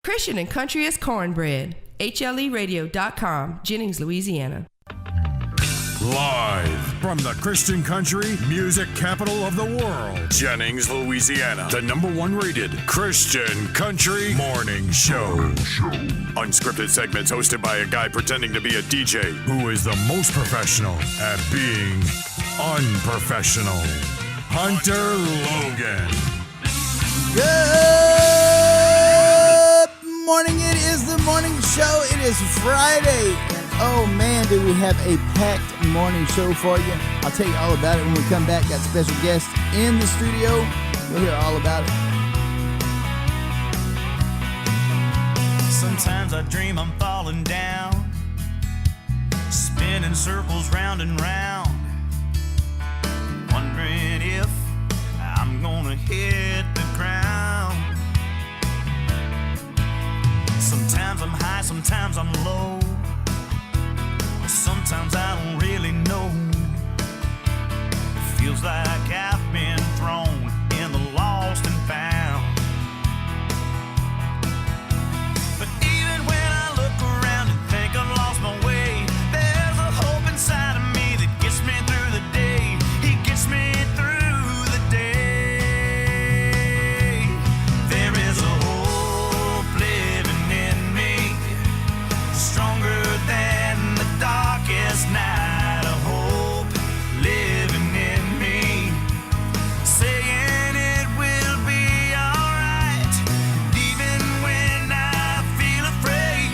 Christian and country as cornbread. HLERadio.com, Jennings, Louisiana. Live from the Christian country music capital of the world, Jennings, Louisiana, the #1 rated Christian country morning show. Unscripted segments hosted by a guy pretending to be a DJ who is the most professional at being unprofessional. Hunter Logan. Good morning. It is the morning show. It is Friday. Oh man, do we have a packed morning show for you. I'll tell you all about it when we come back. Got special guests in the studio. We'll hear all about it. Sometimes I dream I'm falling down, spinning circles round and round, wondering if I'm gonna hit the ground. Sometimes I'm high, sometimes I'm low, sometimes I don't really know. It feels like I've been thrown in the lost and found. But even when I look around and think I've lost my way, there's a hope inside of me that gets me through the day. He gets me through the day. There is a hope living in me, stronger than the darkest night, of hope living in me, saying it will be alright. Even when I feel afraid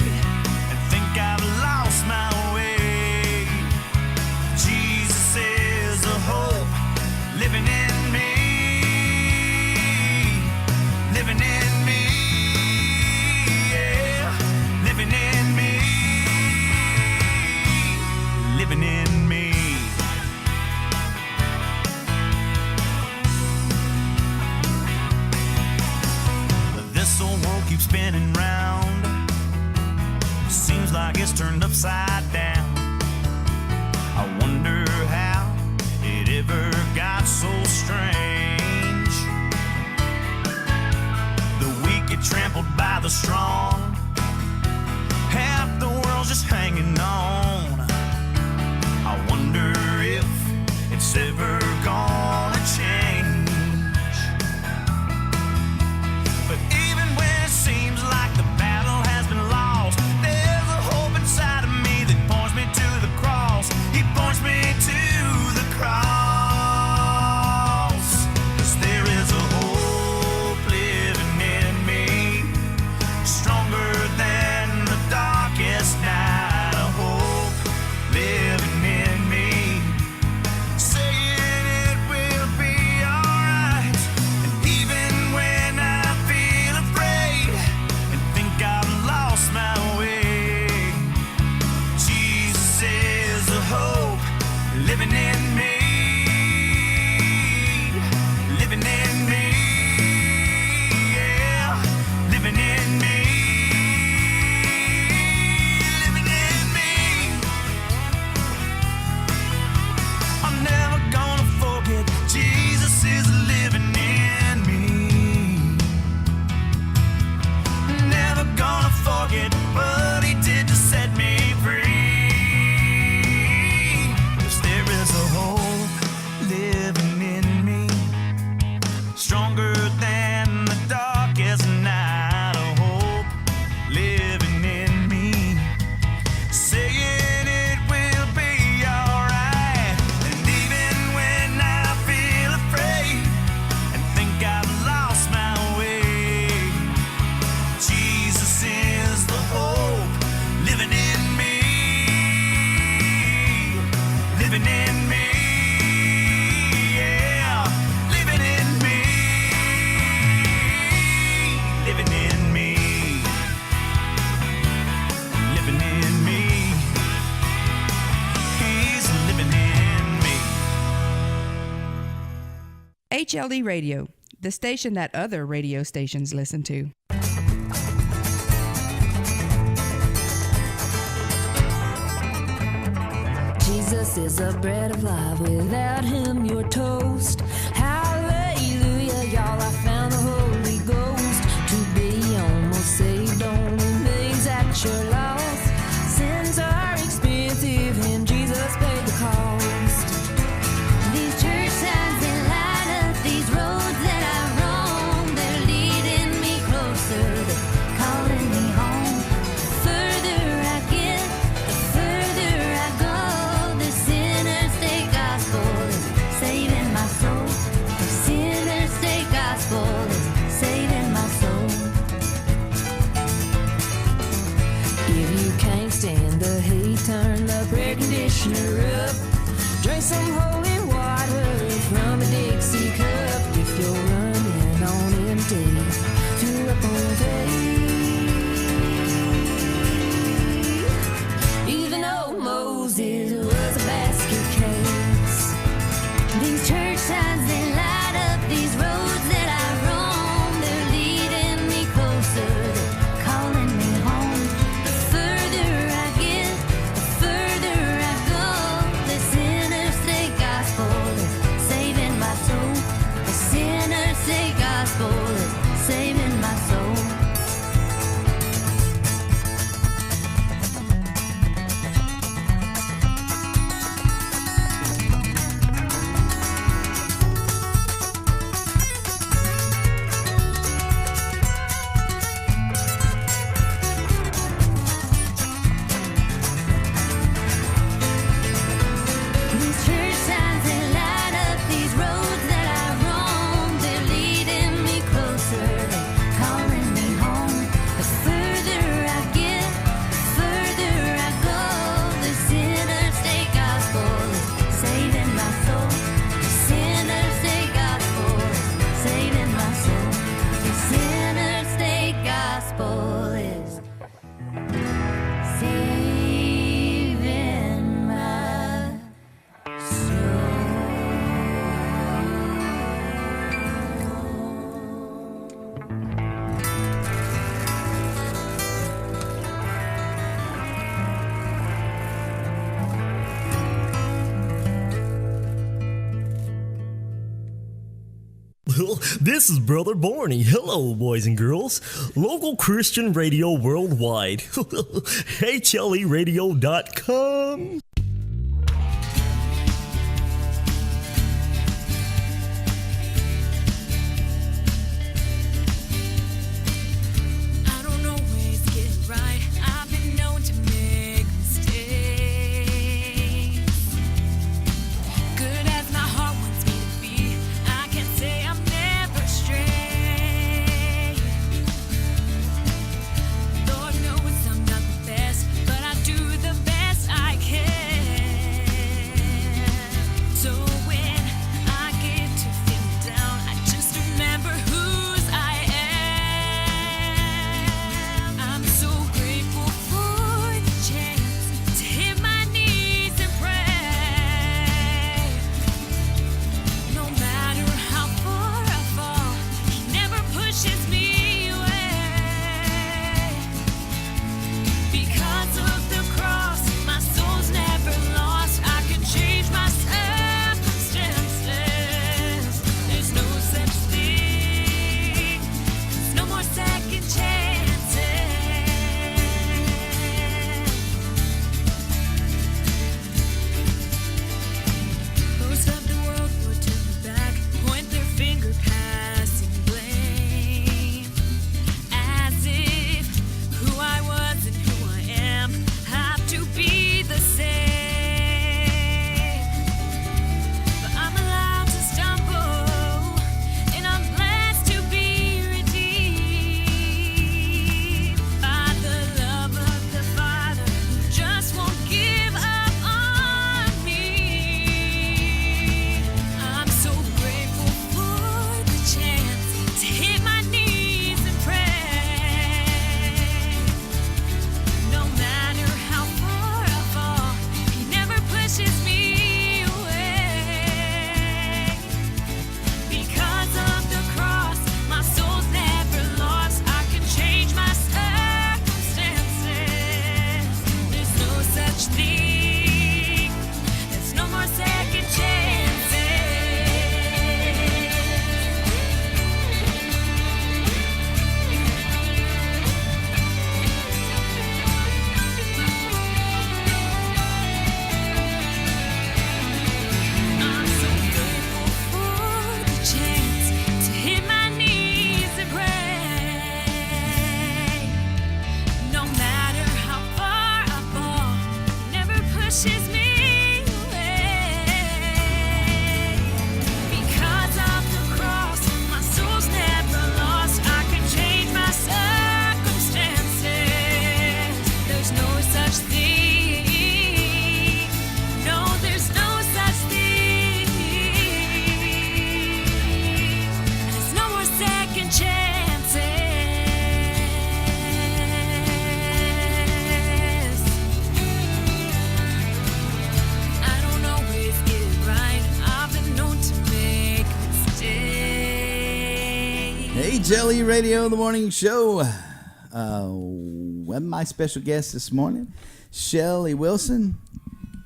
and think I've lost my way, Jesus is a hope living in me, living in me, yeah, living in me, living in me. This old world keeps spinning round, seems like it's turned upside down. I wonder how it ever got so strange. The weak get trampled by the strong, half the world's just hanging on. I wonder if it's ever gonna change. But even when it seems like the battle has been lost, there's a hope inside of me that points me to the cross. He points me to the cross. 'Cause there is a hope living in me, stronger than the darkest night, a hope living in me, saying it will be alright. And even when I feel afraid and think I've lost my way, Jesus is a hope living in me, living in me, yeah, living in me, living in me. I'm never gonna forget Jesus is living in me. Never gonna forget what he did to set me free. 'Cause there is a hope living in me, stronger than the darkest night, a hope living in me, saying it will be alright. And even when I feel afraid and think I've lost my way, Jesus is the hope living in me, living in me, yeah, living in me, living in me, living in me. He's living in me. HLE Radio, the station that other radio stations listen to. Jesus is the bread of life. Without him, you're toast. Hallelujah, y'all. I found the Holy Ghost to be almost saved. finish your loss. Sins are expensive and Jesus paid the cost. These church signs that light up these roads that I roam, they're leading me closer, they're calling me home. The further I get, the further I go. The sinner's day gospel is saving my soul. The sinner's day gospel is saving my soul. If you can't stand the heat, turn the air conditioner up. Drink some holy water from a Dixie cup. If you're running on empty, fill up on faith. Even though Moses was a basket case, these church signs, they light up these roads that I roam. They're leading me closer, they're calling me home. The further I get, the further I go. The sinner's day gospel is saving my soul. The sinner's day gospel is saving my soul. These church signs, they light up these roads that I roam. They're leading me closer, they're calling me home. The further I get, the further I go. The sinner's day gospel is saving my soul. The sinner's day gospel is saving my soul. The sinner's day gospel is saving my Well, this is Brother Barney. Hello, boys and girls. Local Christian radio worldwide. HLERadio.com. I don't always get it right. I've been known to make mistakes. Good as my heart wants me to be, I can't say I'm never straight. Lord knows I'm not the best, but I do the best I can. HLE Radio, the morning show. With my special guest this morning, Shelly Wilson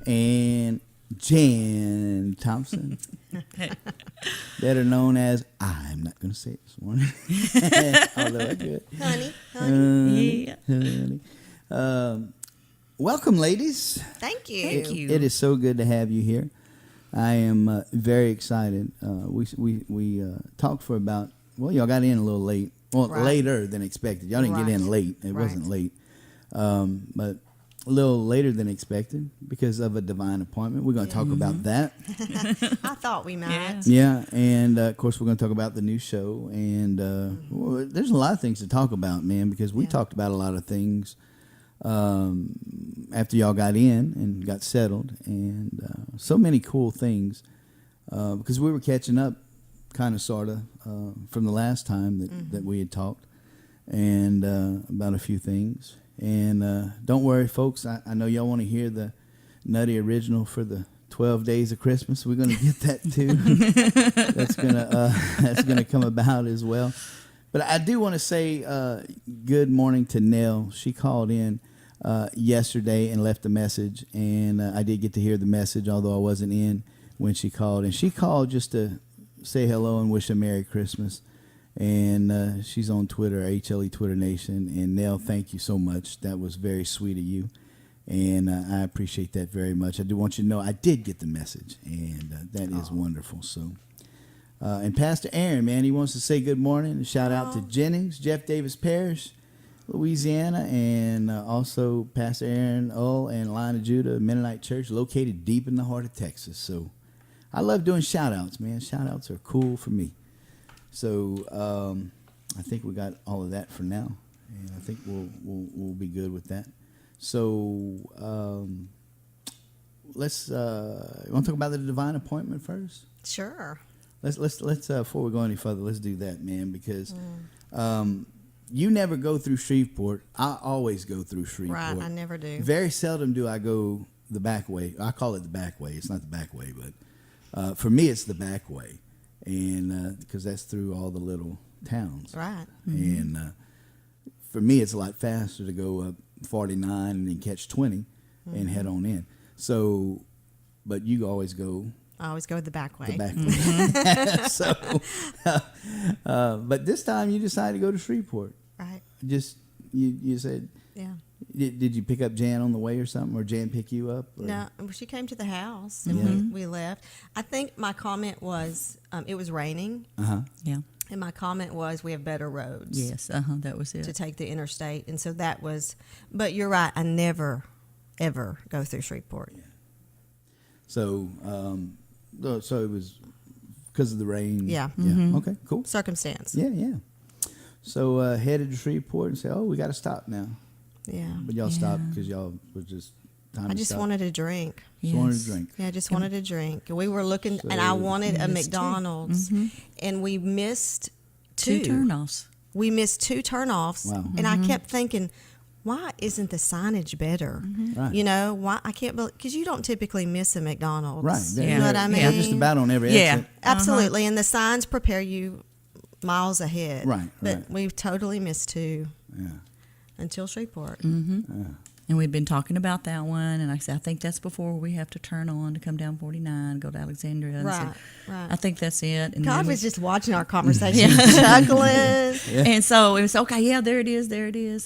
and Jan Thompson, better known as, I'm not going to say it this morning, although I could. Honey. Welcome, ladies. Thank you. It is so good to have you here. I am very excited. We talked for about, well, y'all got in a little late. Well, Right. later than expected. Y'all didn't get in late. It wasn't late. But a little later than expected because of a divine appointment. We're going to talk about that. I thought we might. Yeah, and of course, we're going to talk about the new show. And well, there's a lot of things to talk about, man, because we talked about a lot of things after y'all got in and got settled. And so many cool things because we were catching up kind of, sort of, from the last time that we had talked and about a few things. And don't worry, folks. I know y'all want to hear the Nutty original for the 12 Days of Christmas. We're going to get that too. That's gonna come about as well. But I do want to say good morning to Nell. She called in yesterday and left a message, and I did get to hear the message, although I wasn't in when she called. And she called just to say hello and wish a Merry Christmas. And she's on Twitter, HLE Twitter Nation. And Nell, thank you so much. That was very sweet of you. And I appreciate that very much. I do want you to know I did get the message, and that is wonderful. So, and Pastor Aaron, man, he wants to say good morning and shout out to Jennings, Jeff Davis Parish, Louisiana, and also Pastor Aaron Ull and Line of Judah Mennonite Church, located deep in the heart of Texas. So, I love doing shout outs, man. Shout outs are cool for me. So I think we got all of that for now, and I think we'll be good with that. So let's. You want to talk about the divine appointment first? Sure. Let's before we go any further, let's do that, man, because you never go through Shreveport. I always go through Shreveport. Right, I never do. Very seldom do I go the back way. I call it the back way. It's not the back way, but for me, it's the back way. And because that's through all the little towns. Right. Mm-hmm. And for me, it's a lot faster to go up 49 and then catch 20 and head on in. So, but you always go. I always go the back way. The back way. So, but this time you decided to go to Shreveport. Right. Just, you said. Yeah. Did you pick up Jan on the way or something, or Jan pick you up? Or? No, she came to the house and we left. I think my comment was, it was raining. Yeah. And my comment was, we have better roads. Yes. That was it. To take the interstate. And so that was, but you're right. I never, ever go through Shreveport. Yeah. So, so it was because of the rain. Yeah. Yeah. Okay, cool. Circumstance. Yeah. So headed to Shreveport and said, "Oh, we got to stop now." Yeah. But y'all stopped because y'all was just time. I just wanted a drink. Just wanted a drink. Yeah, I just wanted a drink. We were looking, and I wanted a McDonald's, and we missed two turnoffs. We missed two turnoffs, Wow. and I kept thinking, why isn't the signage better? Right. You know, why I can't believe, because you don't typically miss a McDonald's. Right. You know what I mean? They're just about on every Yeah. exit. Absolutely, and the signs prepare you miles ahead. Right, But right. we've totally missed two Yeah. until Shreveport. And we've been talking about that one, and like I said, I think that's before we have to turn on to come down 49, go to Alexandria. And Right, so right. I think that's it. And God then was just watching our conversation, chuckling. And so it was, okay, yeah, there it is.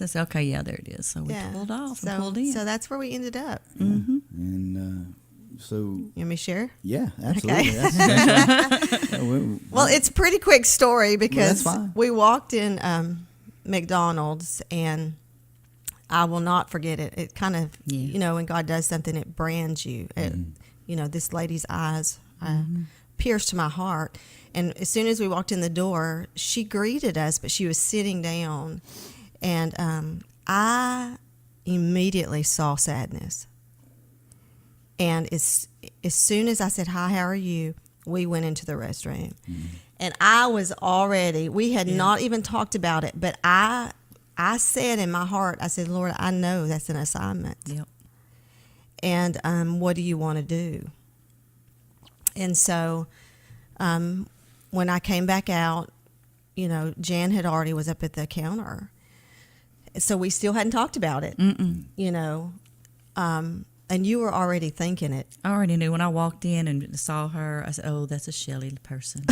I said, okay, yeah, there it is. So we pulled off and pulled in. So that's where we ended up. And so You want me to share? yeah, absolutely. Okay. That's Well, it's a pretty quick story because that's fine. we walked in McDonald's, and I will not forget it. It kind of, you know, when God does something, it brands you. It, you know, this lady's eyes pierced my heart. And as soon as we walked in the door, she greeted us, but she was sitting down. And I immediately saw sadness. And as soon as I said, "Hi, how are you?" we went into the restroom. And I was already, we had not even talked about it, but I said in my heart, I said, "Lord, I know that's an assignment. Yep. And what do you want to do?" And so when I came back out, Jan had already was up at the counter. So we still hadn't talked about it, and you were already thinking it. I already knew when I walked in and saw her. I said, "Oh, that's a Shelly person."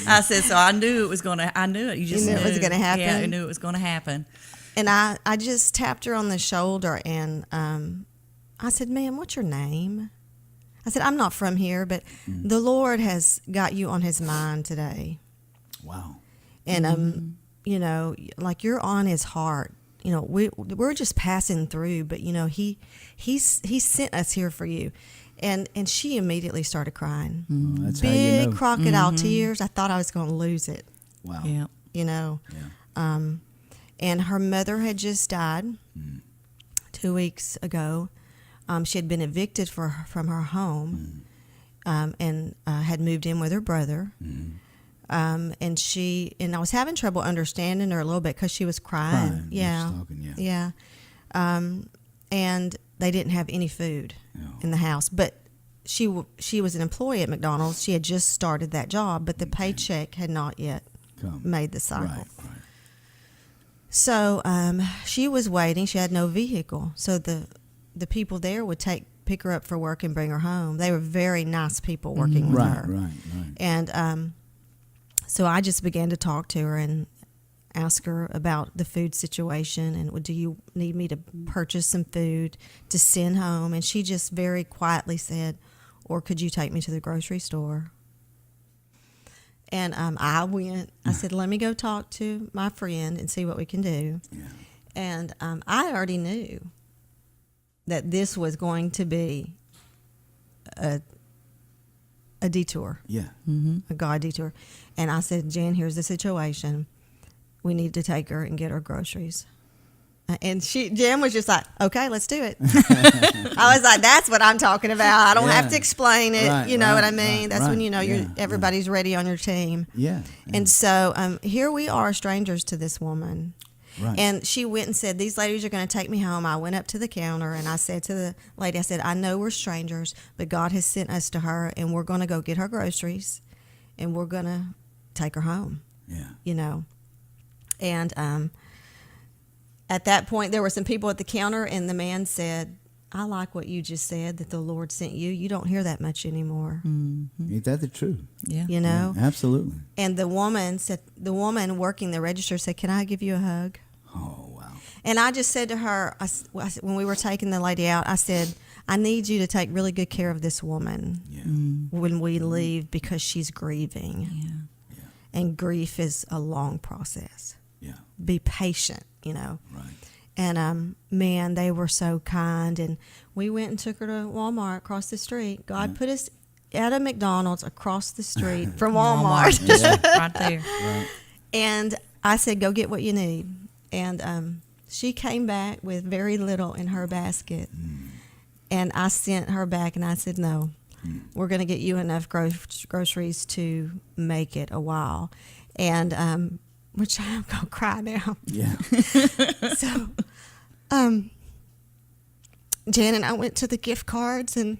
I said, "So I knew it was gonna. I knew it. You just knew it was gonna happen? Yeah, I knew it was gonna happen." And I just tapped her on the shoulder, and I said, "Ma'am, what's your name?" I said, "I'm not from here, but the Lord has got you on His mind today." Wow. And like you're on His heart. We're just passing through, but He sent us here for you. And she immediately started crying. That's Big how you know. crocodile tears. I thought I was going to lose it. Wow. Yeah. And her mother had just died 2 weeks ago. She had been evicted from her home and had moved in with her brother. And I was having trouble understanding her a little bit because she was crying. Yeah. Yeah. And they didn't have any food in the house. But she was an employee at McDonald's. She had just started that job, but the paycheck had not yet made the cycle. Right. So she was waiting. She had no vehicle. So the people there would pick her up for work and bring her home. They were very nice people working with her. Right. And so I just began to talk to her and ask her about the food situation and do you need me to purchase some food to send home? And she just very quietly said, or could you take me to the grocery store? And I went. I said, let me go talk to my friend and see what we can do. Yeah. And I already knew that this was going to be a detour. Yeah. A God detour. And I said, Jan, here's the situation. We need to take her and get her groceries. And Jan was just like, okay, let's do it. I was like, that's what I'm talking about. I don't have to explain it. Right, you know what I right, mean? right, That's when right. you're everybody's ready on your team. Yeah. And so here we are, strangers to this woman. Right. And she went and said, these ladies are going to take me home. I went up to the counter and I said to the lady, I said, I know we're strangers, but God has sent us to her and we're going to go get her groceries and we're going to take her home. Yeah. And at that point, there were some people at the counter and the man said, I like what you just said, that the Lord sent you. You don't hear that much anymore. Ain't that the truth? Yeah. You know? Yeah, absolutely. And the woman working the register said, can I give you a hug? Oh, wow. And I just said to her, when we were taking the lady out, I said, I need you to take really good care of this woman when we leave because she's grieving. Yeah. And grief is a long process. Yeah. Be patient, Right. And man, they were so kind. And we went and took her to Walmart across the street. God put us at a McDonald's across the street from Walmart. Right there. Right. And I said, go get what you need. And she came back with very little in her basket. And I sent her back and I said, no, we're going to get you enough groceries to make it a while. And which I'm going to cry now. Yeah. So, Jan and I went to the gift cards, and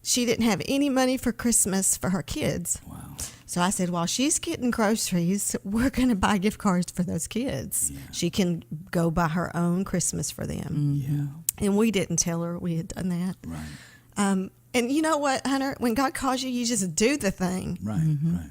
she didn't have any money for Christmas for her kids. Wow. So I said, while she's getting groceries, we're going to buy gift cards for those kids. Yeah. She can go buy her own Christmas for them. Yeah. And we didn't tell her we had done that. Right. And you know what, Hunter? When God calls you, you just do the thing. Right. Right.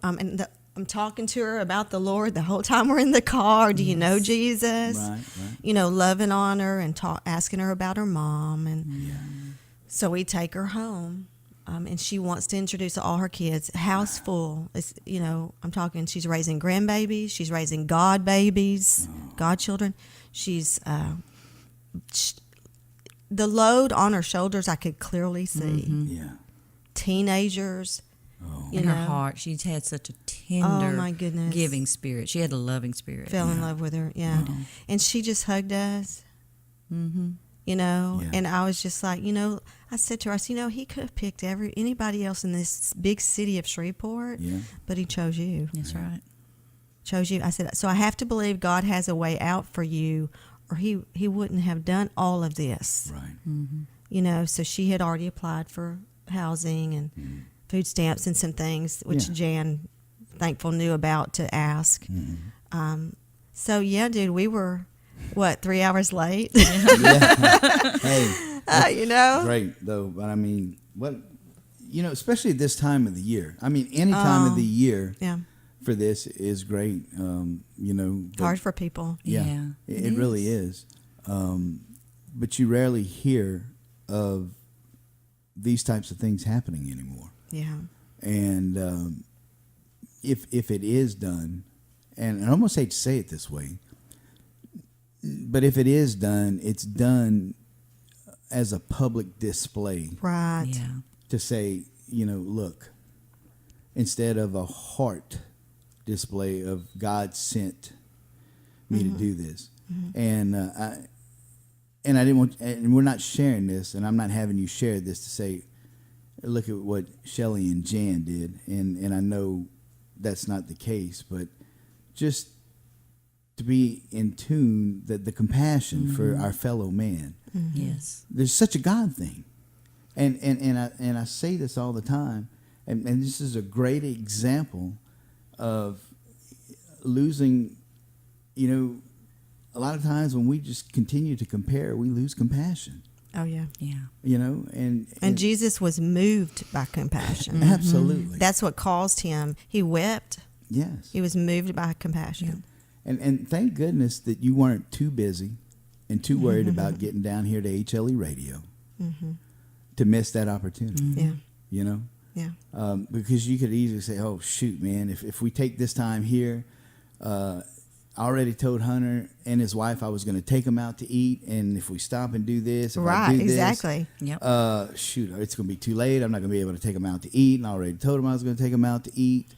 And I'm talking to her about the Lord the whole time we're in the car. Do you know Jesus? Right. Loving on her and asking her about her mom. And so we take her home, and she wants to introduce all her kids. House full. It's, I'm talking, she's raising grandbabies. She's raising God babies, godchildren. She's, the load on her shoulders, I could clearly see. Yeah. Teenagers. In her heart, she had such a tender, my goodness, giving spirit. She had a loving spirit. Fell in love with her, and she just hugged us. And I was just like, I said to her, I said, he could have picked anybody else in this big city of Shreveport, but he chose you. That's right. Chose you. I said, so I have to believe God has a way out for you, or he wouldn't have done all of this. Right. So she had already applied for housing and food stamps and some things, which Jan, thankful knew about to ask. So yeah, dude, we were 3 hours late. Yeah. Hey, You know, great though. But I mean, especially at this time of the year. I mean, any time of the year yeah, for this is great. But hard for people. yeah, it really is. But you rarely hear of these types of things happening anymore. Yeah, And if it is done, and I almost hate to say it this way, but if it is done, it's done as a public display right. Yeah. to say, look, instead of a heart display of God sent me to do this. And I didn't want, and we're not sharing this, and I'm not having you share this to say, look at what Shelly and Jan did, and I know that's not the case, but just to be in tune, that the compassion for our fellow man. Yes. There's such a God thing, and I say this all the time, and this is a great example of losing. A lot of times when we just continue to compare, we lose compassion. Oh yeah. Yeah. And Jesus was moved by compassion. Absolutely. That's what caused him. He wept. Yes. He was moved by compassion. And thank goodness that you weren't too busy and too worried about getting down here to HLE Radio to miss that opportunity. Yeah. Yeah. Because you could easily say, oh, shoot, man, if we take this time here, I already told Hunter and his wife I was going to take them out to eat, and if we stop and do this, if I do this, exactly. Yep. shoot, it's going to be too late. I'm not going to be able to take them out to eat, and I already told them I was going to take them out to eat.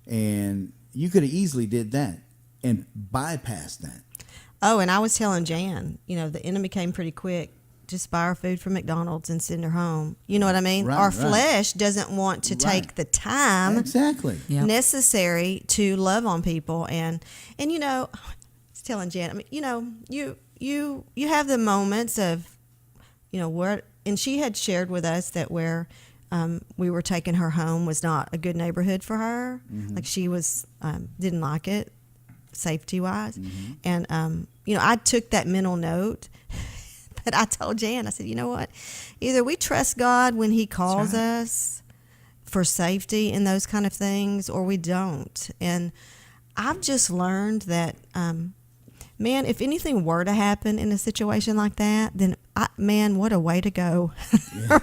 And you could have easily did that and bypassed that. Oh, and I was telling Jan, the enemy came pretty quick. Just buy our food from McDonald's and send her home. You know what I mean? Right, our right. flesh doesn't want to take the time Exactly. Yep. necessary to love on people. And I was telling Jan, I mean, you have the moments of, where, and she had shared with us that where we were taking her home was not a good neighborhood for her. Like she was, didn't like it safety wise. And, I took that mental note. But I told Jan, I said, you know what? Either we trust God when he calls us for safety and those kind of things, or we don't. And I've just learned that, man, if anything were to happen in a situation like that, then, what a way to go.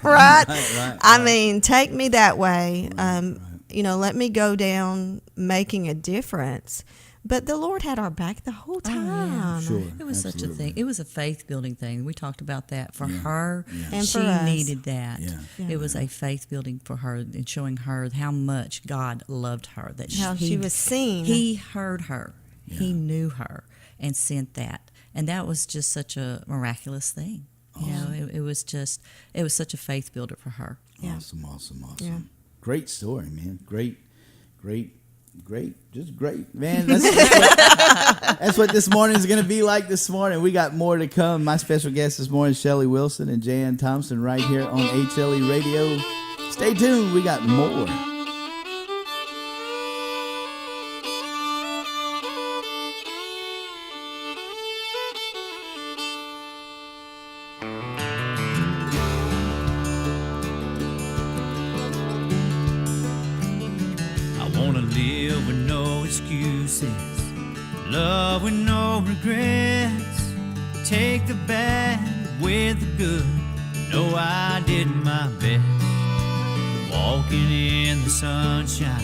Right? I mean, take me that way. Let me go down making a difference. But the Lord had our back the whole time. Sure. It was such a thing. It was a faith building thing. We talked about that for her. And she for us. needed that. Yeah. It was a faith building for her and showing her how much God loved her. That How she was seen. He heard her. Yeah. He knew her and sent that. And that was just such a miraculous thing. Awesome. It was such a faith builder for her. Yeah. Awesome. Yeah. Great story, man. Great. Just great, man. That's what this morning is going to be like this morning. We got more to come. My special guest this morning, Shelly Wilson and Jan Thompson, right here on HLE Radio. Stay tuned. We got more. Live with no excuses, love with no regrets. Take the bad with the good. No, I did my best. Walking in the sunshine,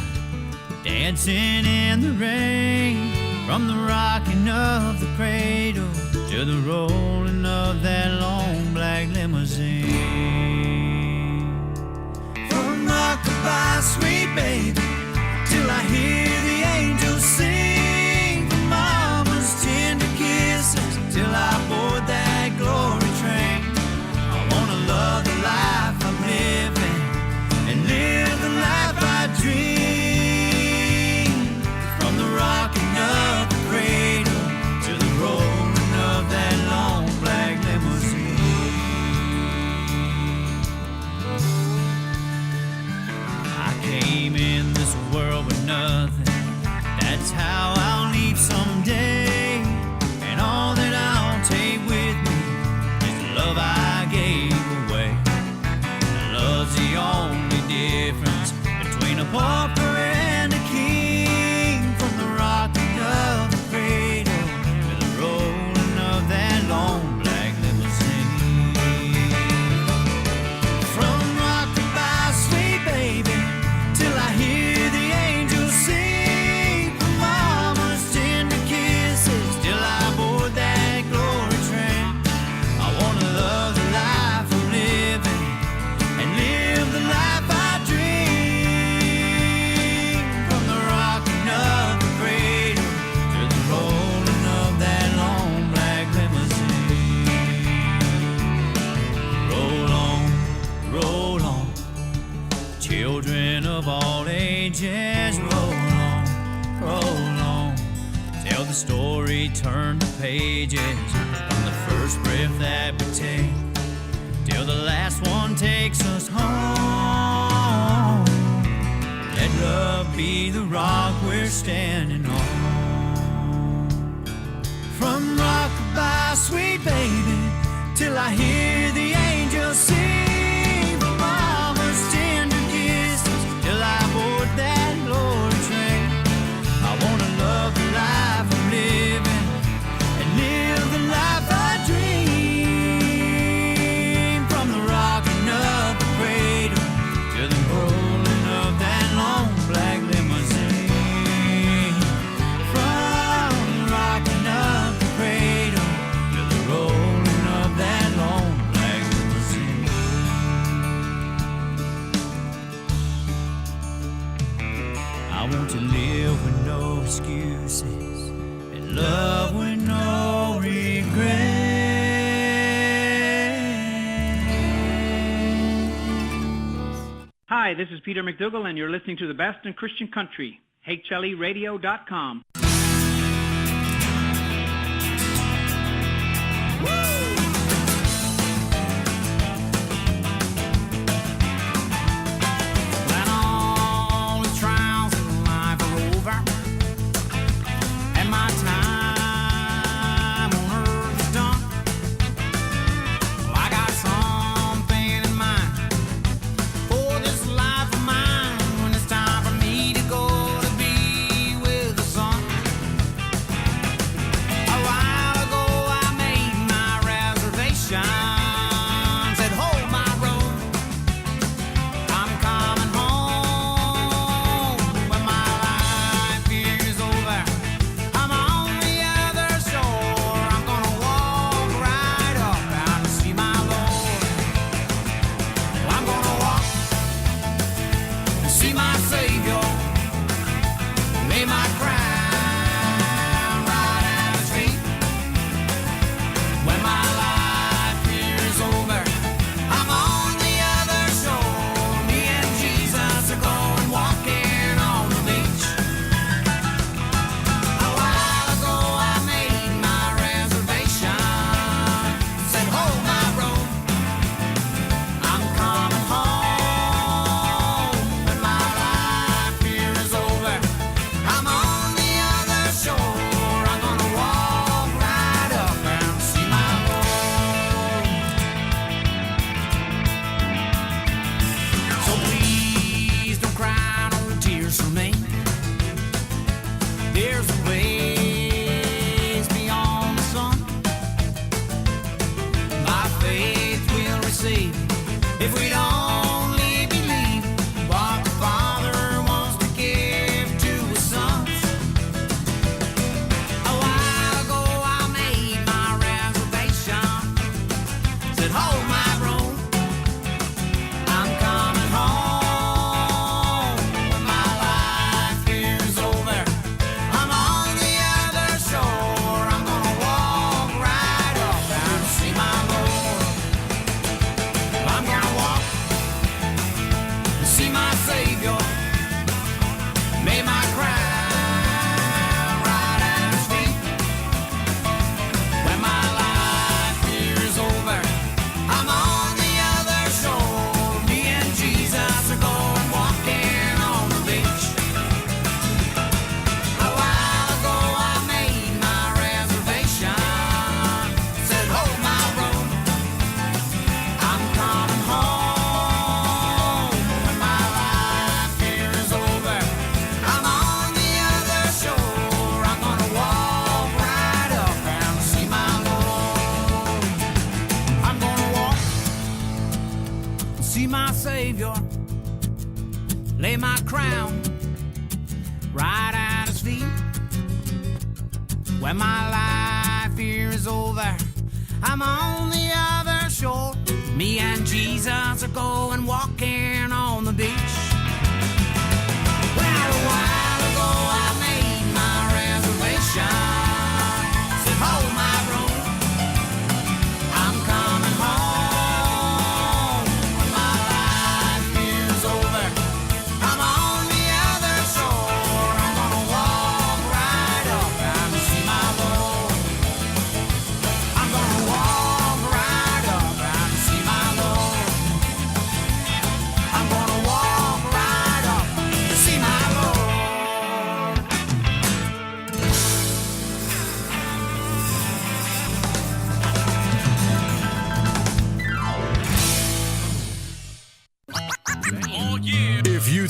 dancing in the rain. From the rocking of the cradle to the rolling of that long black limousine. From rock-a-bye, sweet baby, till I hear the angels sing. From mama's tender kisses till I board that glory train. I wanna love the life I'm living and live the life I dream. From the rocking of the cradle to the rolling of that long pages roll on, roll on. Tell the story, turn the pages from the first breath that we take till the last one takes us home. Let love be the rock we're standing on. From rockabye, sweet baby, till I hear the angels sing. From mama's tender kisses till I board that glory train. I wanna love the life I'm living and live the life I dream. From the rocking of the cradle to the rolling of that long black limousine. From the rocking of the cradle to the rolling of that long black limousine. I want to live with no excuses and love with no regrets. Hi, this is Peter McDougall, and you're listening to the best in Christian country, HLERadio.com. When all the trials in life are over and my time on earth is done, well, I got something in mind for this life of mine. When it's time for me to go to be with the sun. A while ago I made my reservation, said hold my road, I'm coming home. When my life here is over, I'm on the other shore. I'm gonna walk right up out to see my Lord. I'm gonna walk and see my Savior, lay my crown right at His feet. When my life here is over, I'm on the other shore. Me and Jesus are going walking on the beach. A while ago I made my reservation, said hold my road, I'm coming home. When my life here is over, I'm on the other shore. I'm gonna walk right up and see my Lord. So please don't cry no tears for me. There's a place beyond the sun. By faith we'll receive if we'd only believe what the Father wants to give to His sons. A while ago I made my reservation, said hold my road, I'm coming home. When my life here is over, I'm on the other shore. I'm gonna walk right up and see my Lord. I'm gonna walk and see my Savior, lay my crown right at His feet. When my life here is over, I'm on the other shore. Me and Jesus are going walking on the beach. A while ago I made my reservation, said hold my road, I'm coming home. When my life here is over, I'm on the other shore. I'm gonna walk right up and see my Lord. I'm gonna walk and see my Savior, lay my crown right at His feet. When my life here is over, I'm on the other shore. Me and Jesus are going walking on the beach. Well, a while ago I made my reservation, said hold my road, I'm coming home. When my life here is over, I'm on the other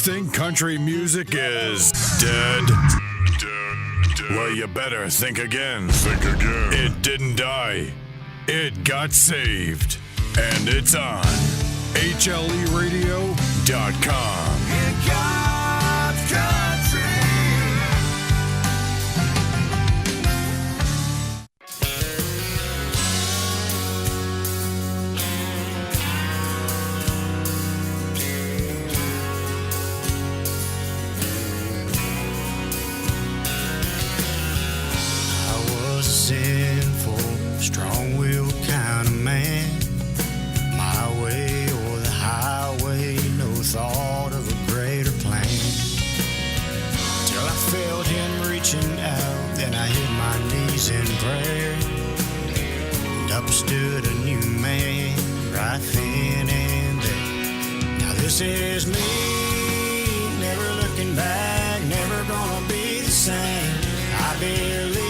think country music is dead? Well, you better think again. Think again. It didn't die. It got saved. And it's on HLERadio.com. In God's country. Sinful, strong-willed kind of man. My way or the highway, no thought of a greater plan. Till I felt him reaching out, then I hit my knees in prayer. And up stood a new man, right then and there. Now this is me, never looking back, never gonna be the same. I believe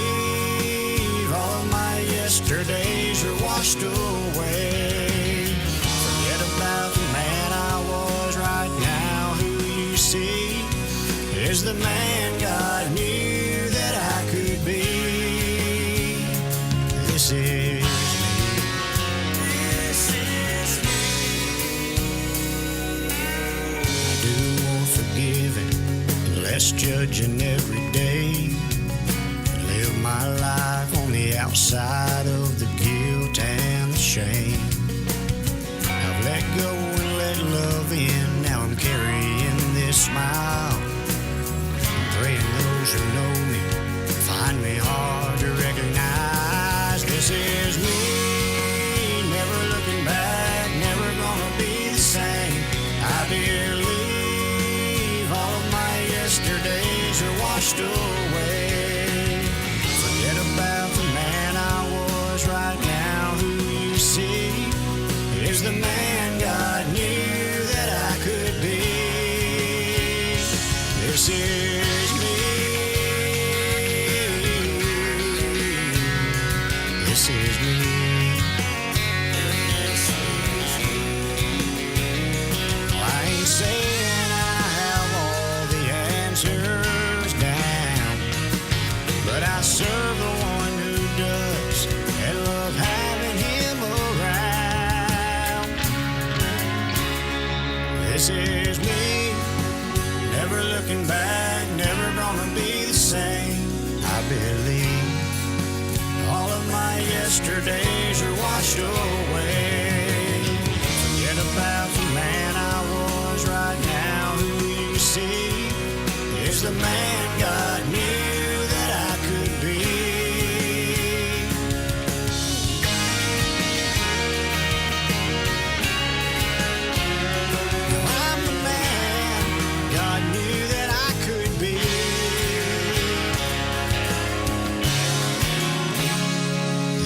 yesterdays are washed away. Forget about the man I was. Right now who you see is the man God knew that I could be. This is me. This is me. I do more forgiving and less judging every day. Live my life on the outside of the guilt and the shame. I've let go and let love in. Now I'm carrying this smile. I'm praying those who know me find me hard to recognize. This is me, never looking back, never gonna be the same. I believe all of my yesterdays are washed away. About the man I was. Right now who you see is the man God knew that I could be. This is me. This is me. I ain't saying I have all the answers down, but I serve the one does and love having him around. This is me, never looking back, never gonna be the same. I believe all of my yesterdays are washed away. Forget about the man I was. Right now who you see is the man God knew that I could be.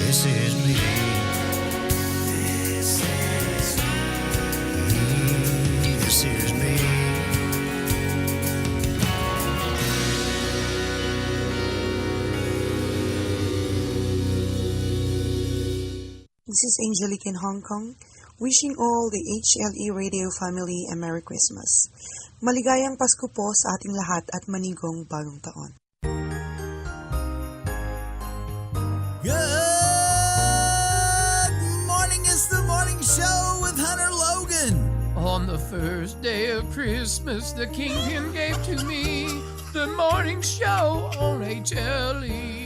This is me. This is me. This is Angelique in Hong Kong, wishing all the HLE Radio family a Merry Christmas. Maligayang Pasko po sa ating lahat at manigong bagong taon. Good morning, it's the morning show with Hunter Logan. On the first day of Christmas, the Kingpin gave to me the morning show on HLE.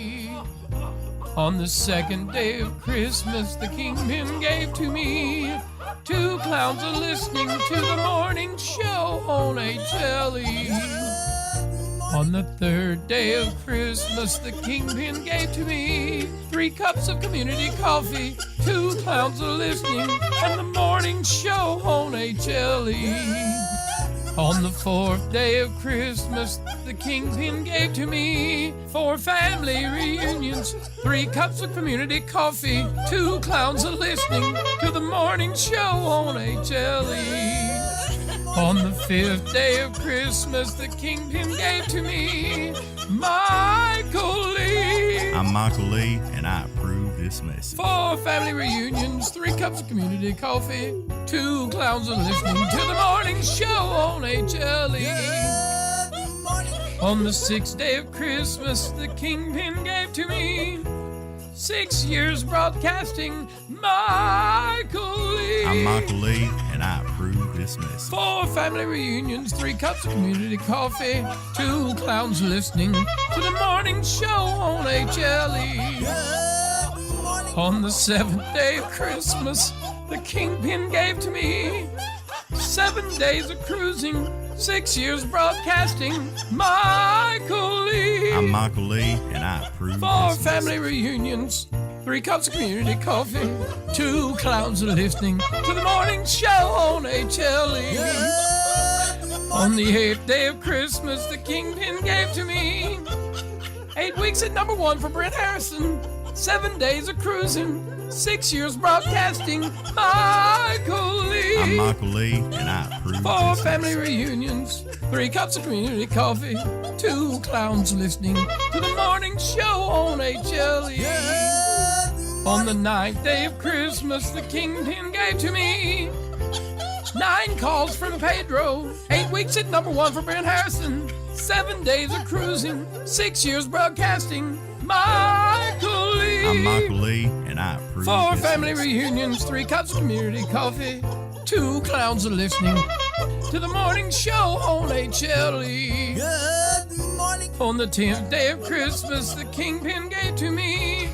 On the second day of Christmas, the Kingpin gave to me 2 clowns are listening to the morning show on HLE. On the third day of Christmas, the Kingpin gave to me 3 cups of community coffee, 2 clowns are listening, and the morning show on HLE. On the 4th day of Christmas, the Kingpin gave to me 4 family reunions, 3 cups of community coffee, 2 clowns are listening to the morning show on HLE. On the 5th day of Christmas, the Kingpin gave to me Michael Lee. I'm Michael Lee, and I approve this message. 4 family reunions, 3 cups of community coffee, 2 clowns are listening to the morning show on HLE. On the 6th day of Christmas, the Kingpin gave to me 6 years broadcasting Michael Lee. I'm Michael Lee, and I approve this message. 4 family reunions, 3 cups of community coffee, 2 clowns listening to the morning show on HLE. On the 7th day of Christmas, the Kingpin gave to me 7 days of cruising, 6 years broadcasting Michael Lee. I'm Michael Lee, and I approve 4 this family message. reunions, 3 cups of community coffee, 2 clowns are listening to the morning show on HLE. On the 8th day of Christmas, the Kingpin gave to me 8 weeks at number 1 for Brent Harrison, 7 days of cruising, 6 years broadcasting Michael Lee. I'm Michael Lee, and I approve 4 this family message. reunions, 3 cups of community coffee, 2 clowns listening to the morning show on HLE. On the 9th day of Christmas, the Kingpin gave to me 9 calls from Pedro, 8 weeks at number 1 for Brent Harrison, 7 days of cruising, 6 years broadcasting Michael Lee. I'm Michael Lee, and I approve 4 this family message. reunions, 3 cups of community coffee, 2 clowns are listening to the morning show on HLE. Good morning. On the 10th day of Christmas, the Kingpin gave to me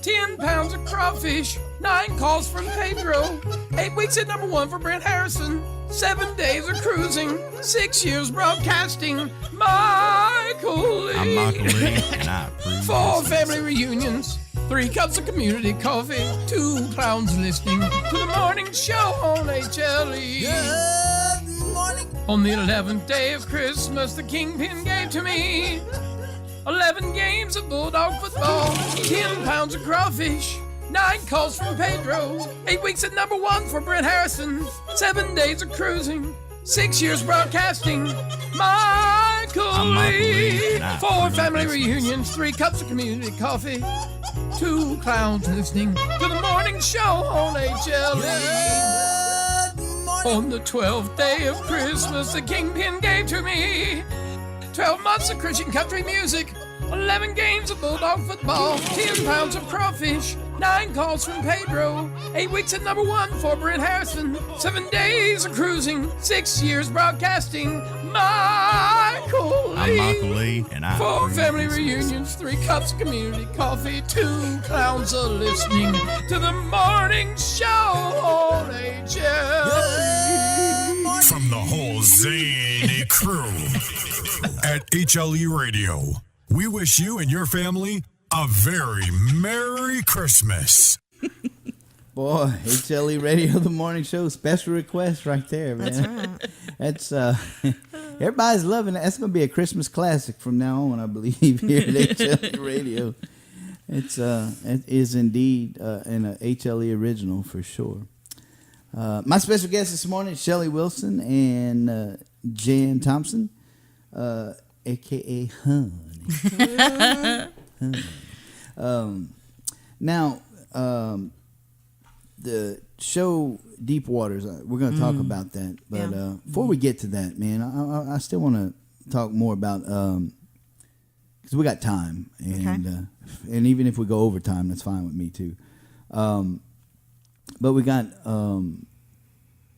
10 pounds of crawfish, 9 calls from Pedro, 8 weeks at number 1 for Brent Harrison, 7 days of cruising, 6 years broadcasting Michael Lee. I'm Michael Lee, and I approve 4 this family message. reunions, 3 cups of community coffee, 2 clowns listening to the morning show on HLE. Good morning. On the 11th day of Christmas, the Kingpin gave to me 11 games of bulldog football, 10 pounds of crawfish, 9 calls from Pedro, 8 weeks at number 1 for Brent Harrison, 7 days of cruising, 6 years broadcasting Michael I'm Michael Lee, Lee. and I 4 approve family this reunions, 3 cups of community coffee, 2 clowns listening to the morning show on HLE. On the 12th day of Christmas, the Kingpin gave to me 12 months of Christian country music, 11 games of bulldog football, 10 pounds of crawfish, 9 calls from Pedro, 8 weeks at number 1 for Brent Harrison, 7 days of cruising, 6 years broadcasting Michael Lee. I'm Michael Lee, and I 4 approve family this reunions, 3 cups of community coffee, 2 clowns are listening to the morning show on HLE. From the whole zany crew at HLE Radio, we wish you and your family a very Merry Christmas. Boy, HLE Radio, the morning show, special request right there, man. That's right. That's everybody's loving it. That's going to be a Christmas classic from now on, I believe, here at HLE Radio. It is indeed an HLE original for sure. My special guest this morning is Shelly Wilson and Jan Thompson, a.k.a. Honey. Now, the show Deep Waters, we're going to talk about that. But before we get to that, man, I still want to talk more about, because we got time. And and even if we go over time, that's fine with me too. But we got,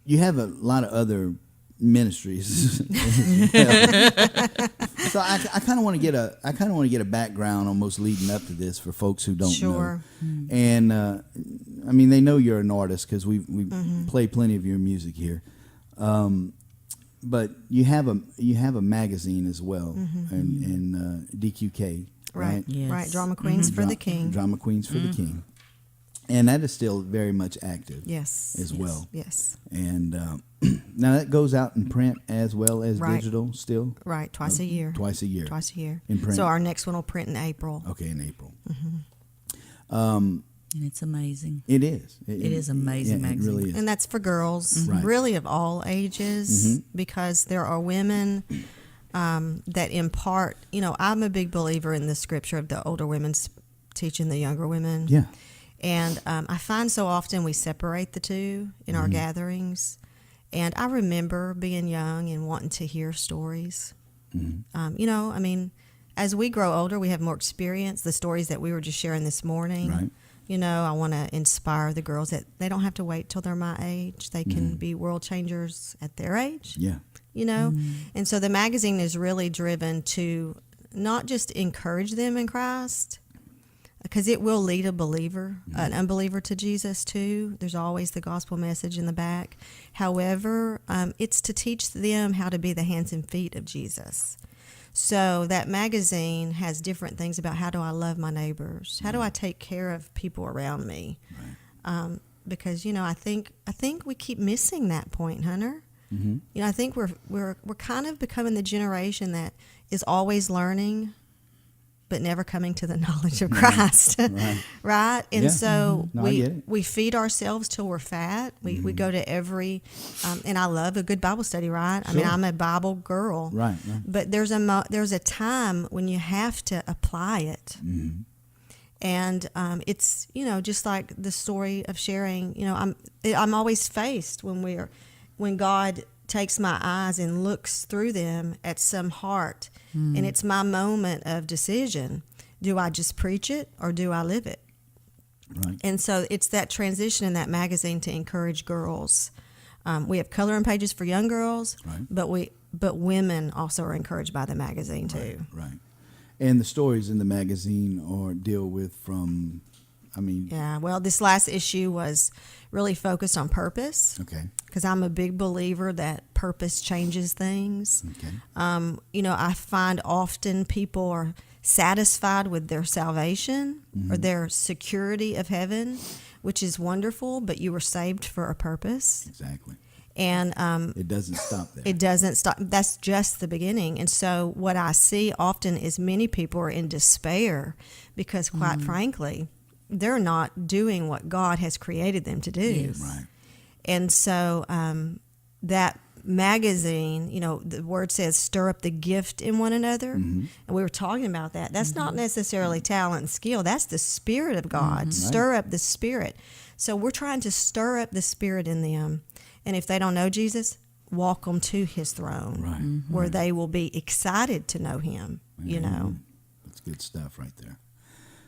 you have a lot of other ministries. So I kind of want to get a background almost leading up to this for folks who don't know. And I mean, they know you're an artist because we play plenty of your music here. But you have a magazine as well, and DQK, right? Yes. Right. Drama Queens for the King. Drama Queens for the King. And that is still very much active. Yes. As well. Yes. And now that goes out in print as well as digital still? Right. Twice a year. Twice a year. Twice a year. In print. So our next one will print in April. Okay, in April. And it's amazing. It is. It is amazing magazine. It really is. And that's for girls, really of all ages, because there are women that impart, I'm a big believer in the scripture of the older women teaching the younger women. Yeah. And I find so often we separate the two in our gatherings. And I remember being young and wanting to hear stories. You know, I mean, as we grow older, we have more experience. The stories that we were just sharing this morning. Right. You know, I want to inspire the girls that they don't have to wait till they're my age. They can be world changers at their age. Yeah. You know? And so the magazine is really driven to not just encourage them in Christ, because it will lead a believer, an unbeliever to Jesus too. There's always the gospel message in the back. However, it's to teach them how to be the hands and feet of Jesus. So that magazine has different things about how do I love my neighbors? How do I take care of people around me? Right. Because, you know, I think we keep missing that point, Hunter. You know, I think we're kind of becoming the generation that is always learning, but never coming to the knowledge of Christ. Right? And so we feed ourselves till we're fat. We go to every, and I love a good Bible study, right? I mean, I'm a Bible girl. Right. But there's a time when you have to apply it. And it's, you know, just like the story of sharing, you know, I'm always faced when God takes my eyes and looks through them at some heart, and it's my moment of decision. Do I just preach it or do I live it? Right. And so it's that transition in that magazine to encourage girls. We have coloring pages for young girls, but women also are encouraged by the magazine too. Right. And the stories in the magazine deal with yeah, well, this last issue was really focused on purpose. Okay. Because I'm a big believer that purpose changes things. Okay. You know, I find often people are satisfied with their salvation or their security of heaven, which is wonderful, but you were saved for a purpose. Exactly. And it doesn't stop there. It doesn't stop. That's just the beginning. And so what I see often is many people are in despair because, quite frankly, they're not doing what God has created them to do. Yes. Right. And so that magazine, you know, the word says stir up the gift in one another. And we were talking about that. That's not necessarily talent and skill. That's the Spirit of God. Stir up the Spirit. So we're trying to stir up the Spirit in them. And if they don't know Jesus, walk them to His throne, where they will be excited to know Him. You know, that's good stuff right there.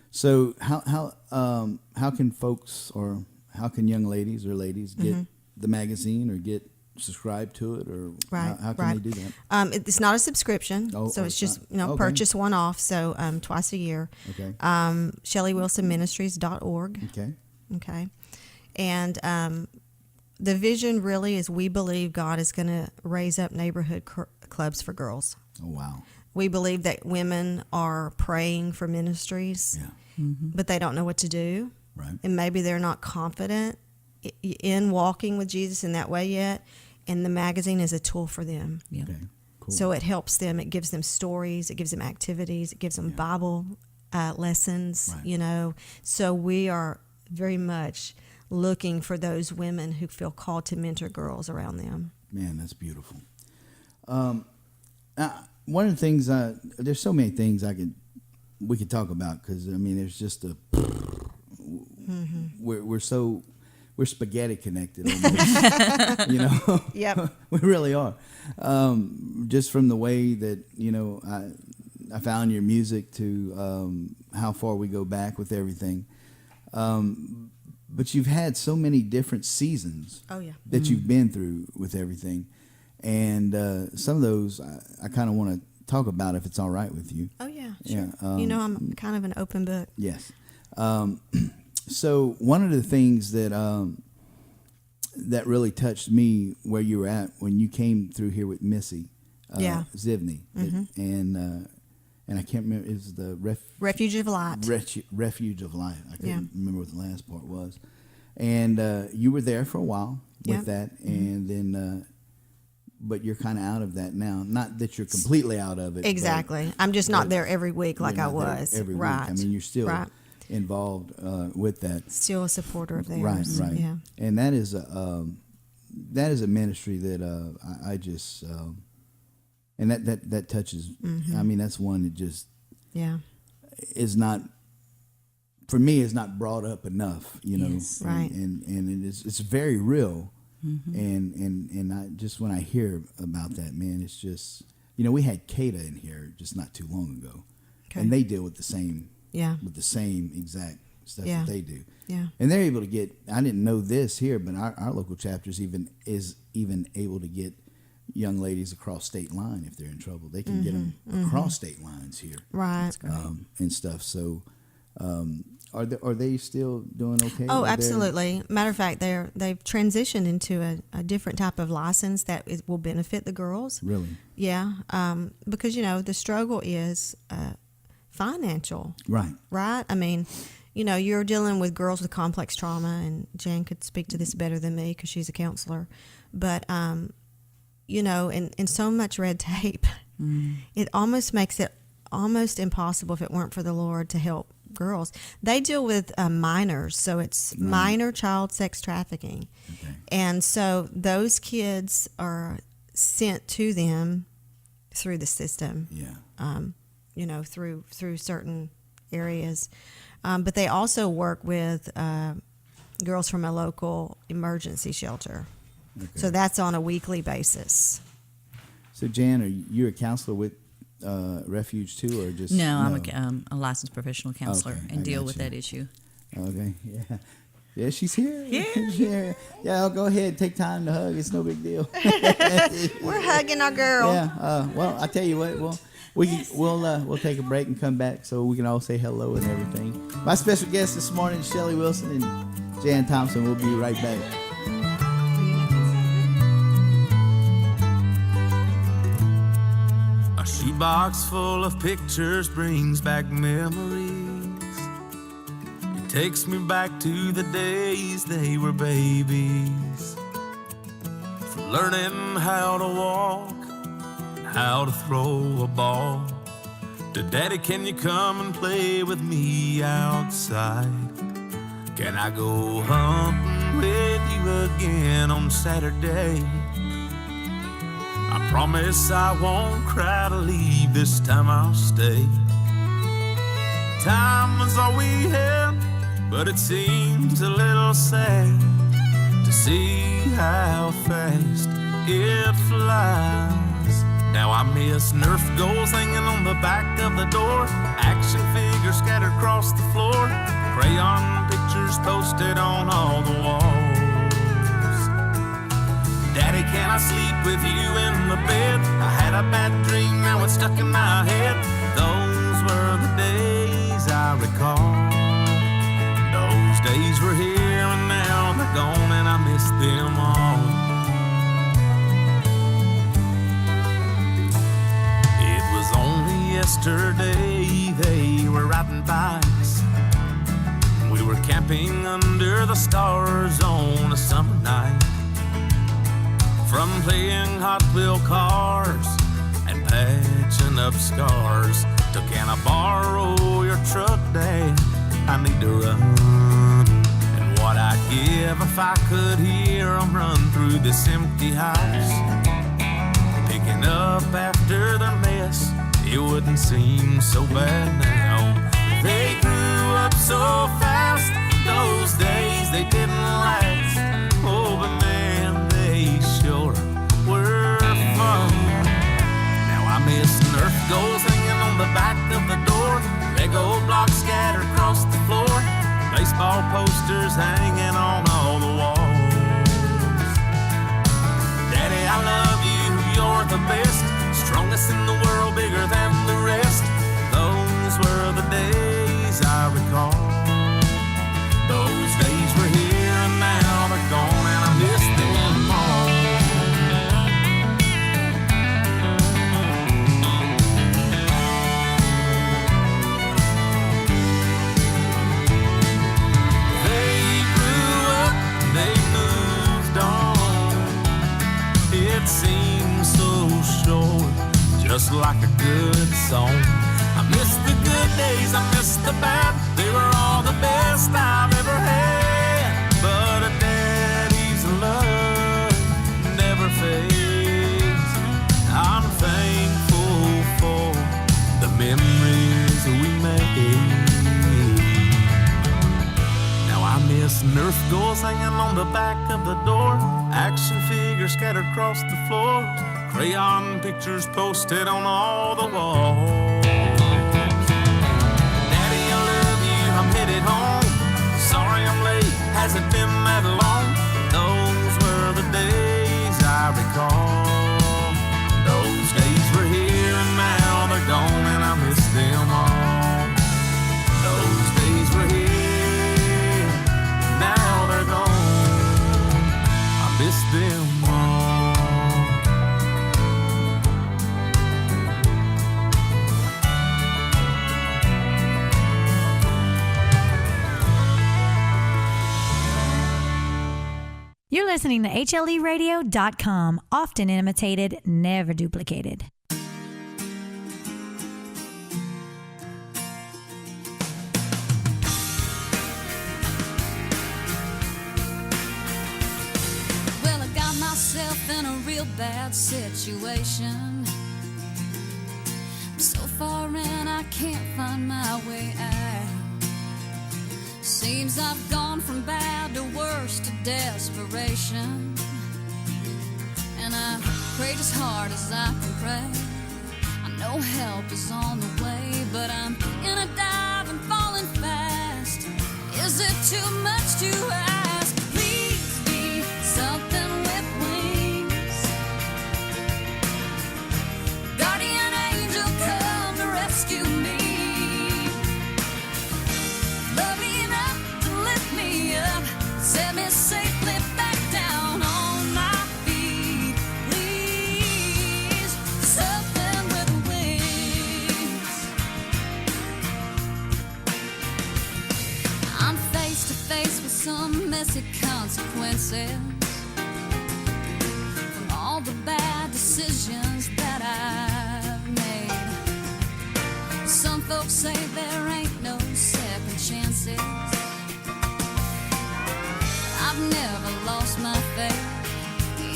So how can folks or how can young ladies or ladies get the magazine or get subscribed to it, or how can they do that? It's not a subscription, so it's just purchase one off. So twice a year. Okay. ShellyWilsonMinistries.org. Okay. And the vision really is we believe God is going to raise up neighborhood clubs for girls. Oh, wow. We believe that women are praying for ministries, but they don't know what to do. Right. And maybe they're not confident in walking with Jesus in that way yet. And the magazine is a tool for them. Yeah. Okay. Cool. So it helps them. It gives them stories. It gives them activities. It gives them Bible lessons, you know. So we are very much looking for those women who feel called to mentor girls around them. Man, that's beautiful. One of the things, there's so many things we could talk about, because I mean, there's just we're spaghetti connected almost, you know. Yep. We really are. Just from the way that, you know, I found your music to how far we go back with everything. But you've had so many different seasons that you've been through with everything. And some of those I kind of want to talk about, if it's all right with you. Oh, yeah, sure. Yeah, you know, I'm kind of an open book. Yes. So one of the things that that really touched me where you were at when you came through here with Missy Zivney. And I can't remember, it was the Refuge of Light. Refuge of Light. I couldn't remember what the last part was. And you were there for a while with that, and then, but you're kind of out of that now. Not that you're completely out of it. Exactly. I'm just not there every week like I was. Every week. I mean, you're still involved with that. Still a supporter of theirs. Right. Yeah. And that is a ministry that I just. And that touches. I mean, that's one that just is not for me, is not brought up enough, you know. Yes. Right. And it's very real. Mm-hmm. And I just, when I hear about that, man, it's just, you know, we had CADA in here just not too long ago, and they deal with the same exact stuff that they do. Yeah. And they're able to get, I didn't know this here, but our local chapters is even able to get young ladies across state line if they're in trouble. They can get them across state lines here. Right. And stuff. So are they still doing okay? Oh, absolutely. Matter of fact, they've transitioned into a different type of license that will benefit the girls. Really? Yeah. Because, you know, the struggle is financial. Right. Right? I mean, you know, you're dealing with girls with complex trauma, and Jan could speak to this better than me because she's a counselor. But, you know, and so much red tape, it almost makes it almost impossible if it weren't for the Lord to help girls. They deal with minors, so it's minor child sex trafficking. Okay. And so those kids are sent to them through the system. Yeah. You know, through certain areas. But they also work with girls from a local emergency shelter. Okay. So that's on a weekly basis. So, Jan, are you a counselor with Refuge too, or just No, I'm a licensed professional counselor and I deal got with you. that issue. Okay, yeah, she's here. Yeah, I'll go ahead, take time to hug. It's no big deal. We're hugging our girl. Yeah. Well, I tell you what, we'll take a break and come back so we can all say hello and everything. My special guest this morning is Shelly Wilson and Jan Thompson. We'll be right back. A shoebox full of pictures brings back memories. It takes me back to the days they were babies. From learning how to walk, how to throw a ball, to Daddy, can you come and play with me outside? Can I go hunting with you again on Saturday? I promise I won't cry to leave, this time I'll stay. Time was all we had, but it seems a little sad to see how fast it flies. Now I miss Nerf goals hanging on the back of the door, action figures scattered across the floor, crayon pictures posted on all the walls. Daddy, can I sleep with you in the bed? I had a bad dream, now it's stuck in my head. Those were the days I recall. Those days were here and now they're gone, and I miss them all. It was only yesterday they were riding bikes. We were camping under the stars on a summer night. From playing Hot Wheel cars and patching up scars to, can I borrow your truck, Dad? I need to run. And what I'd give if I could hear them run through this empty house. Picking up after their mess, it wouldn't seem so bad now. They grew up so fast, those days they didn't last. Oh, but man, they sure were fun. Now I miss Nerf goals hanging on the back of the door, Lego blocks scattered across the floor, baseball posters hanging on all the walls. Daddy, I love you, you're the best, strongest in the world, bigger than the rest. Those were the days I recall. Those days were here and now they're gone, and I miss them all. They grew up, they moved on. It seems so short, just like a good song. I miss the good days, I miss the bad. They were all the best I've ever had. But a daddy's love never fades. I'm thankful for the memories we made. Nerf guns hanging on the back of the door, action figures scattered across the floor, crayon pictures posted on all the walls. Daddy, I love you, I'm headed home. Sorry I'm late, hasn't been that long. Those were the days I recall. Those days were here and now they're gone, and I miss them all. Those days were here, now they're gone, I miss them all. You're listening to HLERadio.com. Often imitated, never duplicated. Well, I got myself in a real bad situation. I'm so far in, I can't find my way out. Seems I've gone from bad to worse to desperation. And I prayed as hard as I can pray. I know help is on the way, but I'm in a dive and falling fast. Is it too much to ask? Please be something with wings. Guardian angel, come to rescue me. Love me enough to lift me up, set me safely back down on my feet. Please, something with wings. I'm face to face with some messy consequences from all the bad decisions that I've made. Some folks say there ain't no second chances. I've never lost my faith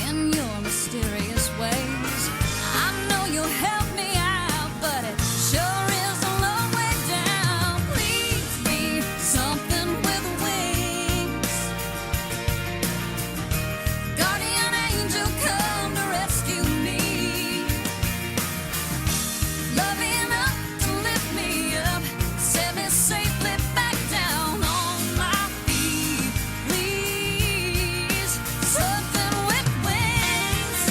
in your mysterious ways. I know you'll help me out, but it sure is a long way down. Please be something with wings. Guardian angel, come to rescue me. Love me enough to lift me up, set me safely back down on my feet. Please, something with wings.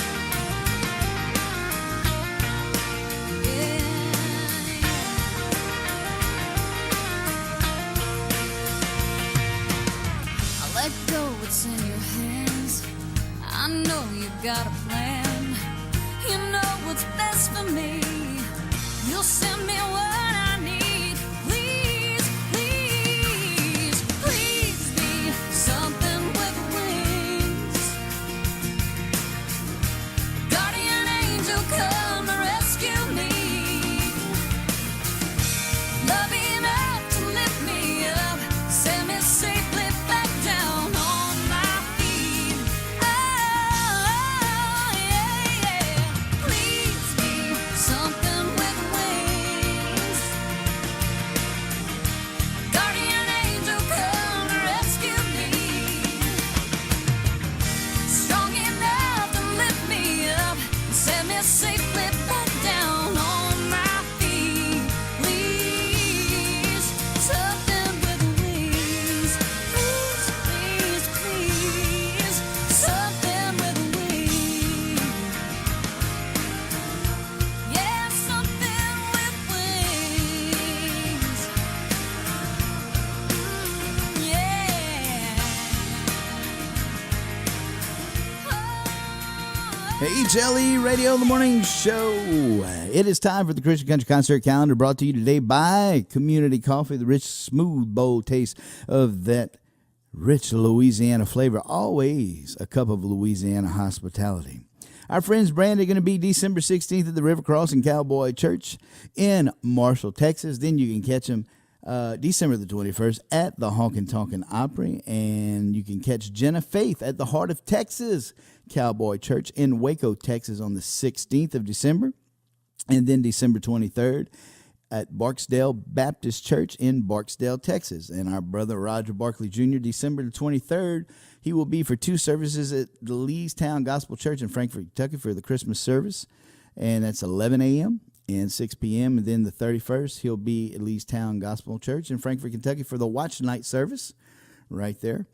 I let go what's in your hands. I know you got a plan. You know what's best for me. You'll send me what I need. Please, please, please be something with wings. Guardian angel, come to rescue me. Love me enough to lift me up, set me safely back down on my feet. Oh, yeah, yeah. Please be something with wings. Guardian angel, come to rescue me. Strong enough to lift me up, set me safely back down on my feet. Please, something with wings. Please, please, please, something with wings. Yeah, something with wings. HLE Radio, the morning show. It is time for the Christian Country Concert Calendar, brought to you today by Community Coffee, the rich, smooth, bold taste of that rich Louisiana flavor. Always a cup of Louisiana hospitality. Our friends Brand are going to be December 16th at the River Crossing Cowboy Church in Marshall, Texas. Then you can catch them December the 21st at the Honkin' Tonkin' Opry. And you can catch Jenna Faith at the Heart of Texas Cowboy Church in Waco, Texas on the 16th of December. And then December 23rd at Barksdale Baptist Church in Barksdale, Texas. And our brother Roger Barkley Jr., December the 23rd, he will be for 2 services at the Leestown Gospel Church in Frankfort, Kentucky for the Christmas service. And that's 11 a.m. and 6 p.m. And then the 31st, he'll be at Leestown Gospel Church in Frankfort, Kentucky for the Watch Night service right there.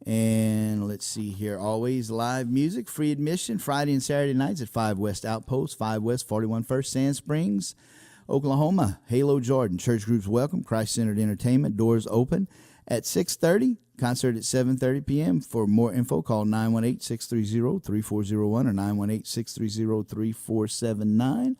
And let's see here. Always live music, free admission, Friday and Saturday nights at 5 West Outpost, 5 West, 41 First, Sand Springs, Oklahoma. Halo Jordan. Church groups welcome. Christ-centered entertainment. Doors open at 6:30. Concert at 7:30 p.m. For more info, call 918-630-3401 or 918-630-3479.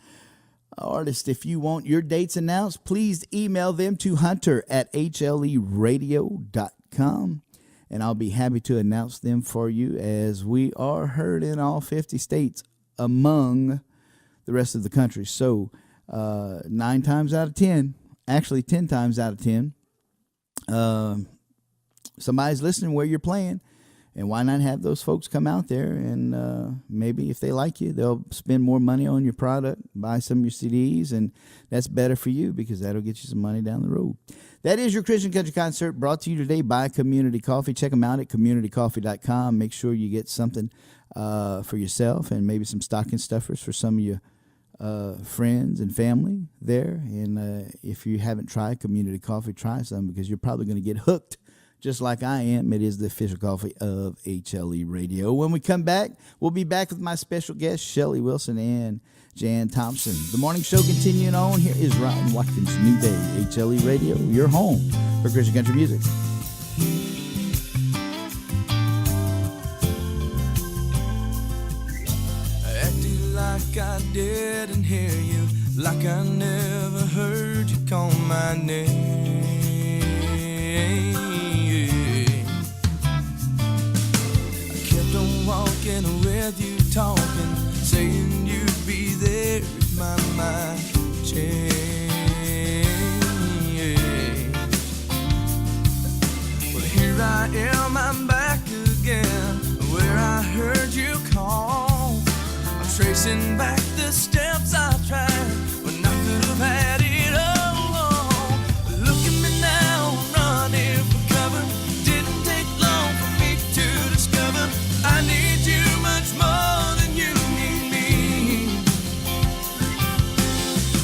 Artist, if you want your dates announced, please email them to hunter@HLEradio.com. And I'll be happy to announce them for you, as we are heard in all 50 states among the rest of the country. So 9 times out of 10, actually 10 times out of 10, somebody's listening where you're playing. And why not have those folks come out there and maybe if they like you, they'll spend more money on your product, buy some of your CDs, and that's better for you because that'll get you some money down the road. That is your Christian Country Concert, brought to you today by Community Coffee. Check them out at communitycoffee.com. Make sure you get something for yourself and maybe some stocking stuffers for some of your friends and family there. And if you haven't tried Community Coffee, try some because you're probably going to get hooked. Just like I am. It is the official coffee of HLE Radio. When we come back, we'll be back with my special guests, Shelly Wilson and Jan Thompson. The morning show continuing on. Here is Ryan Watkins' New Day, HLE Radio, your home for Christian country music. Acted like I didn't hear you, like I never heard you call my name. Walking with you, talking, saying you'd be there if my mind changed. Well, here I am, I'm back again, where I heard you call. I'm tracing back the steps I tried when I could have had it all. Look at me now, I'm running for cover. Didn't take long for me to discover I need you much more than you need me.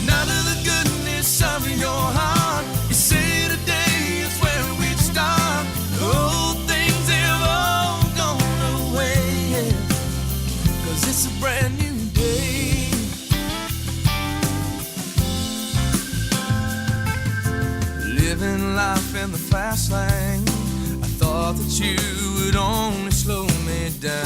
Now to the goodness of your heart, you say today is where we'd start. Old things have all gone away, 'cause it's a brand new day. Living life in the fast lane, I thought that you would only slow me down.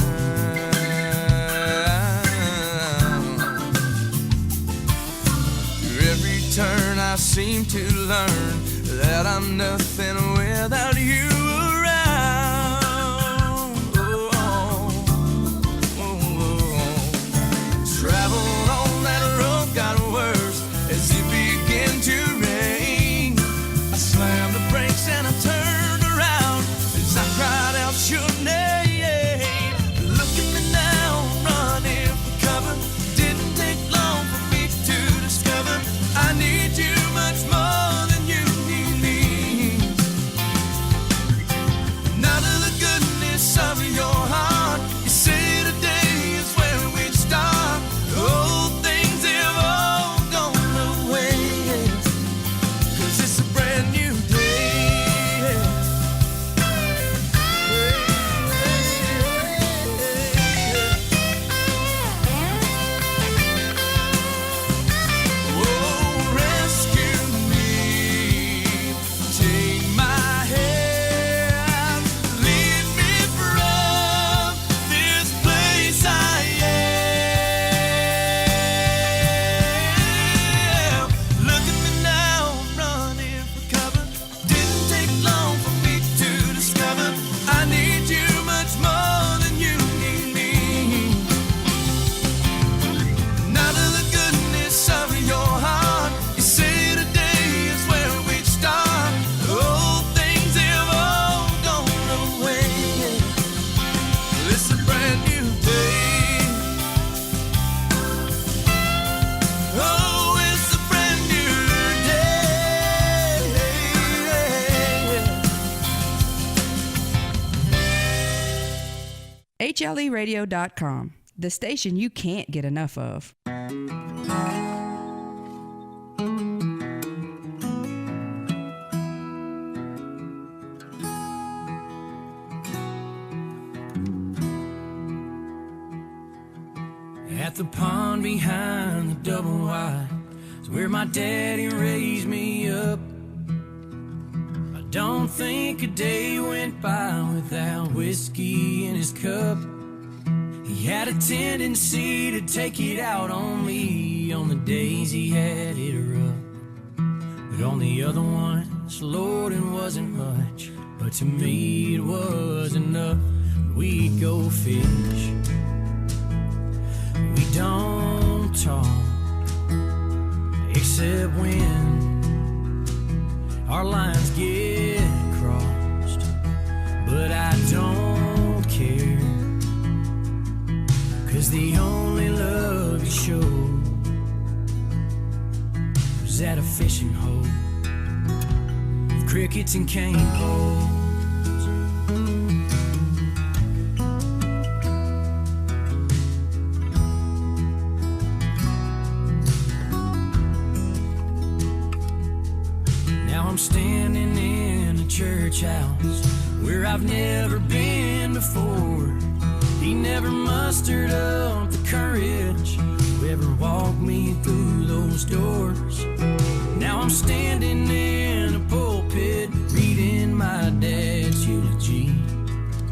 Through every turn I seem to learn that I'm nothing without you around. Oh, oh, oh. Traveled on that road, got worse as it began to rain. I slammed the brakes and I turned around as I cried out your name. Look at me now, running for cover. Didn't take long for me to discover I need you much more than you need me. Now to the goodness of your heart, you say today is where we'd start. Old things have all gone away, 'cause it's a brand new day. HLERadio.com, the station you can't get enough of. At the pond behind the double wide is where my daddy raised me up. I don't think a day went by without whiskey in his cup. He had a tendency to take it out on me on the days he had it rough. But on the other ones, Lord, it wasn't much, but to me it was enough. We'd go fish. We don't talk except when our lines get crossed, but I don't care, 'cause the only love you showed was at a fishing hole with crickets and cane poles. Standing in a church house where I've never been before. He never mustered up the courage to ever walk me through those doors. Now I'm standing in a pulpit reading my dad's eulogy.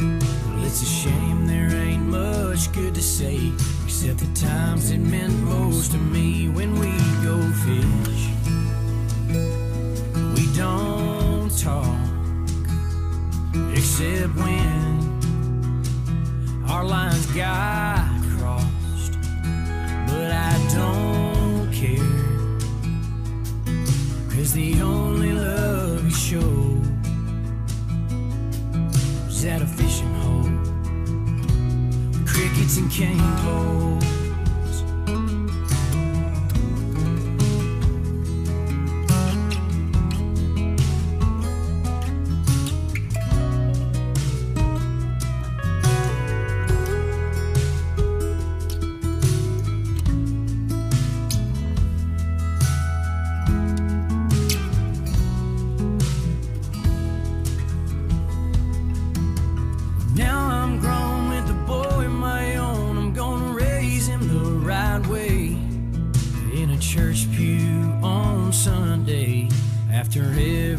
Well, it's a shame there ain't much good to say except the times it meant most to me when we go fish. We don't talk except when our lines got crossed, but I don't care, 'cause the only love you showed was at a fishing hole with crickets and cane poles.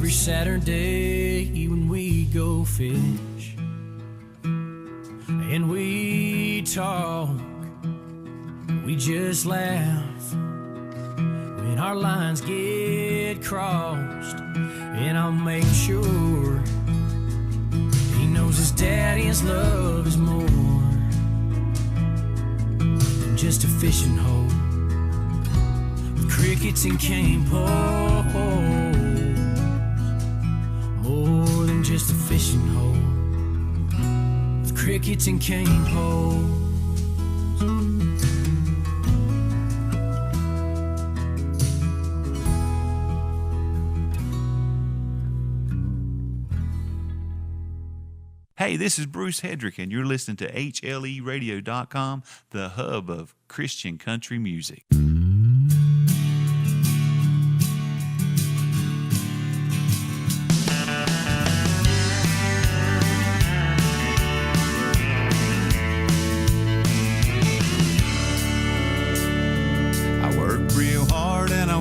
Saturday when we go fish and we talk, we just laugh when our lines get crossed, and I'll make sure he knows his daddy's love is more than just a fishing hole with crickets and cane poles. More than just a fishing hole with crickets and cane poles. Hey, this is Bruce Hedrick, and you're listening to HLERadio.com, the hub of Christian country music.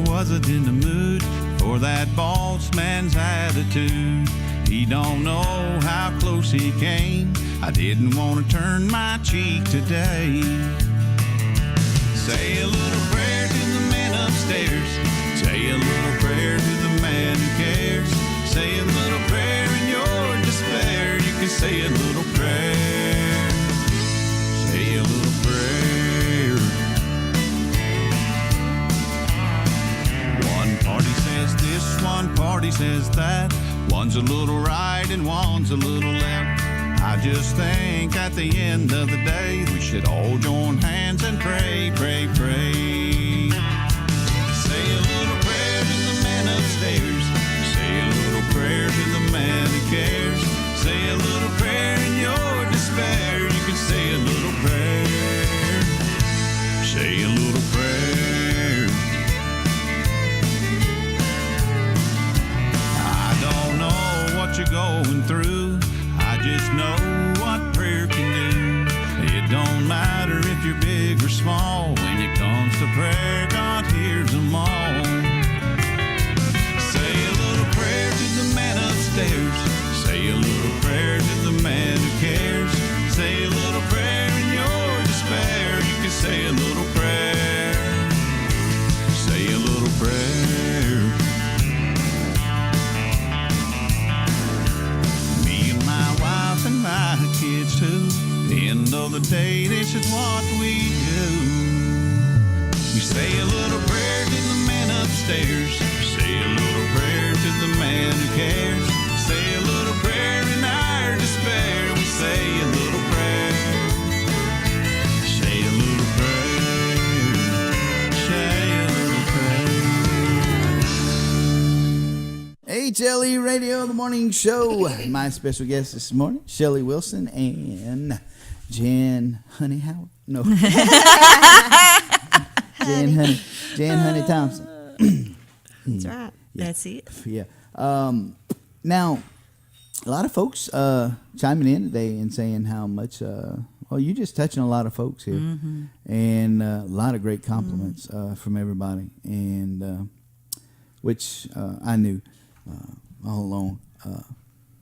Wasn't in the mood for that boss man's attitude. He don't know how close he came. I didn't want to turn my cheek today. Say a little prayer to the man upstairs. Say a little prayer to the man who cares. Say a little prayer in your despair. You can say a little prayer. Say a little prayer. One party says this, one party says that. One's a little right and one's a little left. I just think at the end of the day we should all join hands and pray, pray, pray. Say a little prayer to the man upstairs. Say a little prayer to the man who cares. Say a little prayer in your despair. You can say It don't matter if you're big or small. When it comes to prayer, God hears them all. Say a little prayer to the man upstairs. Say a little prayer to the man who cares. Say a little prayer in your despair. You can say a little prayer. Say a little prayer. Me and my wife and my kids too. End of the day, this is what we do. We say a little prayer to the man upstairs. Say a little prayer to the man who cares. Say a little prayer in our despair. We say a little prayer. Say a little prayer. Say a little prayer. HLE Radio, the morning show. My special guest this morning, Shelly Wilson and Jan Honey Howard. No. Jan Honey Thompson. That's right. Yeah. That's it. Yeah. Now, a lot of folks chiming in today and saying how much, well, you're just touching a lot of folks here. Mm-hmm. And a lot of great compliments from everybody, and which I knew all along.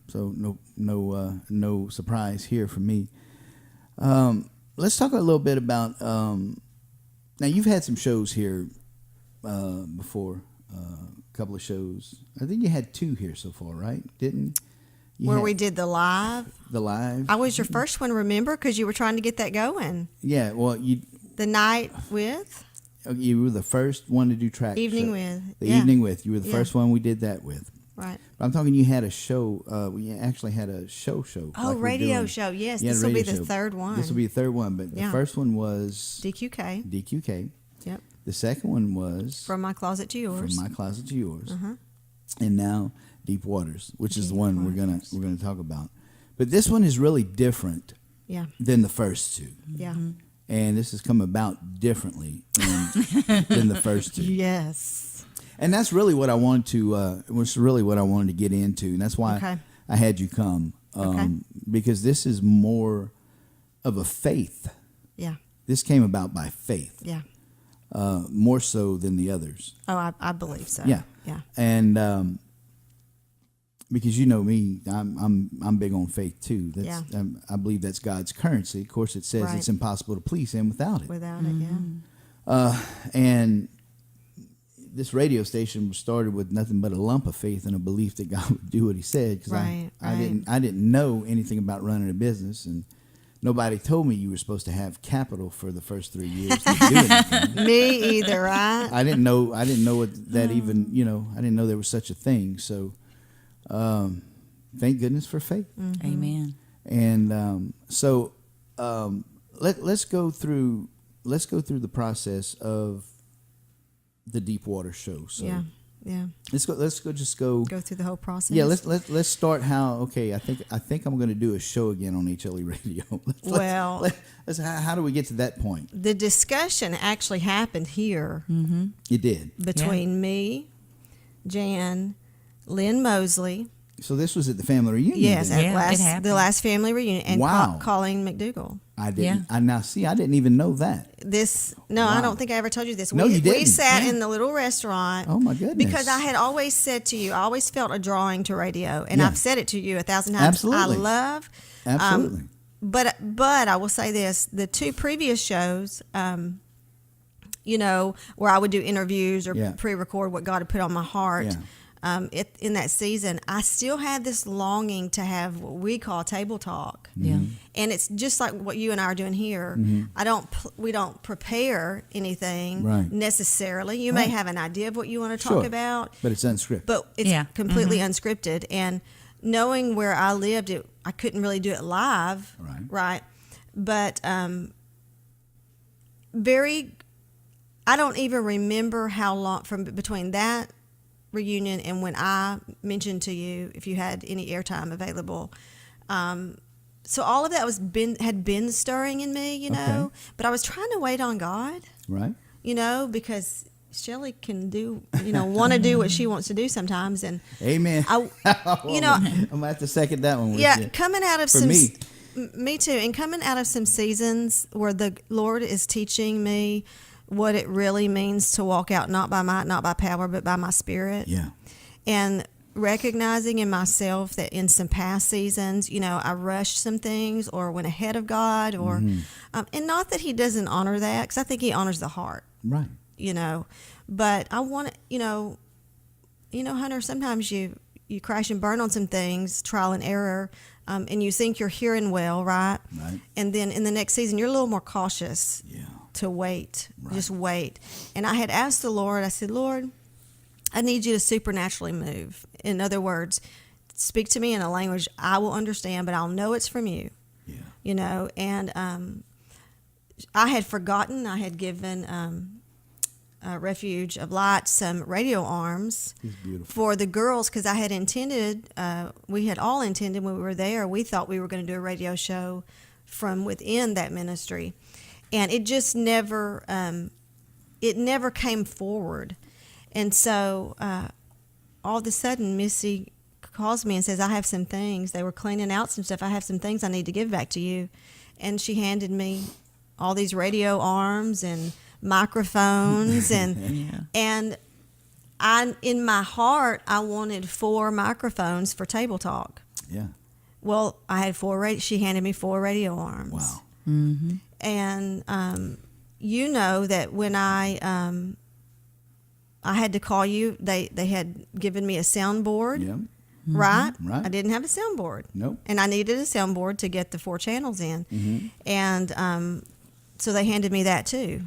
So no surprise here for me. Let's talk a little bit about. Now you've had some shows here before, a couple of shows. I think you had 2 here so far, right? Didn't you? Where we did the live. The live. I was your first one, remember? Because you were trying to get that going. Yeah. Well, The night with. You were the first one to do track. Evening show. with. The yeah. evening with. You were the Yeah. first one we did that with. Right. But I'm talking. You had a show. We actually had a show. Oh, like we're radio doing. show. Yes, You had a this will be radio the show. third one. This will be the third one, but Yeah. the first one was DQK. DQK. Yep. The second one was From My Closet to Yours. From My Closet to Yours. Uh-huh. And now Deep Waters, which is the one we're gonna talk about. But this one is really different. Yeah. Than the first 2. Yeah. And this has come about differently than the first 2. Yes. And that's really what I wanted to. Was really what I wanted to get into, and that's why I had you come. Because this is more of a faith. Yeah. This came about by faith. Yeah. More so than the others. Oh, I believe so. Yeah. Yeah. And because you know me, I'm big on faith too. That's, I believe that's God's currency. Of course, it says it's impossible to please Him without it. Without it, yeah. And this radio station was started with nothing but a lump of faith and a belief that God would do what He said. Because I didn't know anything about running a business, and nobody told me you were supposed to have capital for the first 3 years to do anything. Me either, right? I didn't know what that even. I didn't know there was such a thing. So, thank goodness for faith. Mm-hmm. Amen. And let's go through the process of the Deepwater show. So yeah. Let's go through the whole process. Yeah, let's start how. Okay, I think I'm going to do a show again on HLE Radio. How do we get to that point? The discussion actually happened here. Mm-hmm. It did between me, Jan, Lynn Mosley. So this was at the family reunion. Yes, at the last family reunion, and Colleen McDougall. I didn't. I didn't even know that. I don't think I ever told you this. No, you didn't. We sat in the little restaurant. Oh my goodness! Because I had always said to you, I always felt a drawing to radio, and I've said it to you 1,000 times. Absolutely. I love. Absolutely. But I will say this: the 2 previous shows, where I would do interviews or pre-record what God had put on my heart. Yeah. In that season, I still had this longing to have what we call table talk. Yeah. And it's just like what you and I are doing here. Mm-hmm. We don't prepare anything necessarily. You may have an idea of what you want to talk about, but it's unscripted. But it's completely unscripted. And knowing where I lived, I couldn't really do it live, right? But I don't even remember how long from between that reunion and when I mentioned to you if you had any airtime available. So all of that had been stirring in me, but I was trying to wait on God, right? Because Shelly can do, want to do what she wants to do sometimes, and amen. I'm gonna have to second that one. With you. Coming out of For me, Me too. And coming out of some seasons where the Lord is teaching me what it really means to walk out not by might, not by power, but by my spirit. Yeah. And recognizing in myself that in some past seasons, I rushed some things or went ahead of God, or and not that He doesn't honor that, because I think He honors the heart. Right. But I want to, Hunter, sometimes you crash and burn on some things, trial and error, and you think you're hearing well, right? Right. And then in the next season, you're a little more cautious to wait, just wait. And I had asked the Lord, I said, Lord, I need you to supernaturally move. In other words, speak to me in a language I will understand, but I'll know it's from you. Yeah. And I had forgotten, I had given Refuge of Light some radio arms for the girls, because I had intended, we had all intended when we were there, we thought we were going to do a radio show from within that ministry. And it just never came forward. And so all of a sudden, Missy calls me and says, I have some things. They were cleaning out some stuff. I have some things I need to give back to you. And she handed me all these radio arms and microphones. And I, in my heart, I wanted 4 microphones for Table Talk. Yeah. Well, I had 4. She handed me 4 radio arms. Wow. Mm-hmm. And that when I had to call you, they had given me a soundboard, right? Right. I didn't have a soundboard. Nope. And I needed a soundboard to get the 4 channels in. Mm-hmm. And so they handed me that too.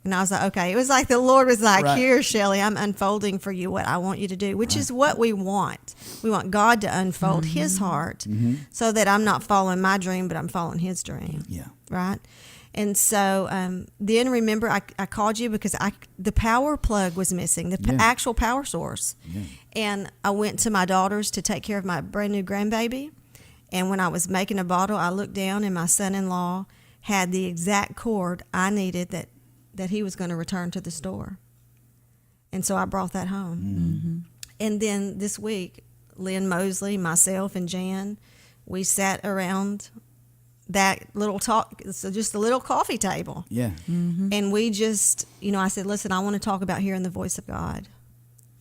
And I was like, okay. It was like the Lord was like, here, Shelly, I'm unfolding for you what I want you to do, which is what we want. We want God to unfold His heart so that I'm not following my dream, but I'm following His dream. Yeah. Right? And so then remember, I called you because the power plug was missing, the actual power source. Yeah. And I went to my daughter's to take care of my brand new grandbaby. And when I was making a bottle, I looked down and my son-in-law had the exact cord I needed that he was going to return to the store. And so I brought that home. Mm-hmm. And then this week, Lynn Mosley, myself, and Jan, we sat around that little talk, so just a little coffee table. Yeah. Mm-hmm. And we just, I said, listen, I want to talk about hearing the voice of God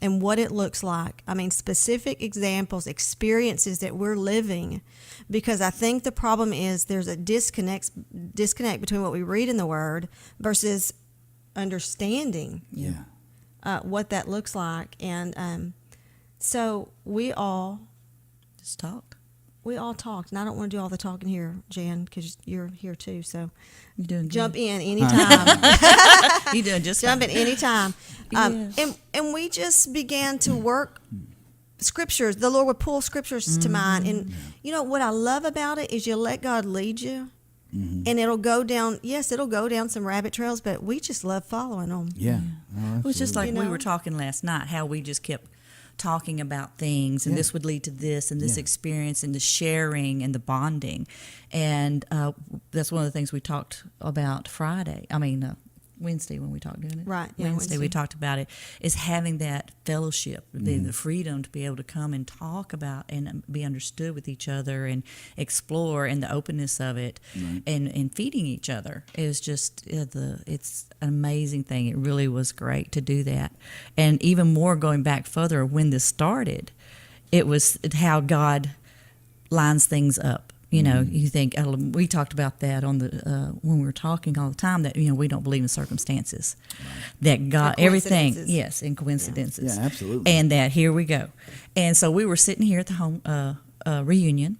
and what it looks like. I mean, specific examples, experiences that we're living, because I think the problem is there's a disconnect between what we read in the Word versus understanding what that looks like. And so we all just talk. We all talked, and I don't want to do all the talking here, Jan, because you're here too. So you're doing jump good. in anytime. You're doing just jump fine. in anytime. Yes. And we just began to work scriptures. The Lord would pull scriptures to mind. And what I love about it is you let God lead you, and it'll go down. Yes, it'll go down some rabbit trails, but we just love following them. Yeah. Oh, it was just like we were talking last night, how we just kept talking about things, and this would lead to this and this experience, and the sharing and the bonding. And that's one of the things we talked about Wednesday when we talked, didn't it? Right. Yeah, Wednesday we talked about it, is having that fellowship, the freedom to be able to come and talk about and be understood with each other and explore, and the openness of it, and feeding each other is just it's an amazing thing. It really was great to do that. And even more going back further, when this started, it was how God lines things up. You think, we talked about that on the when we were talking all the time, that we don't believe in circumstances, that God, everything, in coincidences, yeah, absolutely, and that here we go. And so we were sitting here at the home reunion,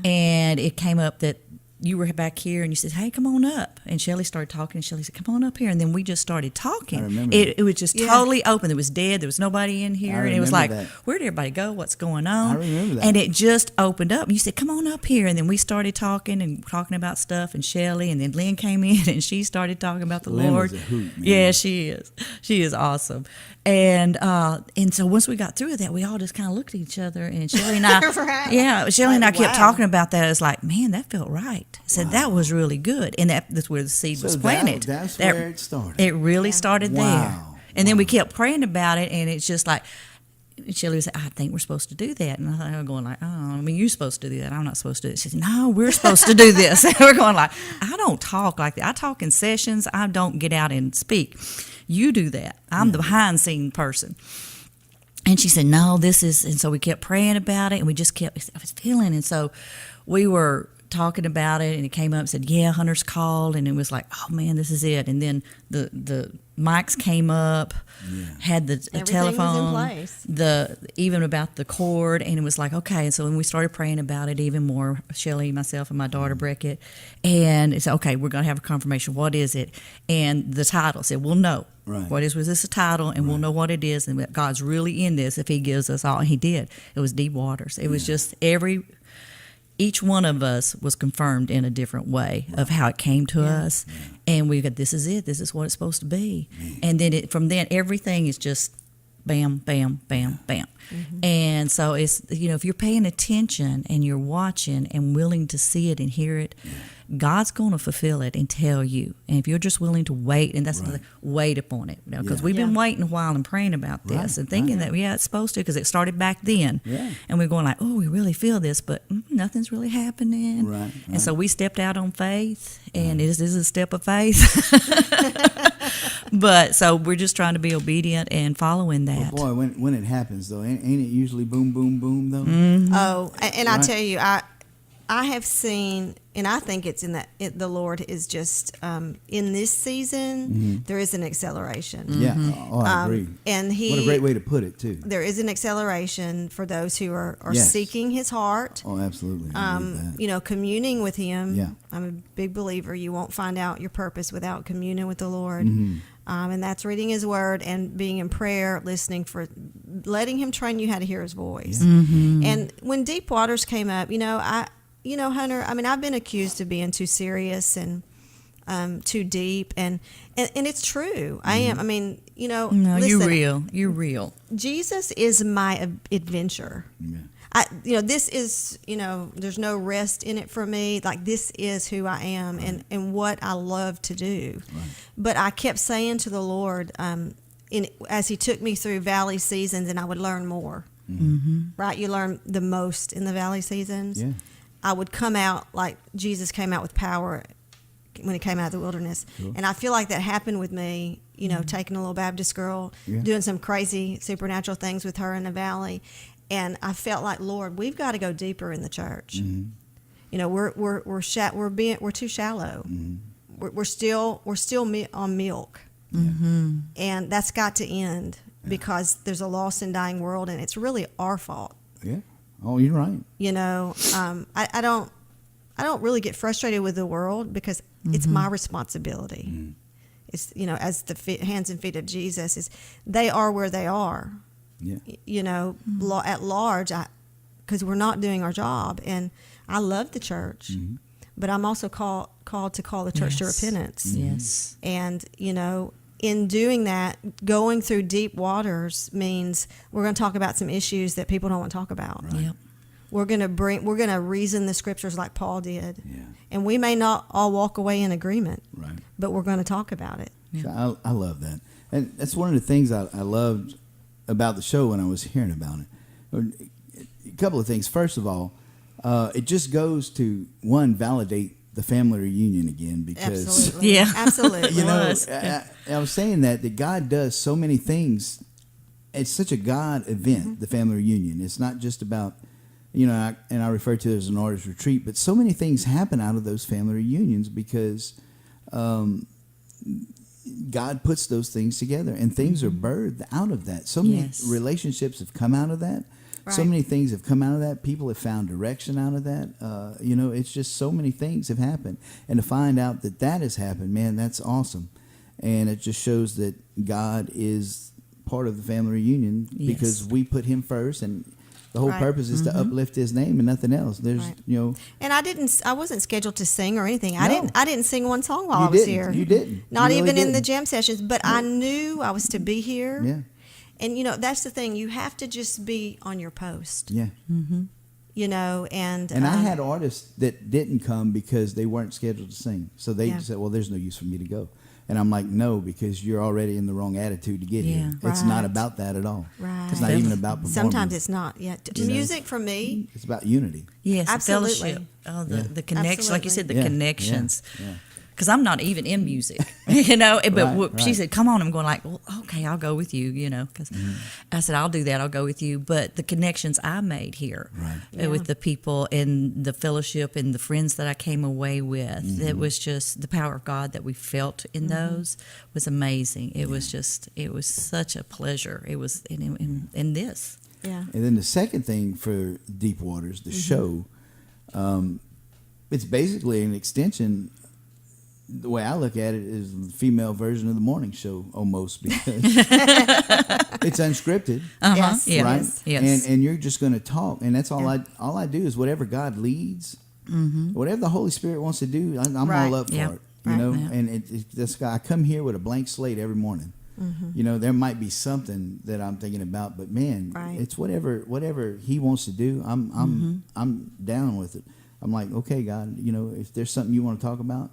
and it came up that you were back here, and you said, "Hey, come on up." And Shelly started talking, and Shelly said, "Come on up here." And then we just started talking. I remember it was just totally open. It was dead. There was nobody in here, and it was like, where did everybody go? What's going on? I remember that. And it just opened up. And you said, "Come on up here." And then we started talking about stuff. And Shelly, and then Lynn came in, and she started talking about the Lynn Lord. was a hoot, man. Yeah, she is. She is awesome. And so once we got through that, we all just kind of looked at each other, and Shelly and I, Shelly and I kept talking about that. It's like, man, that felt right. I said, that was really good. And that's where the seed was planted. That's where it started. It really started there. And then we kept praying about it, and it's just like, Shelly was, I think we're supposed to do that. And I was going like, oh, I mean, you're supposed to do that. I'm not supposed to do it. She said, no, we're supposed to do this. And we're going like, I don't talk like that. I talk in sessions. I don't get out and speak. You do that. I'm the behind scene person. And she said, no, this is, and so we kept praying about it, and we just kept, I was feeling, and so we were talking about it, and it came up and said, yeah, Hunter's called, and it was like, oh man, this is it. And then the mics came up, had the telephone, was in place. Even about the cord, and it was like, okay. And so when we started praying about it even more, Shelly, myself, and my daughter Beckett, and it's okay, we're going to have a confirmation. What is it? And the title said, we'll know. Right. Was this a title, and we'll know what it is, and that God's really in this if He gives us all. And He did. It was deep waters. It was just each one of us was confirmed in a different way of how it came to us, and we got, this is it. This is what it's supposed to be. And then from then, everything is just bam, bam, bam, bam. And so it's, if you're paying attention and you're watching and willing to see it and hear it, God's going to fulfill it and tell you. And if you're just willing to wait, and that's another, wait upon it. Because we've been waiting a while and praying about this and thinking that, it's supposed to, because it started back then. And we're going like, oh, we really feel this, but nothing's really happening. And so we stepped out on faith, and this is a step of faith. But so we're just trying to be obedient and following that. Well, boy, when it happens, though, ain't it usually boom, boom, boom, though? Oh, and I tell you, I have seen, and I think it's in that the Lord is just in this season. There is an acceleration. Yeah, I agree. And what a great way to put it too. There is an acceleration for those who are seeking His heart. Oh, absolutely. Communing with Him. Yeah. I'm a big believer. You won't find out your purpose without communing with the Lord. And that's reading His Word and being in prayer, letting Him train you how to hear His voice. And when deep waters came up, Hunter, I mean, I've been accused of being too serious and too deep, and it's true. I am. I mean, No, listen, you're real. Jesus is my adventure. This is, there's no rest in it for me. Like, this is who I am and what I love to do. But I kept saying to the Lord, as He took me through valley seasons, and I would learn more. Right? You learn the most in the valley seasons. Yeah. I would come out like Jesus came out with power when He came out of the wilderness. And I feel like that happened with me, taking a little Baptist girl, doing some crazy supernatural things with her in the valley. And I felt like, Lord, we've got to go deeper in the church. We're too shallow. We're still on milk. And that's got to end because there's a lost and dying world, and it's really our fault. Yeah. Oh, you're right. I don't really get frustrated with the world because it's my responsibility. It's, as the hands and feet of Jesus, is they are where they are. At large, because we're not doing our job. And I love the church, but I'm also called to call the church to repentance. Yes. And, in doing that, going through deep waters means we're going to talk about some issues that people don't want to talk about. Yep. We're going to reason the scriptures like Paul did. And we may not all walk away in agreement, but we're going to talk about it. So I love that. And that's one of the things I loved about the show when I was hearing about it. A couple of things. First of all, it just goes to, validate the family reunion again, because absolutely. Absolutely. I was saying that God does so many things. It's such a God event, the family reunion. It's not just about, and I refer to it as an artist retreat, but so many things happen out of those family reunions because God puts those things together, and things are birthed out of that. So many relationships have come out of that. So many things have come out of that. People have found direction out of that. It's just so many things have happened. And to find out that has happened, man, that's awesome. And it just shows that God is part of the family reunion because we put Him first, and the whole purpose is to uplift His name and nothing else. There's, And I wasn't scheduled to sing or anything. I didn't sing one song while I was here. You didn't. Not even in the jam sessions, but I knew I was to be here. Yeah. And, that's the thing. You have to just be on your post. Yeah. And I had artists that didn't come because they weren't scheduled to sing. So they said, well, there's no use for me to go. And I'm like, no, because you're already in the wrong attitude to get here. It's not about that at all. Right. It's not even about performance. Sometimes it's not. Yeah. Music for me. It's about unity. Yes, Absolutely. fellowship. Oh, the connection, like you said, the Yeah, connections. yeah. Because I'm not even in music, you know. But Right, she right. said, "Come on." I'm going like, "Well, okay, I'll go with you," you know. Because I said, "I'll do that. I'll go with you." But the connections I made here with the people and the fellowship and the friends that I came away with, it was just the power of God that we felt in those was amazing. It was just, it was such a pleasure. It was in this. Yeah. And then the second thing for Deep Waters, the show, it's basically an extension. The way I look at it is the female version of the morning show almost, because it's unscripted, Yes. right? Yes. And you're just going to talk, and that's all I do is whatever God leads, whatever the Holy Spirit wants to do, I'm all up for it, you know. And this guy, I come here with a blank slate every morning. You know, there might be something that I'm thinking about, but man, it's whatever He wants to do. I'm down with it. I'm like, okay, God, you know, if there's something you want to talk about.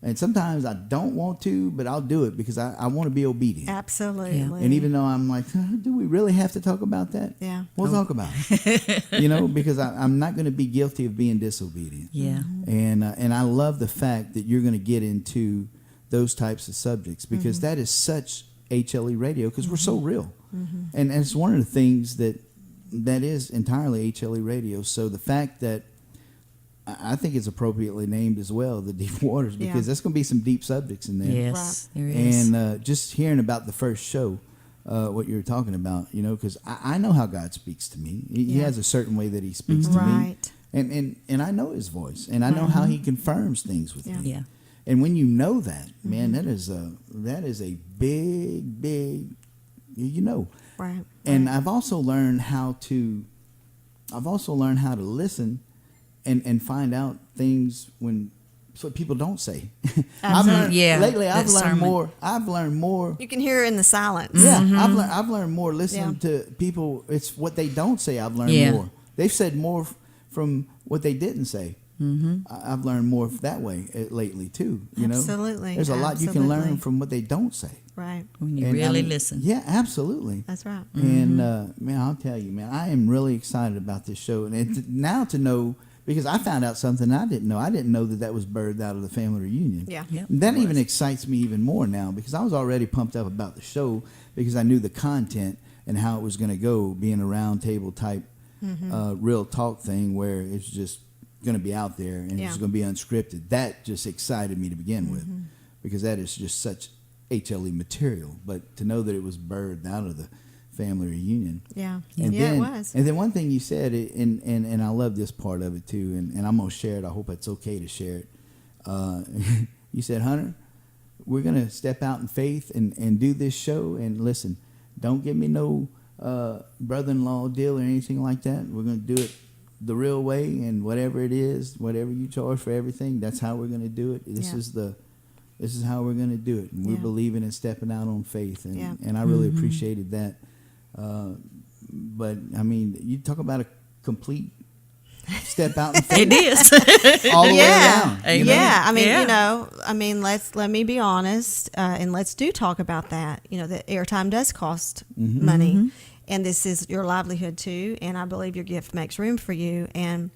And sometimes I don't want to, but I'll do it because I want to be obedient. Absolutely. And even though I'm like, do we really have to talk about that? Yeah. We'll talk about it. You know, because I'm not going to be guilty of being disobedient. Yeah. And I love the fact that you're going to get into those types of subjects, because that is such HLE radio, because we're so real. And it's one of the things that is entirely HLE radio. So the fact that I think it's appropriately named as well, the Deep Waters, because there's going to be some deep subjects in there. Yes, there is. And just hearing about the first show, what you were talking about, you know, because I know how God speaks to me. He has a certain way that He speaks to me, and I know His voice, and I know how He confirms things with me. Yeah. And when you know that, man, that is a big, you know. Right. And I've also learned how to listen and find out things when people don't say. Lately I've learned more. You can hear it in the silence. Yeah, I've learned more listening to people. It's what they don't say. I've learned more. They've said more from what they didn't say. I've learned more that way lately too. You know, there's a lot you can learn from what they don't say. Right. When you really listen. Yeah, absolutely. That's right. And man, I'll tell you, man, I am really excited about this show, and now to know. Because I found out something I didn't know. I didn't know that was birthed out of the family reunion. Yeah. Yep. That even excites me even more now, because I was already pumped up about the show, because I knew the content and how it was going to go, being a round table type real talk thing where it's just going to be out there and it's going to be unscripted. That just excited me to begin with, because that is just such HLE material. But to know that it was birthed out of the family reunion. Yeah. And yeah, then, it was. And then one thing you said, and I love this part of it too, and I'm going to share it. I hope it's okay to share it. You said, Hunter, we're going to step out in faith and do this show. And listen, don't give me no brother-in-law deal or anything like that. We're going to do it the real way, and whatever it is, whatever you charge for everything, that's how we're going to do it. This is how we're going to do it. And we're believing and stepping out on faith. And I really appreciated that. But I mean, you talk about a complete step out in faith. It is. All the way around. Yeah. I mean, you know, let me be honest, and let's talk about that. You know, the airtime does cost money, and this is your livelihood too. And I believe your gift makes room for you. And,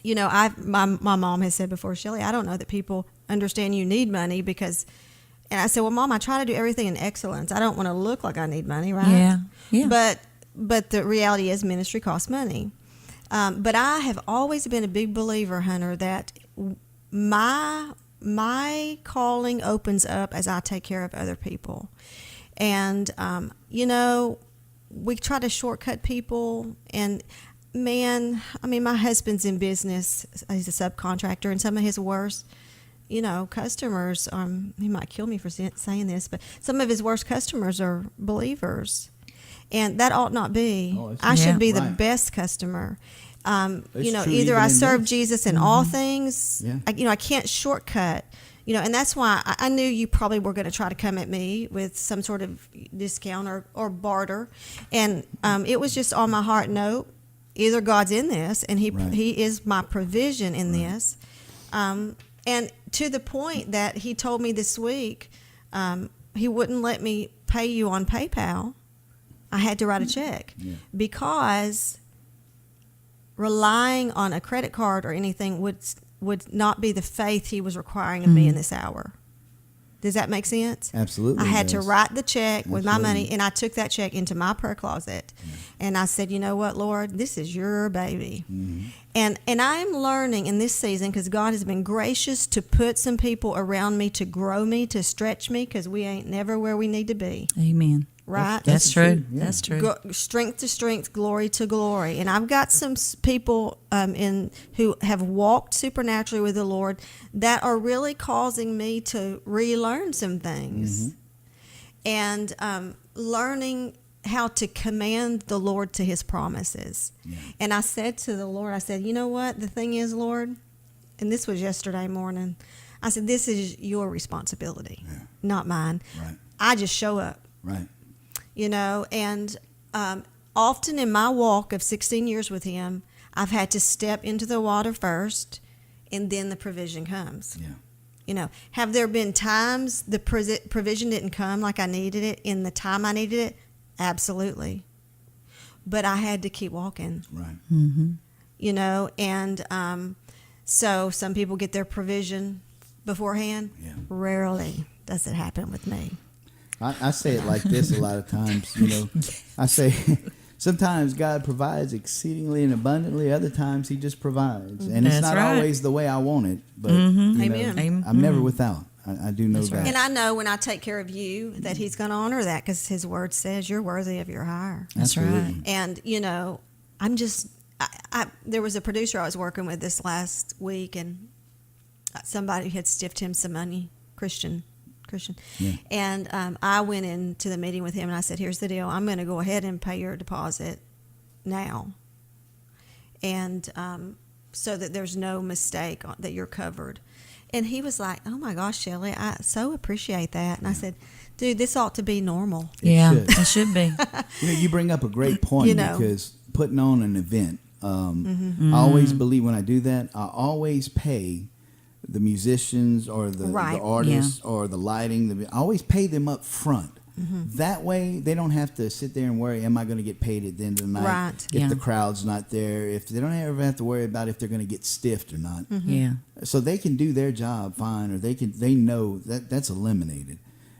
you know, my mom has said before, Shelly, I don't know that people understand you need money, because, and I said, well, Mom, I try to do everything in excellence. I don't want to look like I need money, right? Yeah. But the reality is ministry costs money. But I have always been a big believer, Hunter, that my calling opens up as I take care of other people. And, you know, we try to shortcut people. And, man, I mean, my husband's in business. He's a subcontractor, and some of his worst, you know, customers, he might kill me for saying this, but some of his worst customers are believers. And that ought not be. I should be the best customer. You know, either I serve Jesus in all things. I can't shortcut. You know, and that's why I knew you probably were going to try to come at me with some sort of discount or barter. And it was just on my heart, no, either God's in this, and He is my provision in this. And to the point that He told me this week, he wouldn't let me pay you on PayPal. I had to write a check because relying on a credit card or anything would not be the faith he was requiring of me in this hour. Does that make sense? Absolutely. I had to write the check with my money, Absolutely. and I took that check into my prayer closet. And I said, you know what, Lord, this is your baby. And I'm learning in this season, because God has been gracious to put some people around me to grow me, to stretch me, because we ain't never where we need to be. Amen. Right? That's true. That's true. Strength to strength, glory to glory. And I've got some people who have walked supernaturally with the Lord that are really causing me to relearn some things. And learning how to command the Lord to his promises. And I said to the Lord, I said, you know what? The thing is, Lord, and this was yesterday morning, I said, this is your responsibility, not mine. Right. I just show up. Right. You know, and often in my walk of 16 years with him, I've had to step into the water first, and then the provision comes. Yeah. You know, have there been times the provision didn't come like I needed it in the time I needed it? Absolutely. But I had to keep walking. Right. You know, and so some people get their provision beforehand. Rarely does it happen with me. I say it like this a lot of times, you know. I say sometimes God provides exceedingly and abundantly. Other times he just provides. And it's not always the way I want it. But, you know, I'm never without. I do know that. And I know when I take care of you that he's going to honor that, because his word says you're worthy of your hire. That's right. And, you know, I'm just, there was a producer I was working with this last week, and somebody had stiffed him some money, Christian. Yeah. And I went into the meeting with him, and I said, here's the deal. I'm going to go ahead and pay your deposit now. And so that there's no mistake that you're covered. And he was like, oh, my gosh, Shelly, I so appreciate that. And I said, dude, this ought to be normal. It should be. You know, you bring up a great point, You know. because putting on an event, I always believe when I do that, I always pay the musicians or the artists or the lighting. I always pay them up front. That way, they don't have to sit there and worry, am I going to get paid at the end of the night? Right. If the crowd's not there, if they don't ever have to worry about if they're going to get stiffed or not. So they can do their job fine, or they know that that's eliminated.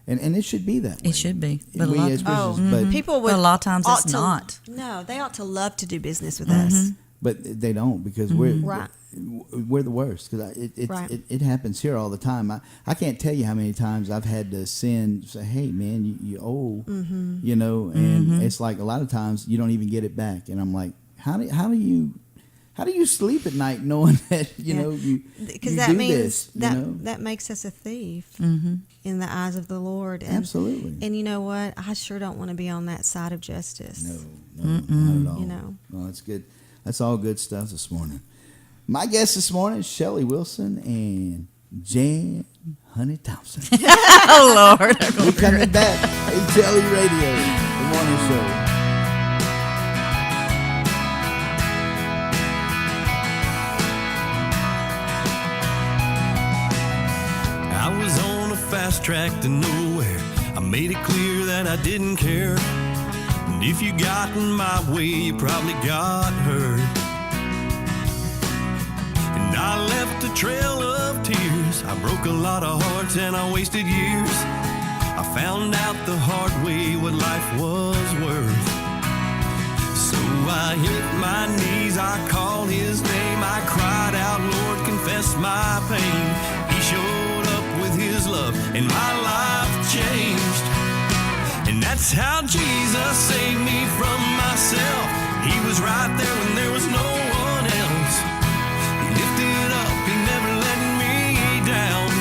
And it should be that way. It should be. But We a lot, as Christians, but people would but a lot of times ought it's to- not. No, they ought to love to do business with us. But they don't, because we're the worst. Because it happens here all the time. I can't tell you how many times I've had to say, hey man, you owe, you know, and it's like a lot of times you don't even get it back, and I'm like, how do you sleep at night knowing that you know because you that do means this, you know? that makes us a thief in the eyes of the Lord. And, Absolutely. And you know what? I sure don't want to be on that side of justice. No, not at all. You know. No, that's good. That's all good stuff this morning. My guest this morning is Shelly Wilson and Jan Honey Thompson. Oh, Lord. We're coming back. HLE Radio, the morning show. I was on a fast track to nowhere. I made it clear that I didn't care. And if you got in my way, you probably got hurt. And I left a trail of tears. I broke a lot of hearts and I wasted years. I found out the hard way what life was worth. So I hit my knees, I called his name. I cried out, Lord, confess my pain. He showed up with his love and my life changed. And that's how Jesus saved me from myself. He was right there when there was no one else. He lifted up, he never let me down.